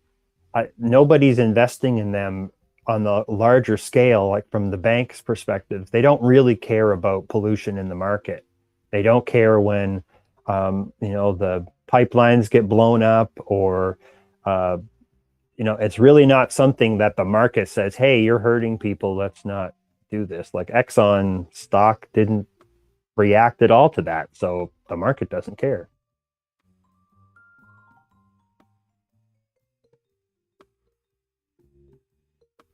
nobody's investing in them on the larger scale, like from the bank's perspective. They don't really care about pollution in the market. They don't care when, the pipelines get blown up or, it's really not something that the market says, hey, you're hurting people, let's not do this. Like Exxon stock didn't react at all to that. So the market doesn't care.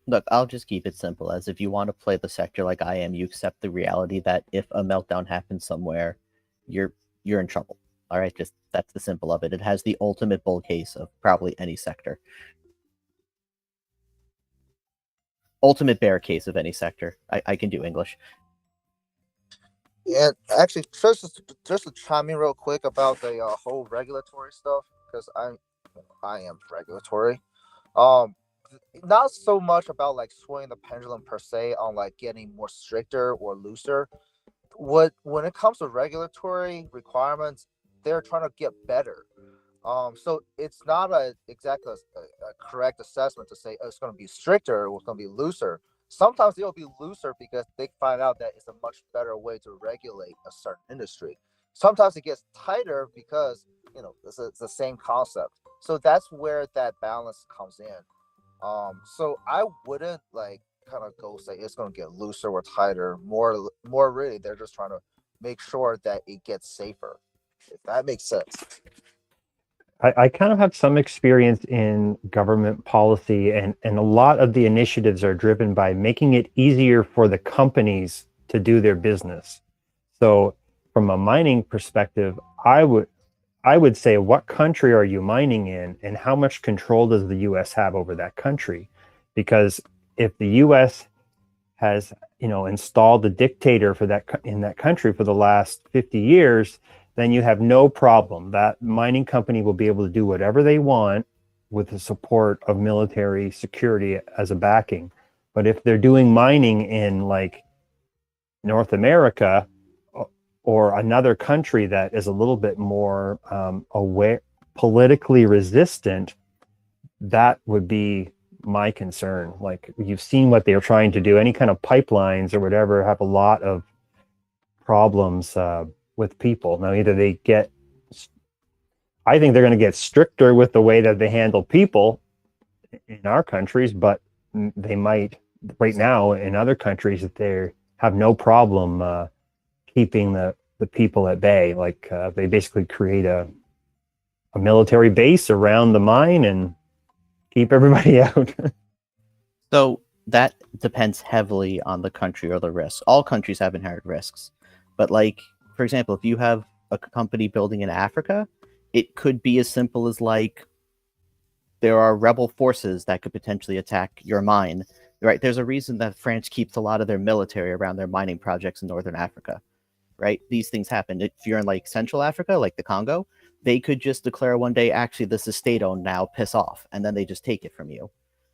Look, I'll just keep it simple. As if you want to play the sector like I am, you accept the reality that if a meltdown happens somewhere, you're in trouble. All right, just that's the simple of it. It has the ultimate bull case of probably any sector. Ultimate bear case of any sector. I can do English. Yeah, actually, just to chime in real quick about the whole regulatory stuff, because I am regulatory. Not so much about like swaying the pendulum per se on like getting more stricter or looser. When it comes to regulatory requirements, they're trying to get better. So it's not exactly a correct assessment to say it's going to be stricter or it's going to be looser. Sometimes it'll be looser because they find out that it's a much better way to regulate a certain industry. Sometimes it gets tighter because it's the same concept. So that's where that balance comes in. So I wouldn't like kind of go say it's going to get looser or tighter. More really, they're just trying to make sure that it gets safer. If that makes sense. I kind of have some experience in government policy, and a lot of the initiatives are driven by making it easier for the companies to do their business. So from a mining perspective, I would say, what country are you mining in and how much control does the US have over that country? Because if the US has, installed a dictator in that country for the last 50 years, then you have no problem. That mining company will be able to do whatever they want with the support of military security as a backing. But if they're doing mining in like North America or another country that is a little bit more aware, politically resistant, that would be my concern. Like, you've seen what they're trying to do. Any kind of pipelines or whatever have a lot of problems with people. Now, either I think they're going to get stricter with the way that they handle people in our countries, but they might right now in other countries that they have no problem keeping the people at bay. Like they basically create a military base around the mine and keep everybody out. So that depends heavily on the country or the risk. All countries have inherent risks. But like, for example, if you have a company building in Africa, it could be as simple as like there are rebel forces that could potentially attack your mine, right? There's a reason that France keeps a lot of their military around their mining projects in Northern Africa, right? These things happen. If you're in like Central Africa, like the Congo, they could just declare one day, actually, this is state-owned now, piss off, and then they just take it from you,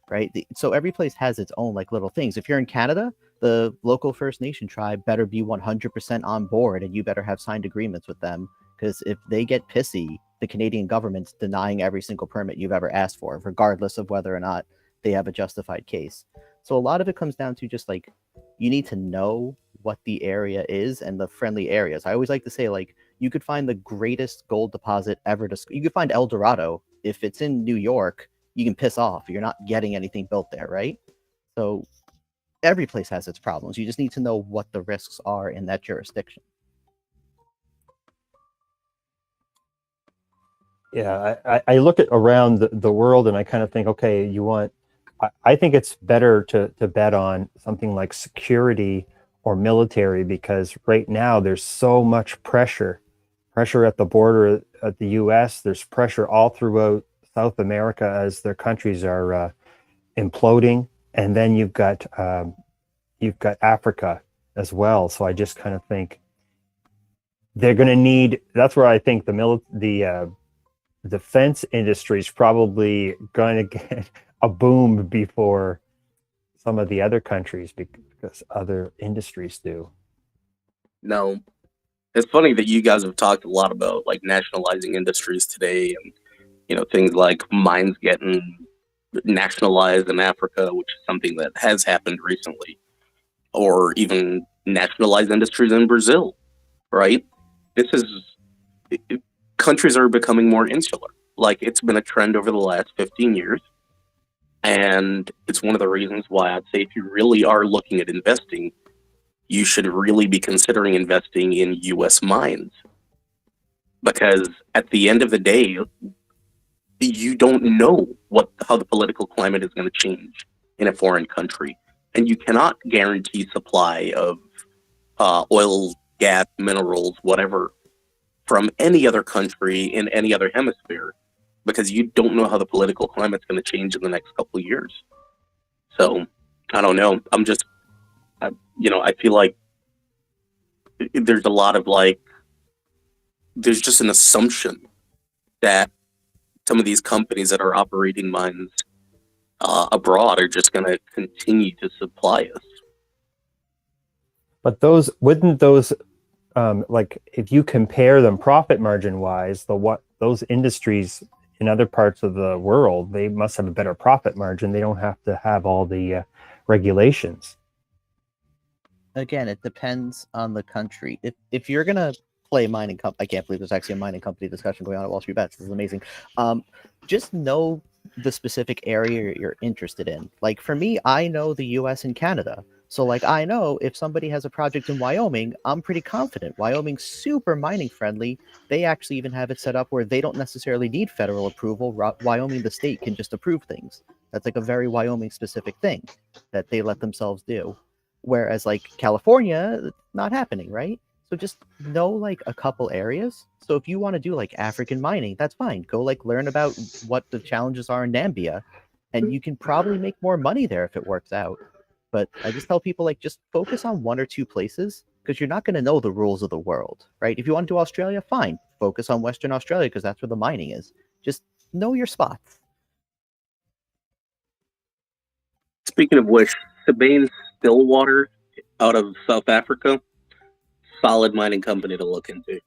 right? So every place has its own like little things. If you're in Canada, the local First Nation tribe better be 100% on board, and you better have signed agreements with them, because if they get pissy, the Canadian government's denying every single permit you've ever asked for, regardless of whether or not they have a justified case. So a lot of it comes down to just like, you need to know what the area is and the friendly areas. I always like to say, like, you could find the greatest gold deposit ever. You could find El Dorado. If it's in New York, you can piss off. You're not getting anything built there, right? So every place has its problems. You just need to know what the risks are in that jurisdiction. Yeah, I look at around the world and I kind of think, okay, I think it's better to bet on something like security or military, because right now there's so much pressure at the border at the US. There's pressure all throughout South America as their countries are imploding. And then you've got Africa as well. So I just kind of think they're going to need, that's where I think the defense industry is probably going to get a boom before some of the other countries, because other industries do. No, it's funny that you guys have talked a lot about like nationalizing industries today, and things like mines getting nationalized in Africa, which is something that has happened recently, or even nationalized industries in Brazil, right? This is countries are becoming more insular. Like, it's been a trend over the last 15 years. And it's one of the reasons why I'd say if you really are looking at investing, you should really be considering investing in U.S. mines. Because at the end of the day, you don't know how the political climate is going to change in a foreign country. And you cannot guarantee supply of oil, gas, minerals, whatever, from any other country in any other hemisphere, because you don't know how the political climate's going to change in the next couple of years. So, I don't know. I feel like there's a lot of there's just an assumption that some of these companies that are operating mines abroad are just going to continue to supply us. But wouldn't those if you compare them profit margin wise, those industries in other parts of the world, they must have a better profit margin. They don't have to have all the regulations. Again, it depends on the country. If you're gonna play mining company, I can't believe there's actually a mining company discussion going on at Wall Street Bets. This is amazing. Just know the specific area you're interested in. Like for me, I know the U.S. and Canada. So like I know if somebody has a project in Wyoming, I'm pretty confident. Wyoming's super mining friendly. They actually even have it set up where they don't necessarily need federal approval. Wyoming, the state, can just approve things. That's like a very Wyoming specific thing that they let themselves do. Whereas like California, not happening, right? So just know like a couple areas. So if you want to do like African mining, that's fine. Go like learn about what the challenges are in Nambia, and you can probably make more money there if it works out. But I just tell people like just focus on one or two places, because you're not going to know the rules of the world, right? If you want to do Australia, fine. Focus on Western Australia because that's where the mining is. Just know your spots. Speaking of which, Sibanye-Stillwater out of South Africa, solid mining company to look into.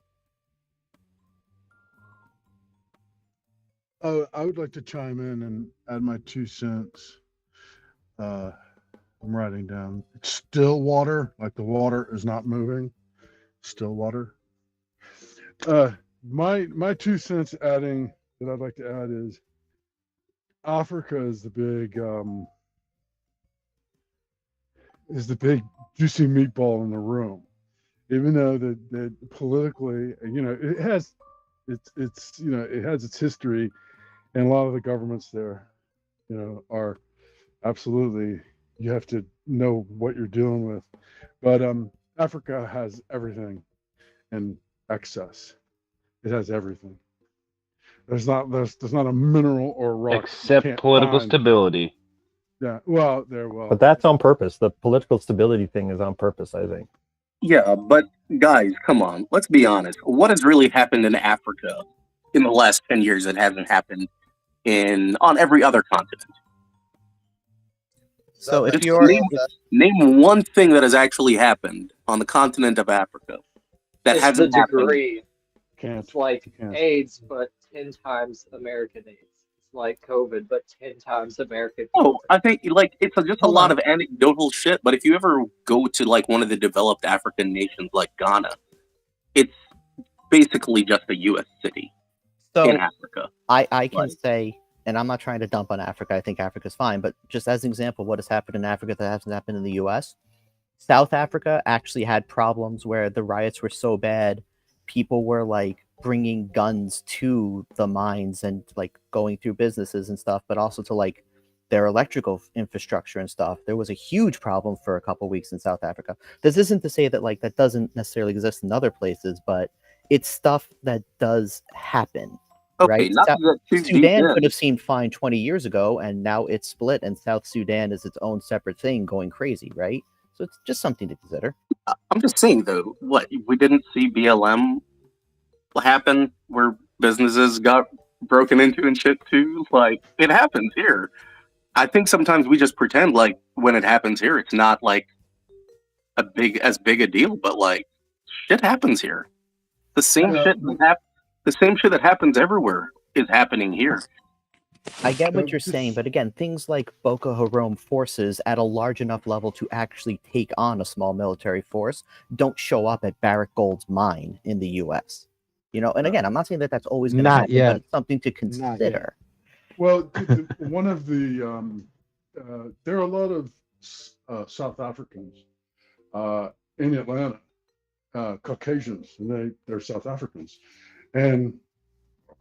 I would like to chime in and add my 2 cents. I'm writing down still water, like the water is not moving. Still water. My 2 cents adding that I'd like to add is Africa is the big juicy meatball in the room. Even though that politically, it has its history, and a lot of the governments there, are absolutely, you have to know what you're dealing with. But Africa has everything in excess. It has everything. There's not a mineral or a rock you Except can't political find. stability. Yeah, well. But that's on purpose. The political stability thing is on purpose, I think. Yeah, but guys, come on. Let's be honest. What has really happened in Africa in the last 10 years that hasn't happened on every other continent? So if Just you're name one thing that has actually happened on the continent of Africa that It's the hasn't happened. degree. Can't. It's like Can't. AIDS, but 10 times American AIDS. It's like COVID, but 10 times American Oh, COVID. I think it's just a Hold lot on. of anecdotal shit. But if you ever go to like one of the developed African nations like Ghana, it's basically just a U.S. city in So Africa. I can Like, say, and I'm not trying to dump on Africa. I think Africa's fine, but just as an example, what has happened in Africa that hasn't happened in the U.S. South Africa actually had problems where the riots were so bad, people were like bringing guns to the mines and like going through businesses and stuff, but also to like their electrical infrastructure and stuff. There was a huge problem for a couple weeks in South Africa. This isn't to say that like that doesn't necessarily exist in other places, but it's stuff that does happen. okay, Right? not to get too deep Sudan in. could have seemed fine 20 years ago, and now it's split, and South Sudan is its own separate thing going crazy, right? So it's just something to consider. I'm just saying though, what we didn't see BLM happen where businesses got broken into and shit too. Like it happens here. I think sometimes we just pretend like when it happens here, it's not like as big a deal, but like shit happens here. The same the same shit that happens everywhere is happening here. I get what you're saying, but again, things like Boko Haram forces at a large enough level to actually take on a small military force don't show up at Barrick Gold's mine in the U.S. You know, and again, I'm not saying that that's always going to Not happen, yet. but it's something to consider. Well, one of the there are a lot of South Africans in Atlanta, Caucasians, and they're South Africans, and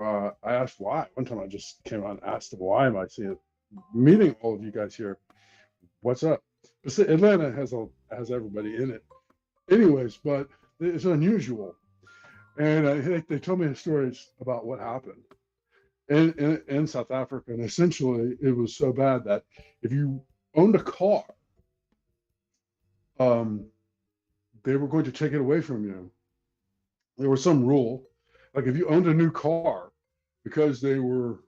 I asked why. One time I just came out and asked them why am I meeting all of you guys here? What's up? Atlanta has everybody in it, anyways, but it's unusual. And they told me stories about what happened in South Africa, and essentially it was so bad that if you owned a car, they were going to take it away from you. There was some rule, like if you owned a new car, because they were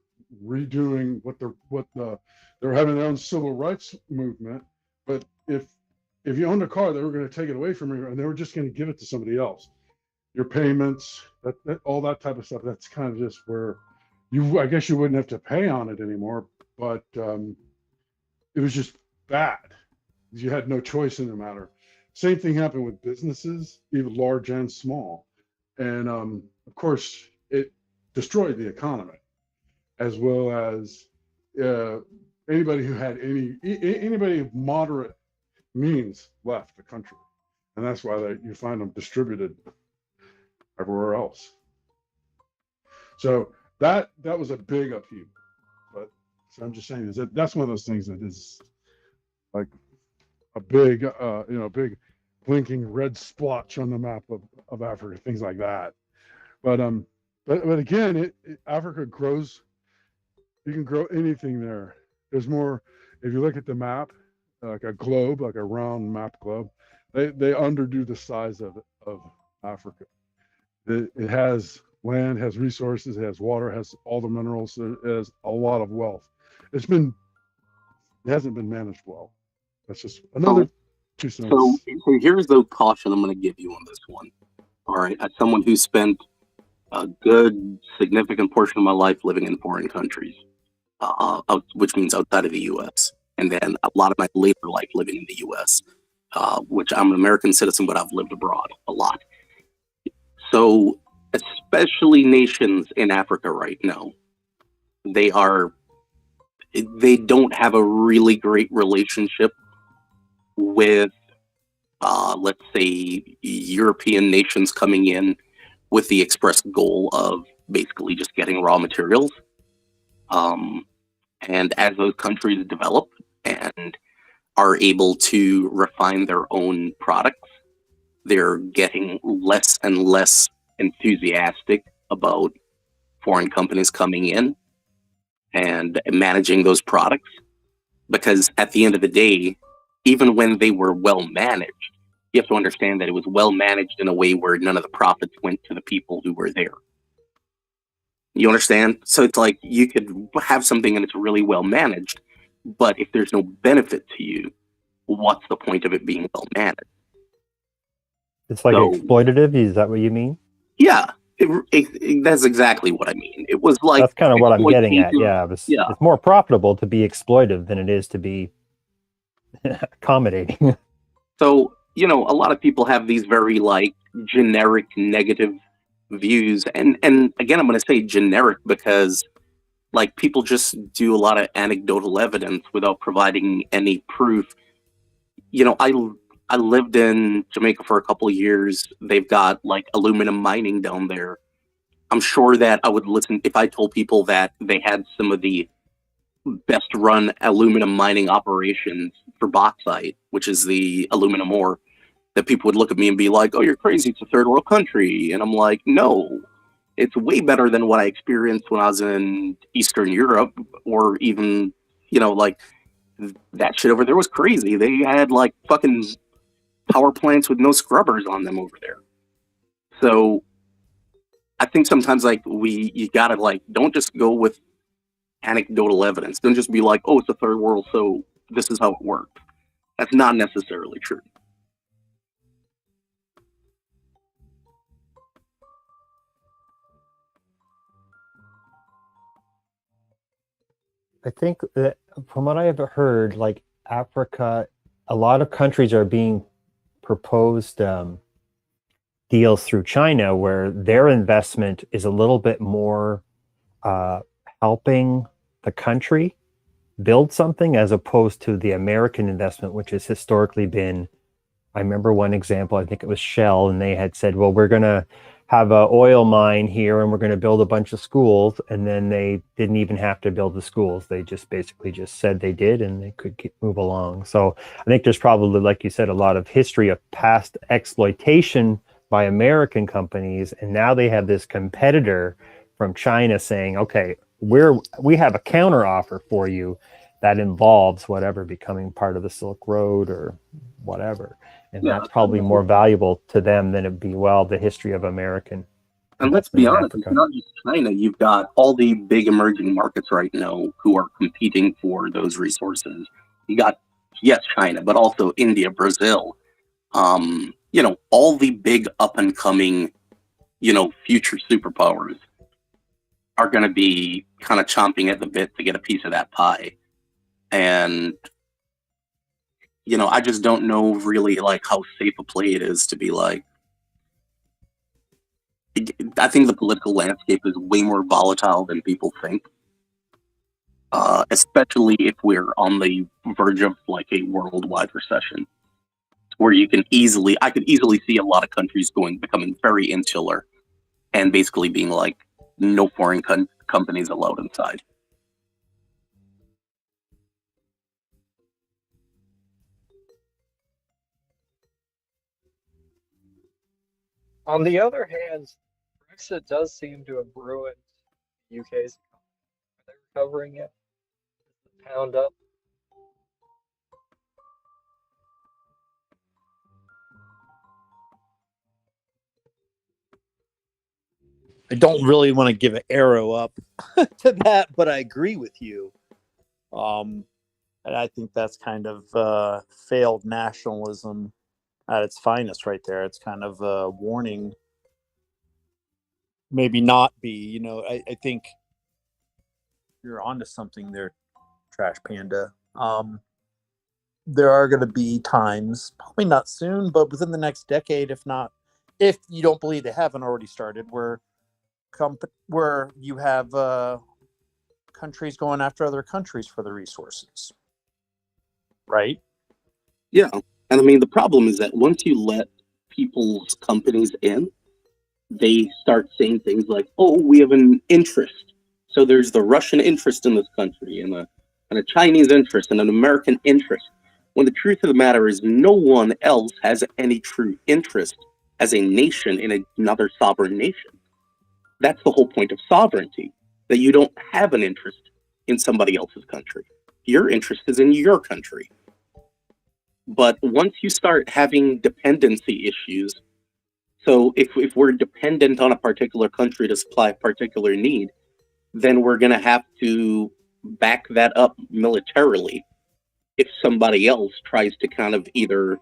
redoing they were having their own civil rights movement. But if you owned a car, they were going to take it away from you, and they were just going to give it to somebody else. Your payments, all that type of stuff. That's kind of just where I guess you wouldn't have to pay on it anymore. But it was just bad. You had no choice in the matter. Same thing happened with businesses, even large and small. And of course, it destroyed the economy, as well as anybody who had anybody of moderate means left the country. And that's why you find them distributed everywhere else. So that was a big upheaval. But so I'm just saying that's one of those things that is like a big big blinking red splotch on the map of Africa, things like that. But again, Africa grows. You can grow anything there. There's more. If you look at the map, like a globe, like a round map globe, they underdo the size of Africa. It has land, has resources, it has water, has all the minerals, it has a lot of wealth. It hasn't been managed well. That's just another 2 cents. So here's the caution I'm going to give you on this one. All right, as someone who spent a good significant portion of my life living in foreign countries, which means outside of the U.S., and then a lot of my later life living in the U.S., which I'm an American citizen, but I've lived abroad a lot. So, especially nations in Africa right now, they don't have a really great relationship with, let's say, European nations coming in with the express goal of basically just getting raw materials. And as those countries develop and are able to refine their own products, they're getting less and less enthusiastic about foreign companies coming in and managing those products. Because at the end of the day, even when they were well managed, you have to understand that it was well managed in a way where none of the profits went to the people who were there. You understand? So it's like you could have something and it's really well managed, but if there's no benefit to you, what's the point of it being well managed? It's like So, exploitative. Is that what you mean? yeah, that's exactly what I mean. It was like That's kind of what I'm getting at. exploitation. Yeah, Yeah. it's more profitable to be exploitive than it is to be accommodating. So, you know, a lot of people have these very like generic negative views. And again, I'm going to say generic because like people just do a lot of anecdotal evidence without providing any proof. You know, I lived in Jamaica for a couple of years. They've got like aluminum mining down there. I'm sure that I would listen if I told people that they had some of the best run aluminum mining operations for bauxite, which is the aluminum ore, that people would look at me and be like, "Oh, you're crazy. It's a third world country." And I'm like, "No, it's way better than what I experienced when I was in Eastern Europe, or even, you know, like that shit over there was crazy. They had like fucking power plants with no scrubbers on them over there." So I think sometimes like you gotta like don't just go with anecdotal evidence. Don't just be like, "Oh, it's a third world, so this is how it works." That's not necessarily true. I think that from what I have heard, like Africa, a lot of countries are being proposed deals through China where their investment is a little bit more helping the country build something as opposed to the American investment, which has historically been, I remember one example, I think it was Shell, and they had said, well, we're going to have an oil mine here and we're going to build a bunch of schools. And then they didn't even have to build the schools. They just basically just said they did and they could move along. So I think there's probably, like you said, a lot of history of past exploitation by American companies. And now they have this competitor from China saying, okay, we have a counter offer for you that involves whatever becoming part of the Silk Road or whatever. And Yeah, that's probably more valuable to them than it'd be, well, the history of American and let's be investment in honest, it's Africa. not just China. You've got all the big emerging markets right now who are competing for those resources. You got, yes, China, but also India, Brazil. You know, all the big up and coming, you know, future superpowers are going to be kind of chomping at the bit to get a piece of that pie. And, you know, I just don't know really like how safe a play it is to be like, I think the political landscape is way more volatile than people think, especially if we're on the verge of like a worldwide recession, where I could easily see a lot of countries becoming very insular and basically being like, no foreign companies allowed inside. On the other hand, Brexit does seem to have ruined the UK's economy. Are they recovering yet? Is the pound up? I don't really want to give an arrow up to that, but I agree with you. And I think that's kind of failed nationalism at its finest right there. It's kind of a warning. Maybe not be, you know, I think you're onto something there, Trash Panda. There are going to be times, probably not soon, but within the next decade, if you don't believe they haven't already started, where you have countries going after other countries for the resources, right? Yeah, and I mean the problem is that once you let people's companies in, they start saying things like, "Oh, we have an interest." So there's the Russian interest in this country, and a Chinese interest, and an American interest. When the truth of the matter is, no one else has any true interest as a nation in another sovereign nation. That's the whole point of sovereignty, that you don't have an interest in somebody else's country. Your interest is in your country. But once you start having dependency issues, so if we're dependent on a particular country to supply a particular need, then we're going to have to back that up militarily if somebody else tries to kind of either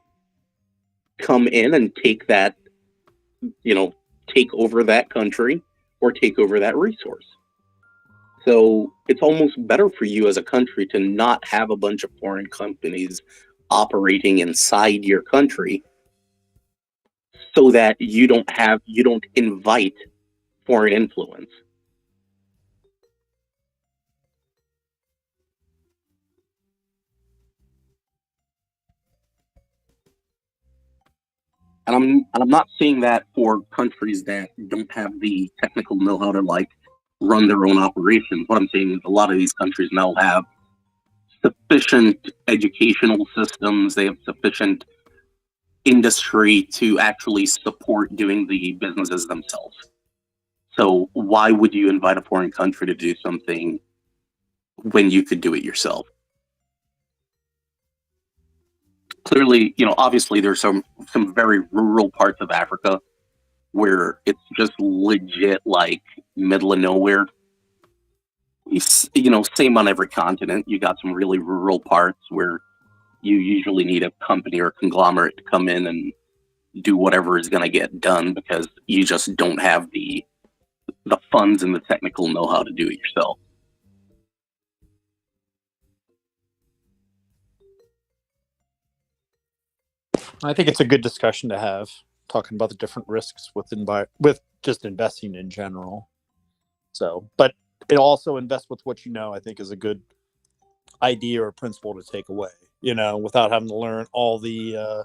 come in and take that, take over that country or take over that resource. So it's almost better for you as a country to not have a bunch of foreign companies operating inside your country so that you don't invite foreign influence. And I'm not saying that for countries that don't have the technical know-how to like run their own operations. What I'm saying is a lot of these countries now have sufficient educational systems, they have sufficient industry to actually support doing the businesses themselves. So why would you invite a foreign country to do something when you could do it yourself? Clearly, obviously there's some very rural parts of Africa where it's just legit like middle of nowhere. Same on every continent. You got some really rural parts where you usually need a company or conglomerate to come in and do whatever is going to get done because you just don't have the funds and the technical know-how to do it yourself. I think it's a good discussion to have, talking about the different risks with just investing in general. So, but it also invest with what you know, I think is a good idea or principle to take away, without having to learn all the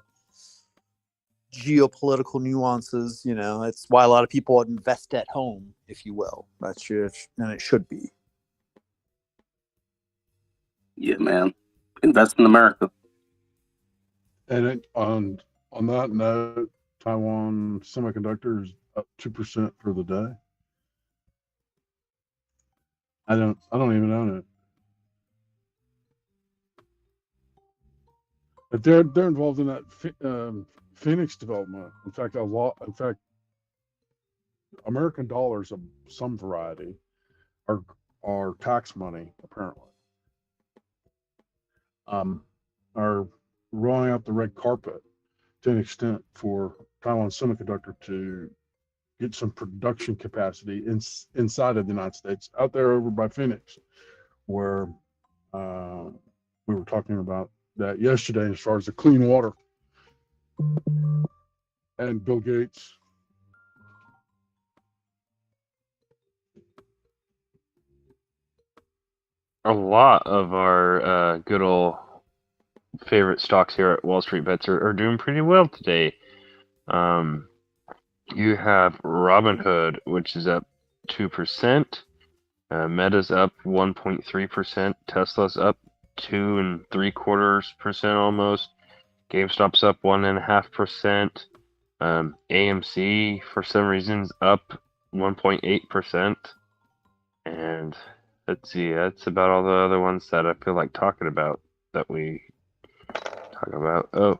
geopolitical nuances. It's why a lot of people invest at home, if you will. And it should be. Yeah, man. Invest in America. And on that note, Taiwan Semiconductor is up 2% for the day. I don't even own it. But they're involved in that Phoenix development. In fact, American dollars of some variety are tax money apparently. Are rolling out the red carpet to an extent for Taiwan Semiconductor to get some production capacity inside of the United States, out there over by Phoenix, where we were talking about that yesterday as far as the clean water. And Bill Gates. A lot of our good old favorite stocks here at Wall Street Bets are doing pretty well today. You have Robinhood, which is up 2%. Meta's up 1.3%. Tesla's up 2.75% almost. GameStop's up 1.5%. AMC for some reason's up 1.8%. And let's see, that's about all the other ones that I feel like talking about that we talk about. Oh,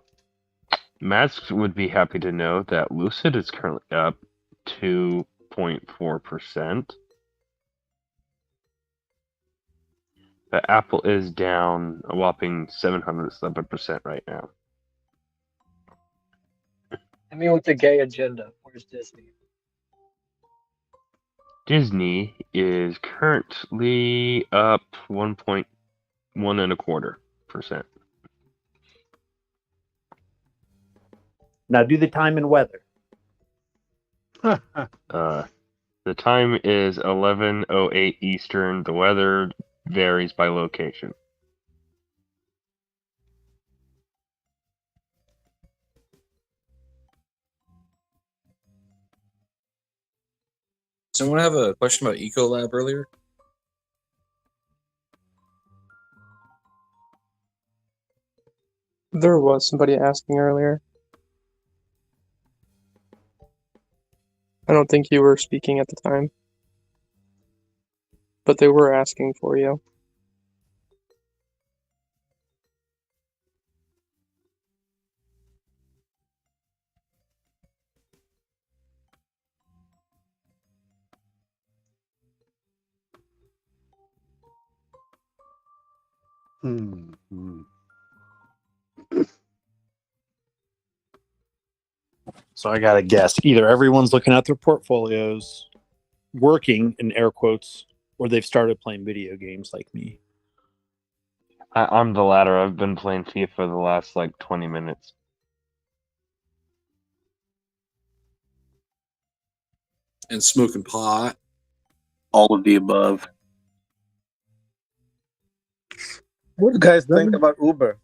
Matt would be happy to know that Lucid is currently up 2.4%. But Apple is down a whopping 711% right now. I mean, with the gay agenda, where's Disney? Disney is currently up 1.125%. Now do the time and weather. The time is 11:08 Eastern. The weather varies by location. Someone have a question about Ecolab earlier? There was somebody asking earlier. I don't think you were speaking at the time, but they were asking for you. Hmm. So I got to guess. Either everyone's looking at their portfolios, working in air quotes, or they've started playing video games like me. I'm the latter. I've been playing FIFA for the last like 20 minutes. And smoking pot. All of the above. What do you guys think about Uber?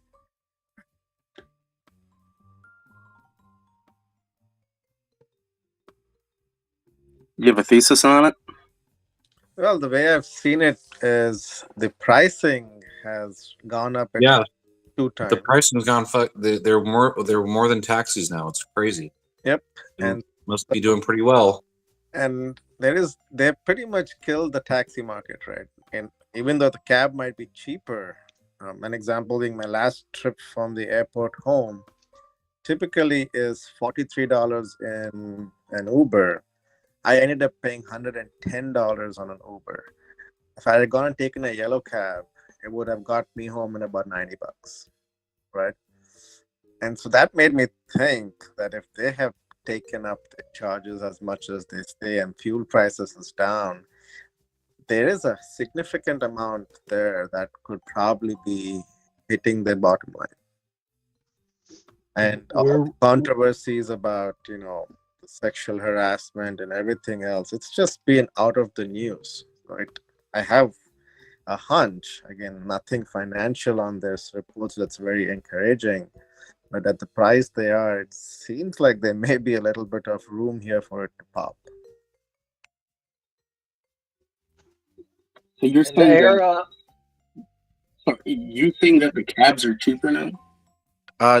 You have a thesis on it? Well, the way I've seen it is the pricing has gone up at Yeah, two the times. pricing's gone. They're more than taxis now. It's crazy. Yep, and must be doing pretty well. And they pretty much killed the taxi market, right? And even though the cab might be cheaper, an example being my last trip from the airport home typically is $43 in an Uber. I ended up paying $110 on an Uber. If I had gone and taken a yellow cab, it would have got me home in about $90, right? And so that made me think that if they have taken up the charges as much as they say and fuel prices is down, there is a significant amount there that could probably be hitting their bottom line. And all the controversies about, the sexual harassment and everything else, it's just been out of the news, right? I have a hunch, again, nothing financial on this reports that's very encouraging, but at the price they are, it seems like there may be a little bit of room here for it to pop. So you're In the saying that era, you think that the cabs are cheaper now?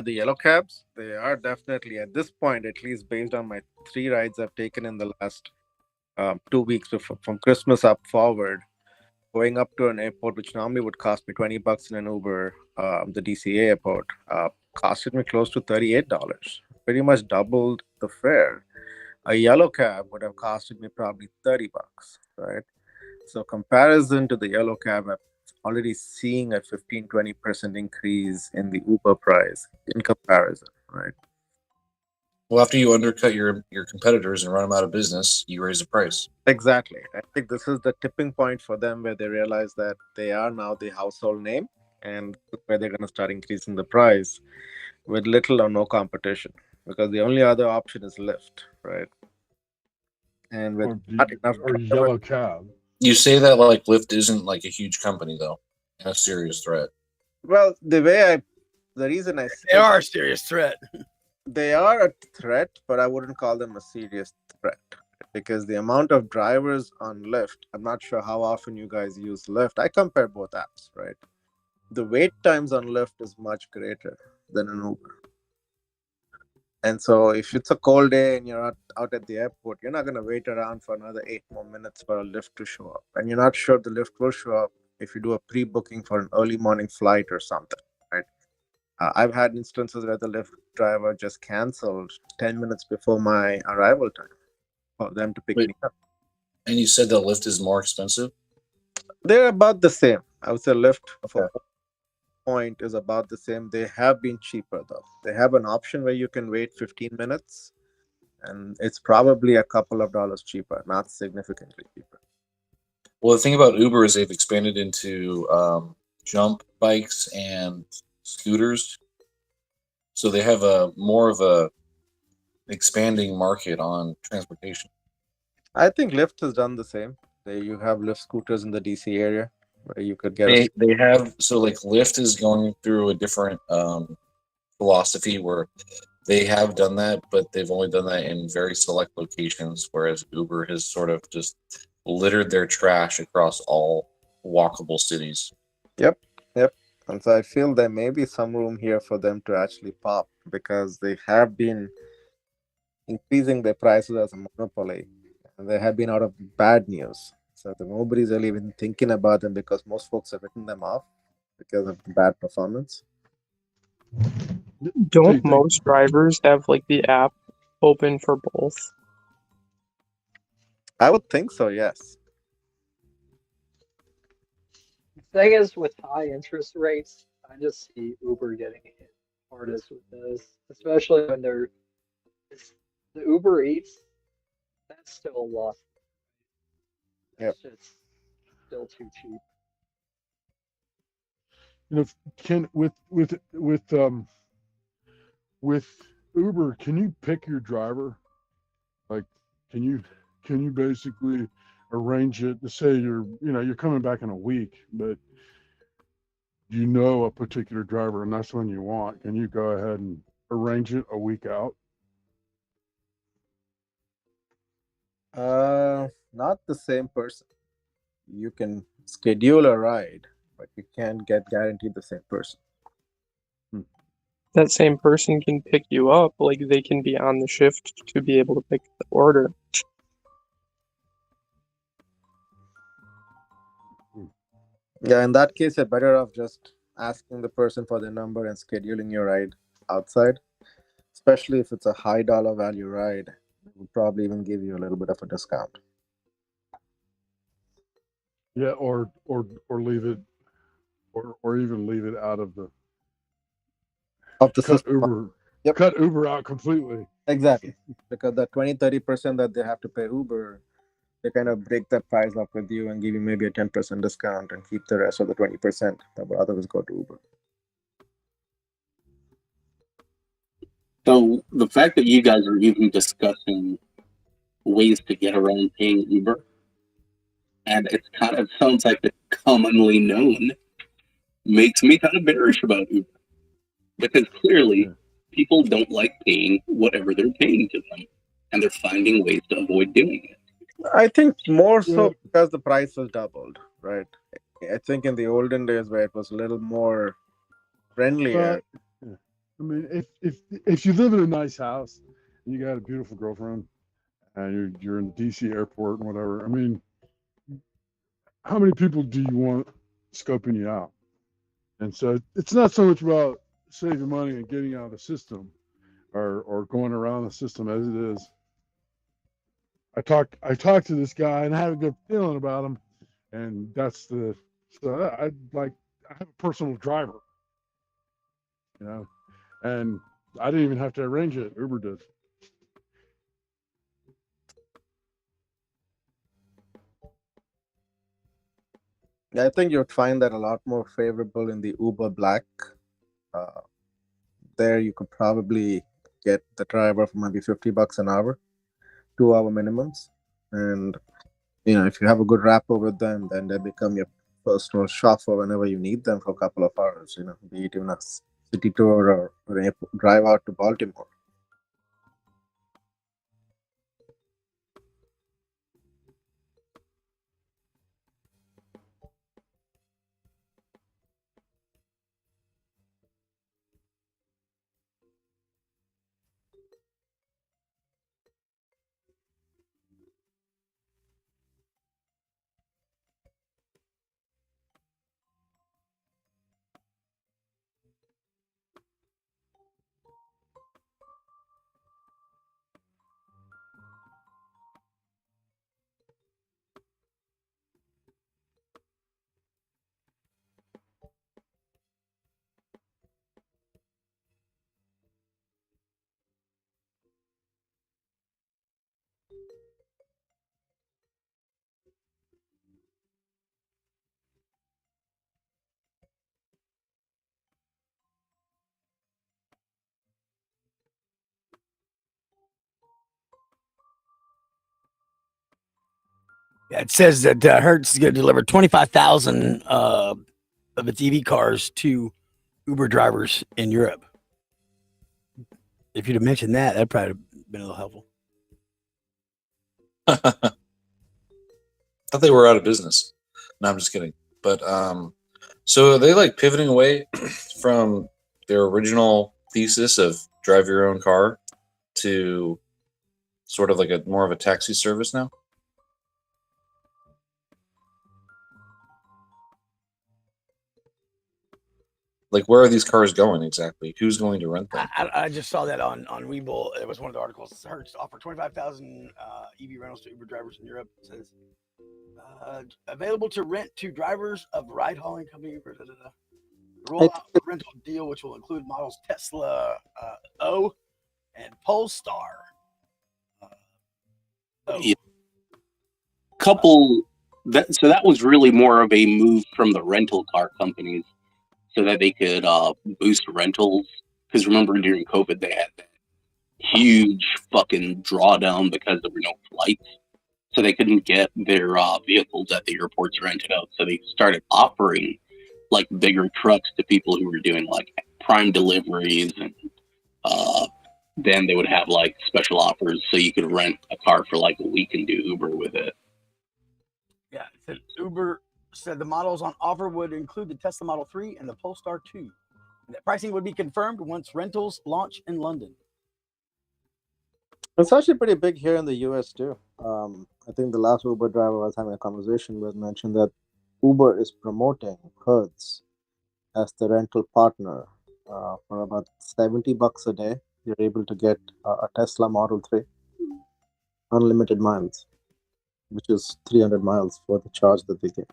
The yellow cabs, they are definitely at this point, at least based on my 3 rides I've taken in the last 2 weeks from Christmas up forward, going up to an airport which normally would cost me $20 in an Uber, the DCA airport, costed me close to $38. Pretty much doubled the fare. A yellow cab would have costed me probably $30, right? So comparison to the yellow cab, I'm already seeing a 15-20% increase in the Uber price in comparison, right? Well, after you undercut your competitors and run them out of business, you raise the price. Exactly. I think this is the tipping point for them where they realize that they are now the household name and where they're going to start increasing the price with little or no competition, because the only other option is Lyft, right? And with not enough yellow cab. You say that like Lyft isn't like a huge company though, and a serious threat. Well, the reason I say they are a serious threat. They are a threat, but I wouldn't call them a serious threat because the amount of drivers on Lyft, I'm not sure how often you guys use Lyft. I compare both apps, right? The wait times on Lyft is much greater than an Uber. And so if it's a cold day and you're out at the airport, you're not going to wait around for another 8 more minutes for a Lyft to show up. And you're not sure the Lyft will show up if you do a pre-booking for an early morning flight or something, right? I've had instances where the Lyft driver just canceled 10 minutes before my arrival time for them to pick me up. And you said that Lyft is more expensive? They're about the same. I would say Lyft for point is about the same. They have been cheaper though. They have an option where you can wait 15 minutes and it's probably a couple of dollars cheaper, not significantly cheaper. Well, the thing about Uber is they've expanded into jump bikes and scooters, so they have a more of a expanding market on transportation. I think Lyft has done the same. You have Lyft scooters in the DC area where you could get. They have, so like Lyft is going through a different philosophy where they have done that, but they've only done that in very select locations, whereas Uber has sort of just littered their trash across all walkable cities. Yep. And so I feel there may be some room here for them to actually pop because they have been increasing their prices as a monopoly and they have been out of bad news. So nobody's really even thinking about them because most folks have written them off because of bad performance. Don't most drivers have like the app open for both? I would think so, yes. Thing is, with high interest rates, I just see Uber getting hit hardest with this, especially when the Uber Eats. That's still a loss. Yep. That shit's still too cheap. You know, can with Uber, can you pick your driver? Like, can you basically arrange it to say you're coming back in a week, but you know a particular driver and that's one you want? Can you go ahead and arrange it a week out? Not the same person. You can schedule a ride, but you can't get guaranteed the same person. That same person can pick you up, like they can be on the shift to be able to pick the order. Yeah, in that case, you're better off just asking the person for their number and scheduling your ride outside. Especially if it's a high dollar value ride, it will probably even give you a little bit of a discount. Yeah, or leave it, or even leave it out of the system. Uber. Yep. Cut Uber out completely. Exactly, because that 20-30% that they have to pay Uber, they kind of break that price up with you and give you maybe a 10% discount and keep the rest of the 20% that would otherwise go to Uber. So the fact that you guys are even discussing ways to get around paying Uber, and it kind of sounds like it's commonly known, makes me kind of bearish about Uber. Because clearly, people don't like paying whatever they're paying to them, and they're finding ways to avoid doing it. I think more so because the price was doubled, right? I think in the olden days where it was a little more friendlier. Yeah. I mean, if you live in a nice house and you got a beautiful girlfriend and you're in the DC airport and whatever, I mean, how many people do you want scoping you out? And so it's not so much about saving money and getting out of the system or going around the system as it is. I talked to this guy and I have a good feeling about him, and I have a personal driver, and I didn't even have to arrange it. Uber did. I think you'd find that a lot more favorable in the Uber Black. There you could probably get the driver for maybe $50 an hour, 2-hour minimums. And, if you have a good rapport with them, then they become your personal chauffeur whenever you need them for a couple of hours, be it even a city tour or a drive out to Baltimore. Yeah, it says that Hertz is going to deliver 25,000 of its EV cars to Uber drivers in Europe. If you'd have mentioned that, that'd probably have been a little helpful. Thought they were out of business. No, I'm just kidding. But so are they like pivoting away from their original thesis of drive your own car to sort of like a more of a taxi service now? Like, where are these cars going exactly? Who's going to rent them? I just saw that on Webull. It was one of the articles. Hertz offered 25,000 EV rentals to Uber drivers in Europe. It says Available to rent to drivers of ride-hauling company. Roll It, out a rental deal which will include models Tesla O and Polestar. Yeah. Couple so that was really more of a move from the rental car companies so that they could boost rentals. Because remember during COVID they had that huge fucking drawdown because there were no flights. So they couldn't get their vehicles at the airports rented out. So they started offering like bigger trucks to people who were doing like prime deliveries, and then they would have like special offers so you could rent a car for like a week and do Uber with it. Yeah, it said Uber said the models on offer would include the Tesla Model 3 and the Polestar 2. And that pricing would be confirmed once rentals launch in London. It's actually pretty big here in the US too. I think the last Uber driver I was having a conversation with mentioned that Uber is promoting Hertz as the rental partner for about $70 a day. You're able to get a Tesla Model 3, unlimited miles, which is 300 miles for the charge that they get.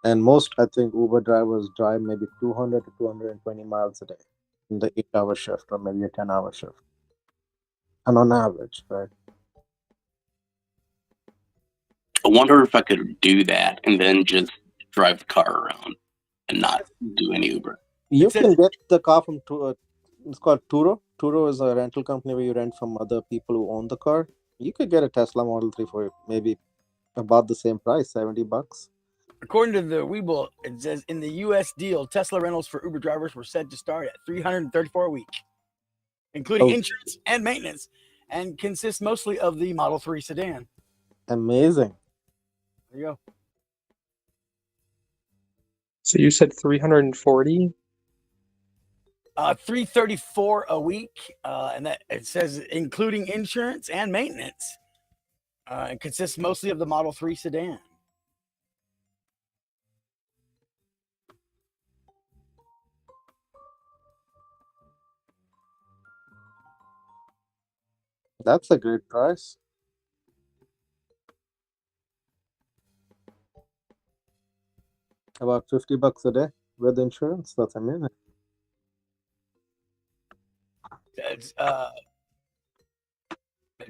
And most, I think, Uber drivers drive maybe 200 to 220 miles a day in the 8-hour shift or maybe a 10-hour shift. And on average, right? I wonder if I could do that and then just drive the car around and not do any Uber. You can get the car from it's called Turo. Turo is a rental company where you rent from other people who own the car. You could get a Tesla Model 3 for maybe about the same price, $70. According to the Webull, it says in the U.S. deal, Tesla rentals for Uber drivers were set to start at $334 a week, including insurance and maintenance, and consists mostly of the Model 3 sedan. Amazing. There you go. So you said 340? $334 a week, and that it says including insurance and maintenance. It consists mostly of the Model 3 sedan. That's a great price. About $50 a day with insurance. That's amazing. It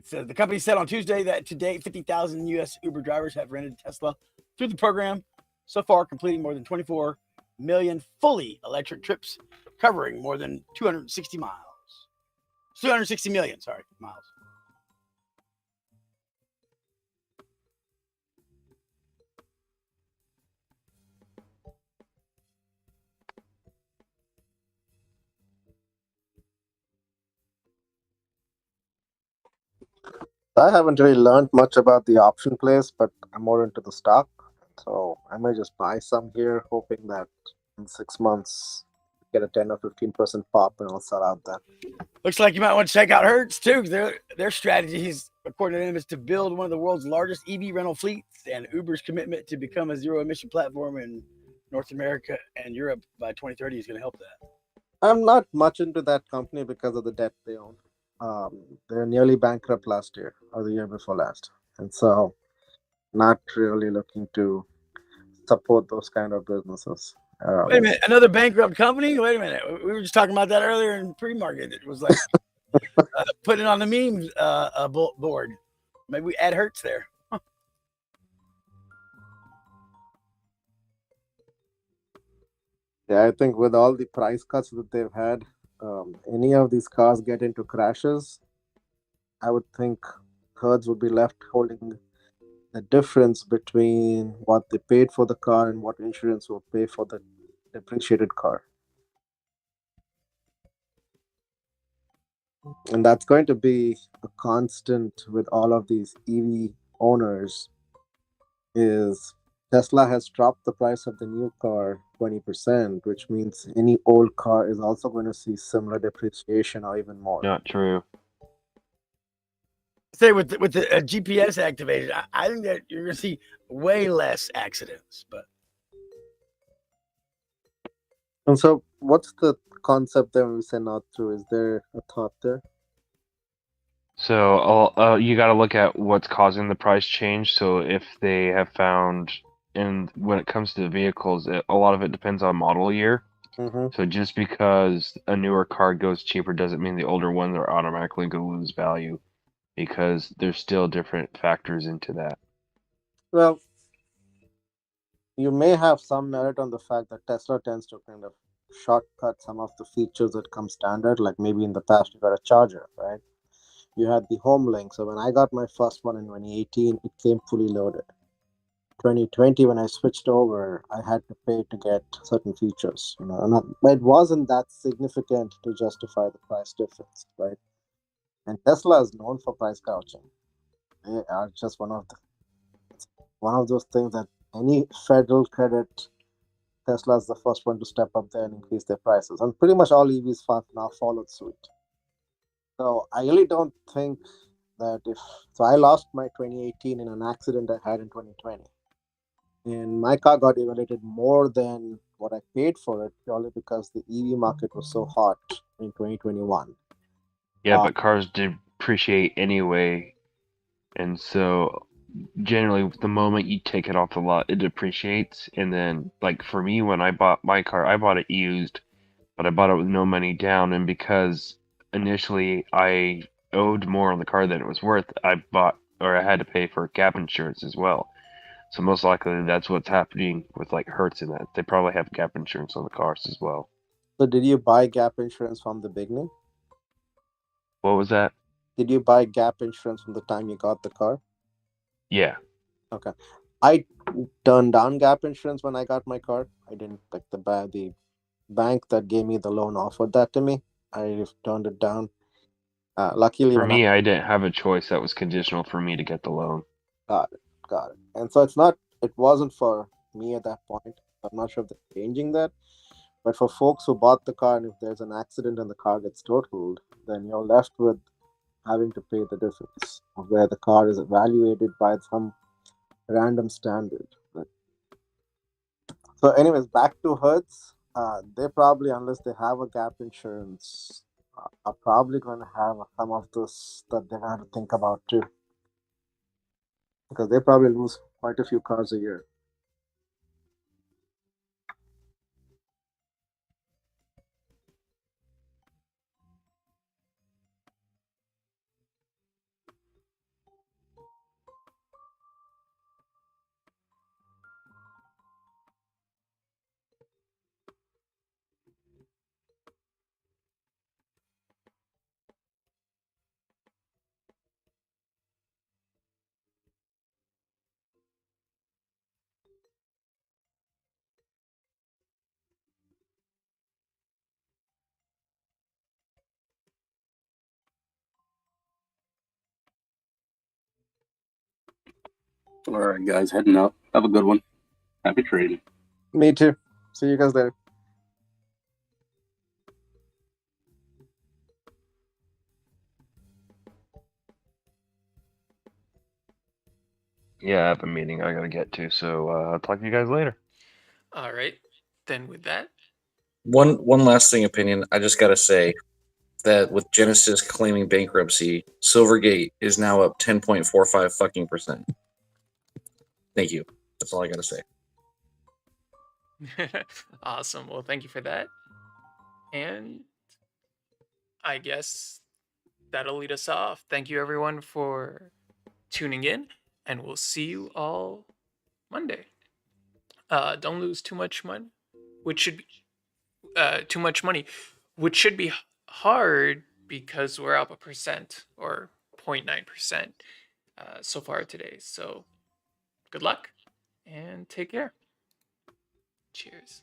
says the company said on Tuesday that to date, 50,000 U.S. Uber drivers have rented Tesla through the program, so far completing more than 24 million fully electric trips, covering more than 260 miles. 260 million, miles. I haven't really learned much about the option plays, but I'm more into the stock. So I may just buy some here, hoping that in 6 months get a 10 or 15% pop, and I'll sell out then. Looks like you might want to check out Hertz too. Their strategies, according to them, is to build one of the world's largest EV rental fleets, and Uber's commitment to become a zero-emission platform in North America and Europe by 2030 is going to help that. I'm not much into that company because of the debt they own. They're nearly bankrupt last year or the year before last, and so not really looking to support those kind of businesses. Wait a minute, another bankrupt company? Wait a minute, we were just talking about that earlier in pre-market. It was like putting on the memes board. Maybe we add Hertz there. Yeah, I think with all the price cuts that they've had, any of these cars get into crashes, I would think Hertz would be left holding the difference between what they paid for the car and what insurance will pay for the depreciated car. And that's going to be a constant with all of these EV owners is Tesla has dropped the price of the new car 20%, which means any old car is also going to see similar depreciation or even more. Not true. Say with the GPS activated, I think that you're going to see way less accidents. But and so, what's the concept there when we say not true? Is there a thought there? So you got to look at what's causing the price change. So if they have found, and when it comes to the vehicles, a lot of it depends on model year. Mm-hmm. So just because a newer car goes cheaper doesn't mean the older ones are automatically going to lose value, because there's still different factors into that. Well, you may have some merit on the fact that Tesla tends to kind of shortcut some of the features that come standard. Like maybe in the past you got a charger, right? You had the home link. So when I got my first one in 2018, it came fully loaded. 2020, when I switched over, I had to pay to get certain features. But it wasn't that significant to justify the price difference, right? And Tesla is known for price gouging. They are just one of those things that any federal credit, Tesla is the first one to step up there and increase their prices, and pretty much all EVs now followed suit. So I really don't think that I lost my 2018 in an accident I had in 2020. And my car got evaluated more than what I paid for it purely because the EV market was so hot in 2021. Yeah, but cars depreciate anyway, and so generally the moment you take it off the lot, it depreciates. And then, like for me, when I bought my car, I bought it used, but I bought it with no money down, and because initially I owed more on the car than it was worth, I had to pay for gap insurance as well. So most likely that's what's happening with like Hertz and that. They probably have gap insurance on the cars as well. So did you buy gap insurance from the beginning? What was that? Did you buy gap insurance from the time you got the car? Yeah. Okay. I turned down gap insurance when I got my car. I didn't like the bank that gave me the loan offered that to me. I turned it down. Luckily, For me, I didn't have a choice. That was conditional for me to get the loan. Got it. And so it wasn't for me at that point. I'm not sure if they're changing that. But for folks who bought the car, and if there's an accident and the car gets totaled, then you're left with having to pay the difference of where the car is evaluated by some random standard. Right? So, anyways, back to Hertz. They probably, unless they have a gap insurance, are probably going to have some of this that they're going to think about too, because they probably lose quite a few cars a year. All right, guys, heading out. Have a good one. Happy trading. Me too. See you guys later. Yeah, I have a meeting I gotta get to, so I'll talk to you guys later. All right. Then with that, One last thing opinion. I just gotta say that with Genesis claiming bankruptcy, Silvergate is now up 10.45 fucking %. Thank you. That's all I gotta say. awesome. Well, thank you for that. And I guess that'll lead us off. Thank you, everyone, for tuning in, and we'll see you all Monday. Don't lose too much money, which should be too much money, which should be hard because we're up 1% or 0.9% so far today. So good luck and take care. Cheers.